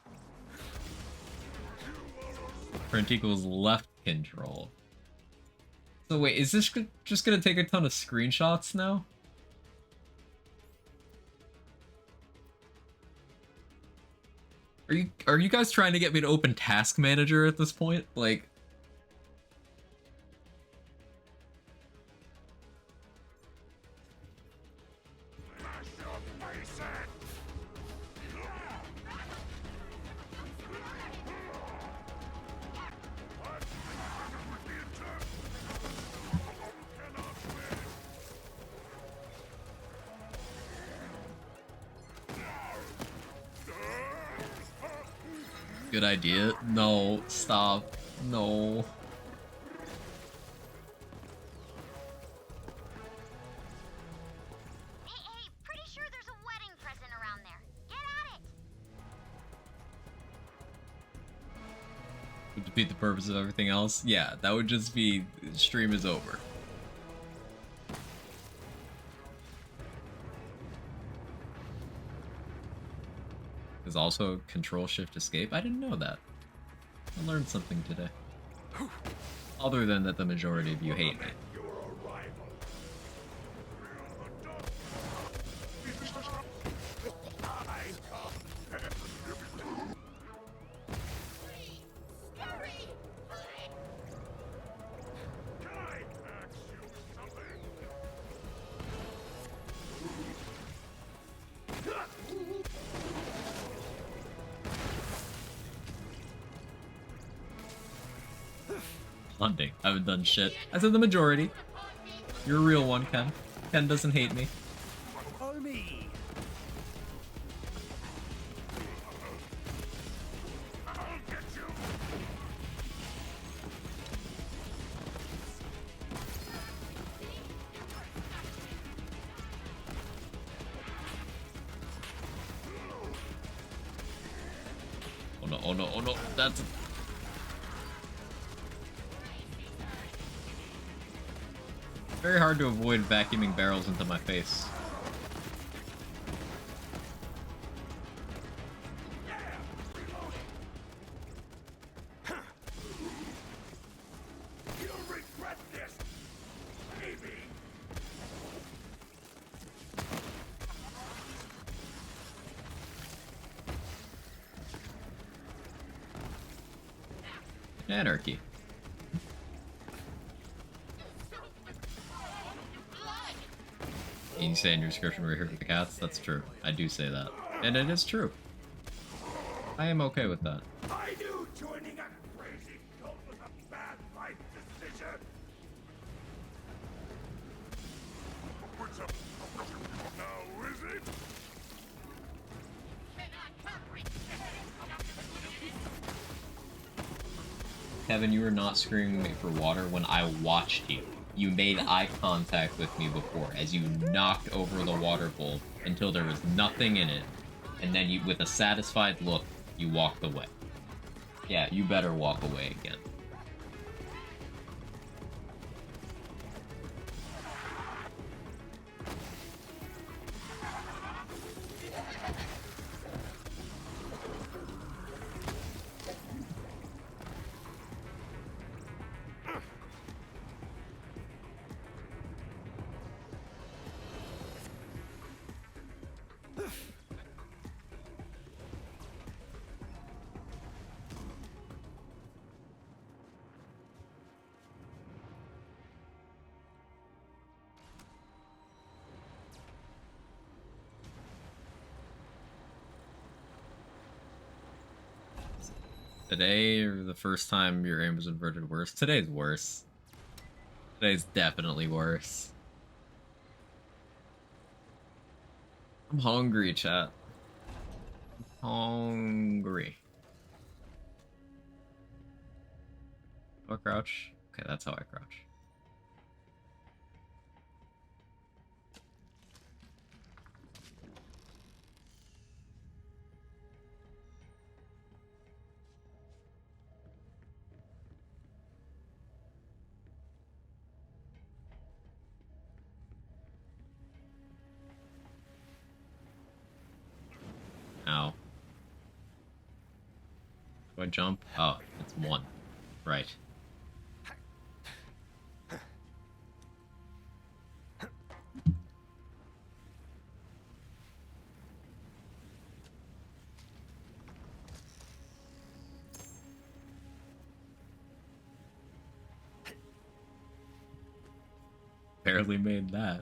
S1: Print equals left control. So wait, is this just gonna take a ton of screenshots now? Are you guys trying to get me to open Task Manager at this point? Like, good idea. No, stop. No.
S4: Hey, pretty sure there's a wedding present around there. Get at it.
S1: Would defeat the purpose of everything else? Yeah, that would just be stream is over. There's also Control Shift Escape. I didn't know that. I learned something today. Other than that the majority of you hate me. Hunting. I haven't done shit. I said the majority. You're a real one, Ken. Ken doesn't hate me.
S3: Follow me.
S1: Oh no, oh no, oh no. That's... very hard to avoid vacuuming barrels into my face. Anarchy. You say in your description we're here for the cats? That's true. I do say that. And it is true. I am okay with that.
S2: I knew joining a crazy cult was a bad life decision. What's up? Now is it?
S1: Kevin, you were not screaming me for water when I watched you. You made eye contact with me before as you knocked over the water bowl until there was nothing in it. And then you, with a satisfied look, you walked away. Yeah, you better walk away again. Today, or the first time your aim was inverted worse? Today's worse. Today's definitely worse. I'm hungry, chat. I'm hungry. Do I crouch? Okay, that's how I crouch. Ow. Do I jump? Oh, it's one. Right. Barely made that.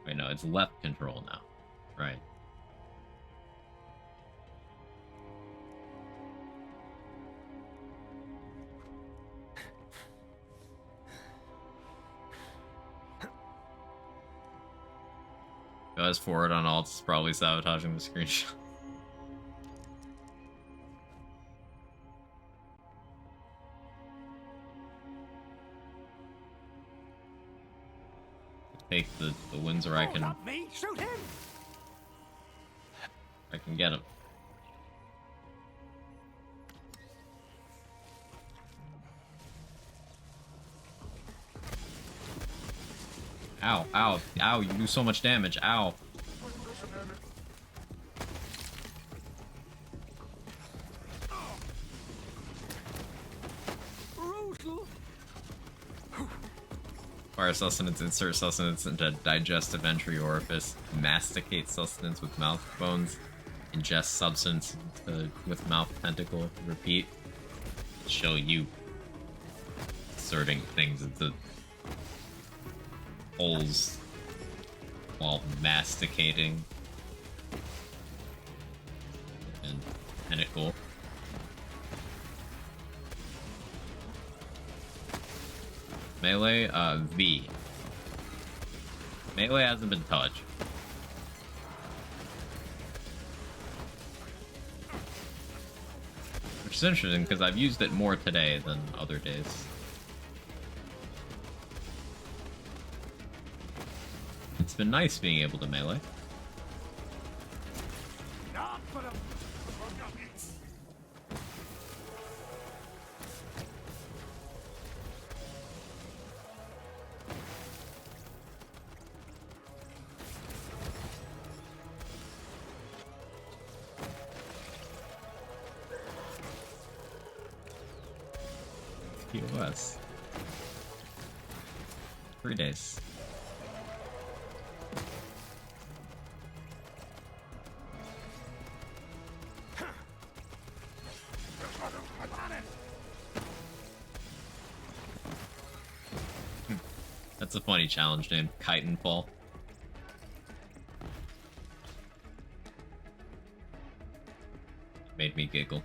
S1: Wait, no, it's left control now. Right. Guys, forward on alt is probably sabotaging the screenshot. Take the wins where I can.
S3: Not me. Shoot him.
S1: I can get him. Ow, ow, ow, you do so much damage, ow.
S3: Brutal.
S1: Fire sustenance, insert sustenance into digestive entry orifice, masticate sustenance with mouth bones, ingest substance with mouth tentacle, repeat. Show you inserting things into holes while masticating. And tentacle. Melee, V. Melee hasn't been touched. Which is interesting, because I've used it more today than other days. It's been nice being able to melee.
S3: Not for the.
S1: POS. 3 days. That's a funny challenge name, Kite and Fall. Made me giggle.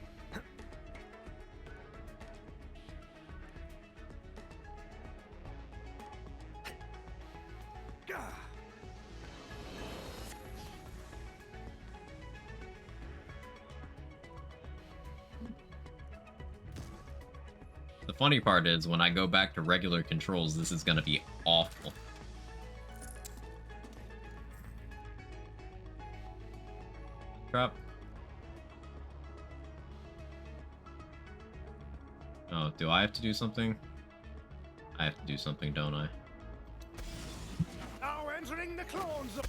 S1: The funny part is, when I go back to regular controls, this is gonna be awful. Crap. Oh, do I have to do something? I have to do something, don't I?
S3: Now entering the clone zone.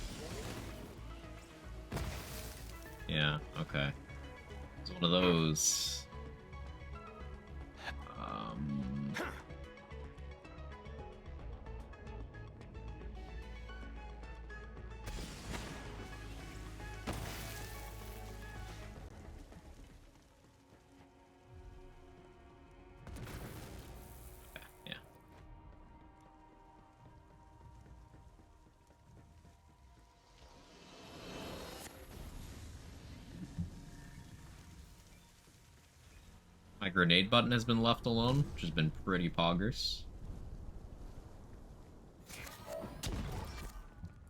S1: Yeah, okay. It's one of those. Yeah. My grenade button has been left alone, which has been pretty poggers.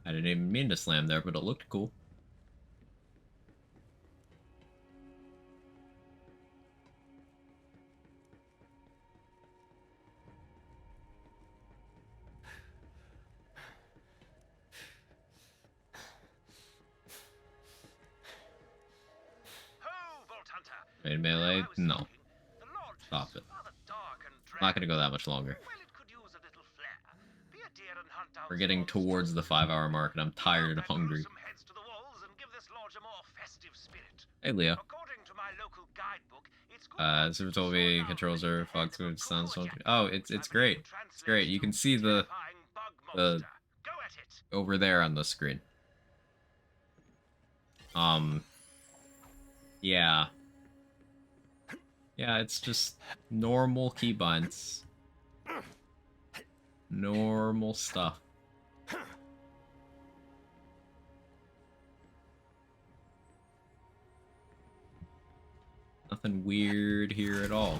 S1: I didn't even mean to slam there, but it looked cool. Made melee? No. Stop it. Not gonna go that much longer. We're getting towards the 5-hour mark, and I'm tired and hungry. Hey, Leo. Super told me controls are Fox Food sounds. Oh, it's great. It's great. You can see the over there on the screen. Yeah. Yeah, it's just normal keybinds. Normal stuff. Nothing weird here at all.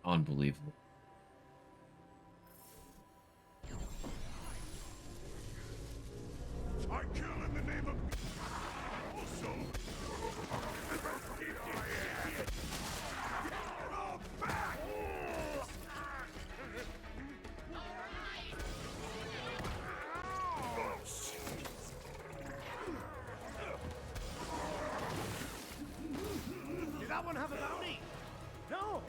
S1: Unbelievable.
S2: I kill in the name of also.
S3: Did that one have a bounty? No.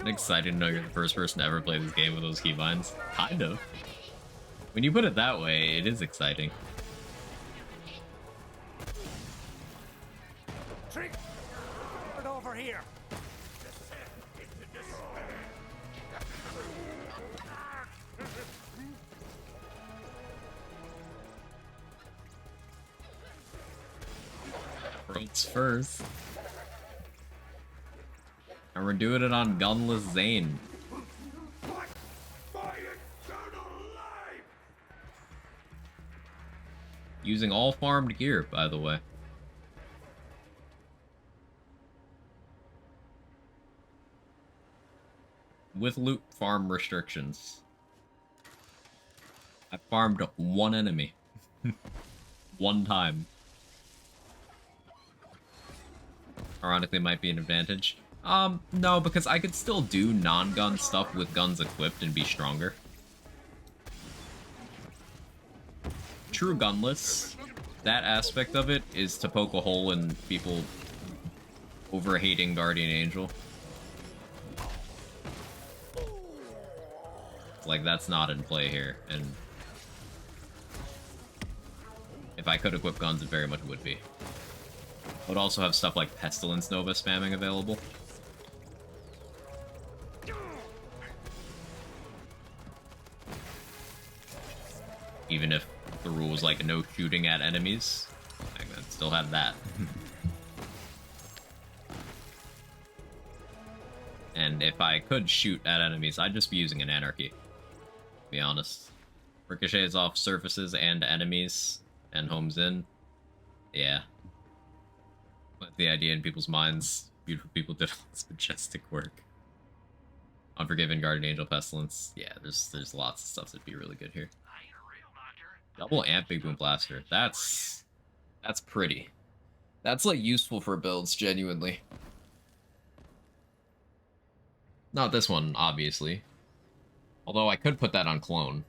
S1: I'm excited to know you're the first person to ever play this game with those keybinds. Kind of. When you put it that way, it is exciting.
S3: Trick. Over here.
S1: World's first. And we're doing it on Gunless Zane. Using all farmed gear, by the way. With loot farm restrictions. I farmed one enemy. One time. Ironically, might be an advantage. No, because I could still do non-gun stuff with guns equipped and be stronger. True gunless, that aspect of it is to poke a hole in people over-hating Guardian Angel. Like, that's not in play here, and if I could equip guns, it very much would be. I would also have stuff like Pestilence Nova spamming available. Even if the rule was like no shooting at enemies, I could still have that. And if I could shoot at enemies, I'd just be using an anarchy. To be honest. Ricochets off surfaces and enemies, and homes in. Yeah. Put the idea in people's minds. Beautiful people did all this majestic work. Unforgiven, Guardian Angel, Pestilence. Yeah, there's lots of stuff that'd be really good here. Double amp Big Boom Blaster. That's pretty. That's like useful for builds, genuinely. Not this one, obviously. Although I could put that on Clone.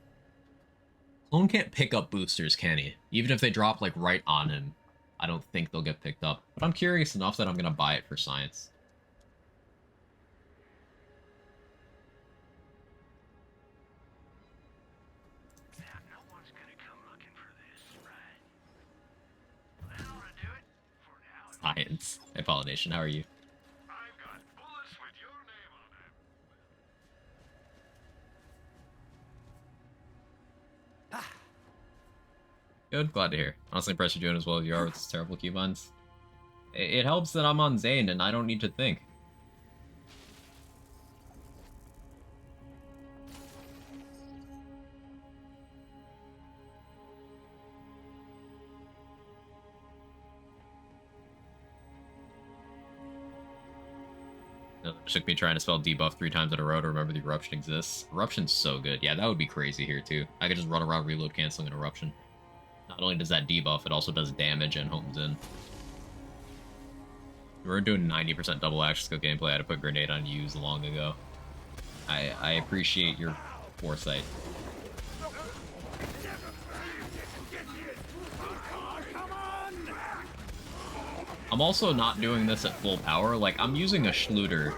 S1: Clone can't pick up boosters, can he? Even if they drop like right on him, I don't think they'll get picked up. But I'm curious enough that I'm gonna buy it for science. Science. Hey, Pollination, how are you?
S2: I've got bullets with your name on them.
S1: Good, glad to hear. Honestly impressed you're doing as well as you are with these terrible keybinds. It helps that I'm on Zane and I don't need to think. It took me trying to spell debuff 3 times in a row to remember the eruption exists. Eruption's so good. Yeah, that would be crazy here too. I could just run around reload canceling an eruption. Not only does that debuff, it also does damage and homes in. We were doing 90% double action skill gameplay. I had to put grenade on use long ago. I appreciate your foresight. I'm also not doing this at full power. Like, I'm using a Schluter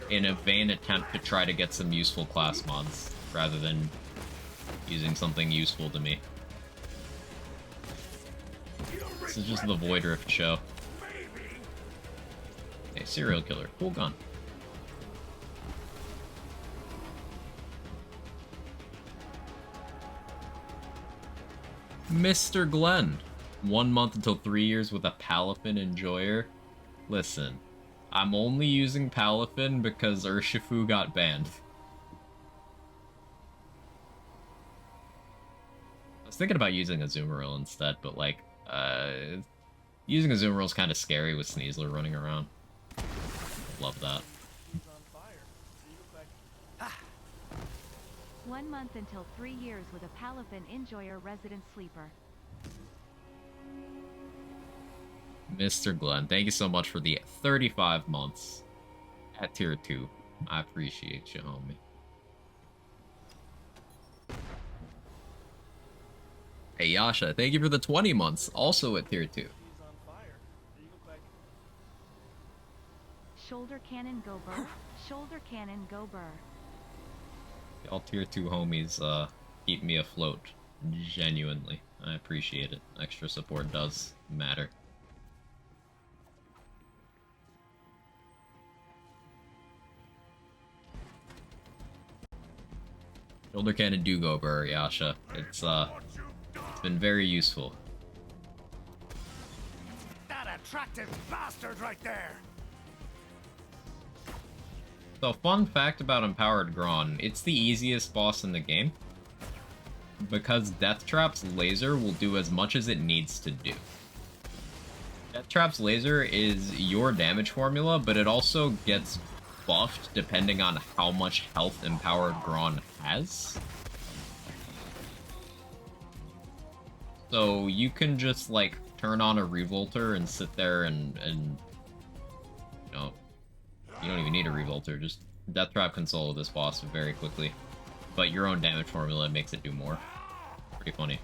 S1: in a vain attempt to try to get some useful class mods, rather than using something useful to me. This is just the Void Rift show. Hey, serial killer. Cool gun. Mr. Glenn. 1 month until 3 years with a Palafin Enjoyer. Listen, I'm only using Palafin because Urshifu got banned. I was thinking about using a Azumarill instead, but like, using a Azumarill is kind of scary with Sneasler running around. Love that.
S5: 1 month until 3 years with a Palafin Enjoyer Resident Sleeper.
S1: Mr. Glenn, thank you so much for the 35 months at tier 2. I appreciate you, homie. Hey, Yasha, thank you for the 20 months, also at tier 2.
S5: Shoulder Cannon Go Burr. Shoulder Cannon Go Burr.
S1: All tier 2 homies keep me afloat. Genuinely. I appreciate it. Extra support does matter. Shoulder cannon do go burr, Yasha. It's been very useful.
S3: That attractive bastard right there.
S1: So, fun fact about Empowered Gron, it's the easiest boss in the game. Because Death Trap's laser will do as much as it needs to do. Death Trap's laser is your damage formula, but it also gets buffed depending on how much health Empowered Gron has. So you can just like turn on a Revolter and sit there and you know, you don't even need a Revolter, just Death Trap can solo this boss very quickly. But your own damage formula makes it do more. Pretty funny.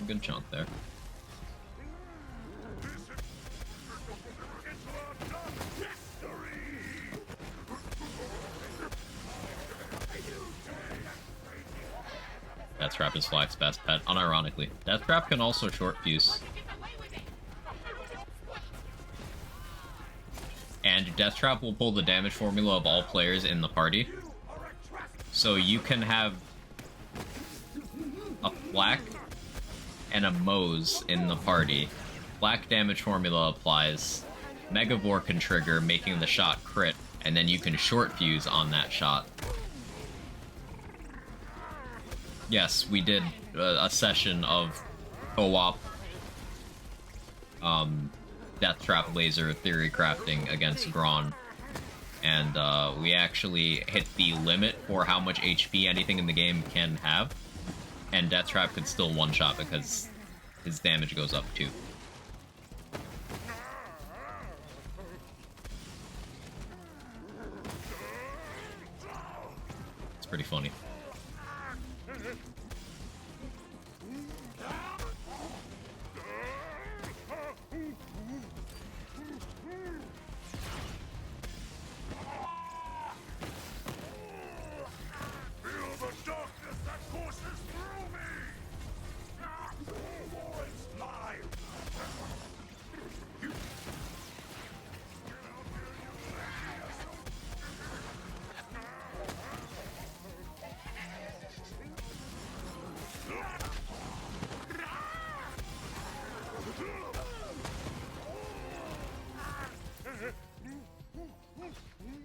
S1: Good chunk there. Death Trap is Flack's best pet, unironically. Death Trap can also short fuse. Death Trap will pull the damage formula of all players in the party. So you can have a Flak and a Mose in the party. Flak damage formula applies. Megavore can trigger, making the shot crit, and then you can short fuse on that shot. Yes, we did a session of co-op Death Trap laser theory crafting against Gron, and we actually hit the limit for how much HP anything in the game can have, and Death Trap could still one-shot because his damage goes up too. It's pretty funny.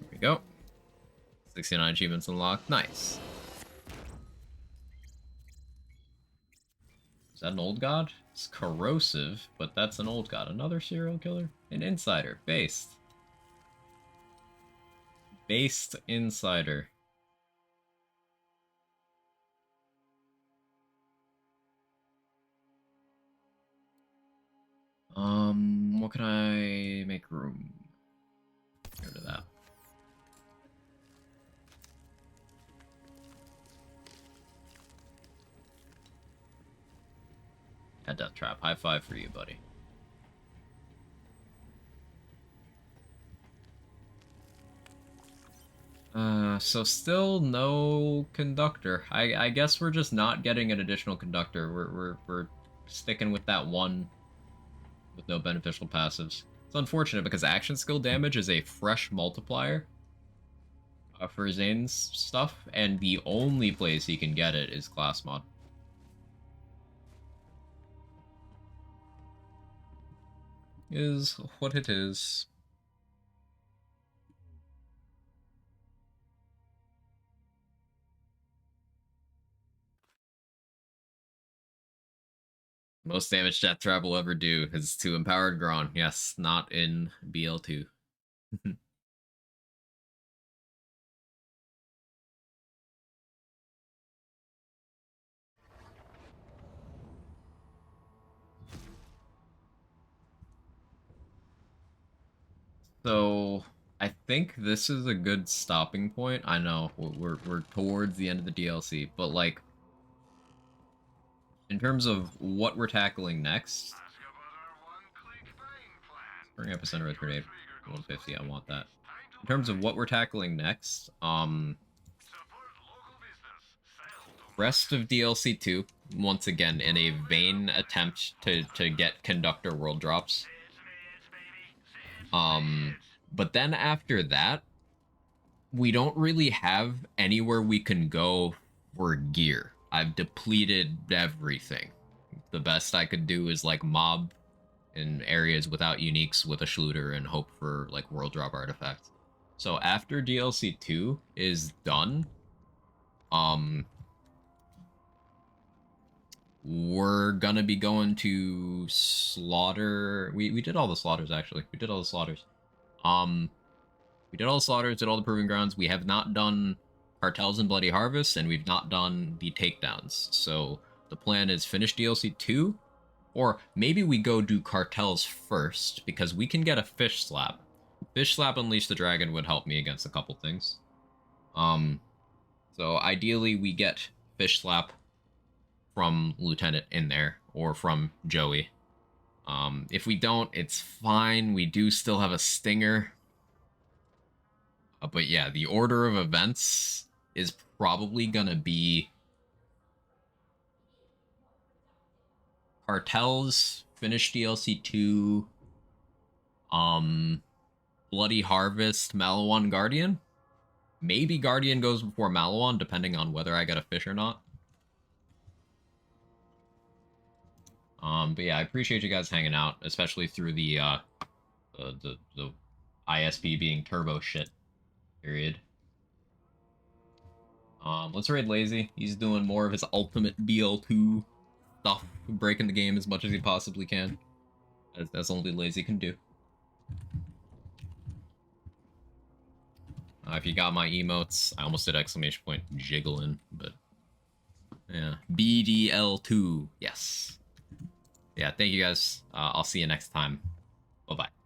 S1: We go. 69 achievements unlocked. Nice. Is that an old god? It's corrosive, but that's an old god. Another serial killer? An insider. Based. Based insider. What can I make room? Get rid of that. Head Death Trap. High five for you, buddy. So still no conductor. I guess we're just not getting an additional conductor. We're sticking with that one with no beneficial passives. It's unfortunate because action skill damage is a fresh multiplier for Zane's stuff, and the only place he can get it is class mod. Is what it is. Most damage Death Trap will ever do is to Empowered Gron. Yes, not in BL2. So I think this is a good stopping point. I know we're towards the end of the DLC, but like in terms of what we're tackling next, bring up a center of grenade 150. I want that. In terms of what we're tackling next, rest of DLC 2, once again in a vain attempt to get conductor world drops. But then after that, we don't really have anywhere we can go for gear. I've depleted everything. The best I could do is like mob in areas without uniques with a Schluter and hope for like world drop artifacts. So after DLC 2 is done, we're gonna be going to slaughter. We did all the slaughters actually. We did all the slaughters. We did all the slaughters, did all the proving grounds. We have not done cartels and bloody harvests, and we've not done the takedowns. So the plan is finish DLC 2, or maybe we go do cartels first because we can get a fish slap. Fish slap Unleash the Dragon would help me against a couple things. So ideally we get fish slap from Lieutenant in there or from Joey. If we don't, it's fine. We do still have a stinger. But yeah, the order of events is probably gonna be cartels, finish DLC 2, Bloody Harvest, Malawan, Guardian. Maybe Guardian goes before Malawan, depending on whether I get a fish or not. But yeah, I appreciate you guys hanging out, especially through the ISP being turbo shit. Period. Let's raid Lazy. He's doing more of his ultimate BL2 stuff, breaking the game as much as he possibly can, as only Lazy can do. If you got my emotes, I almost did exclamation point jiggling, but yeah, BDL2, yes. Yeah, thank you guys. I'll see you next time. Bye bye.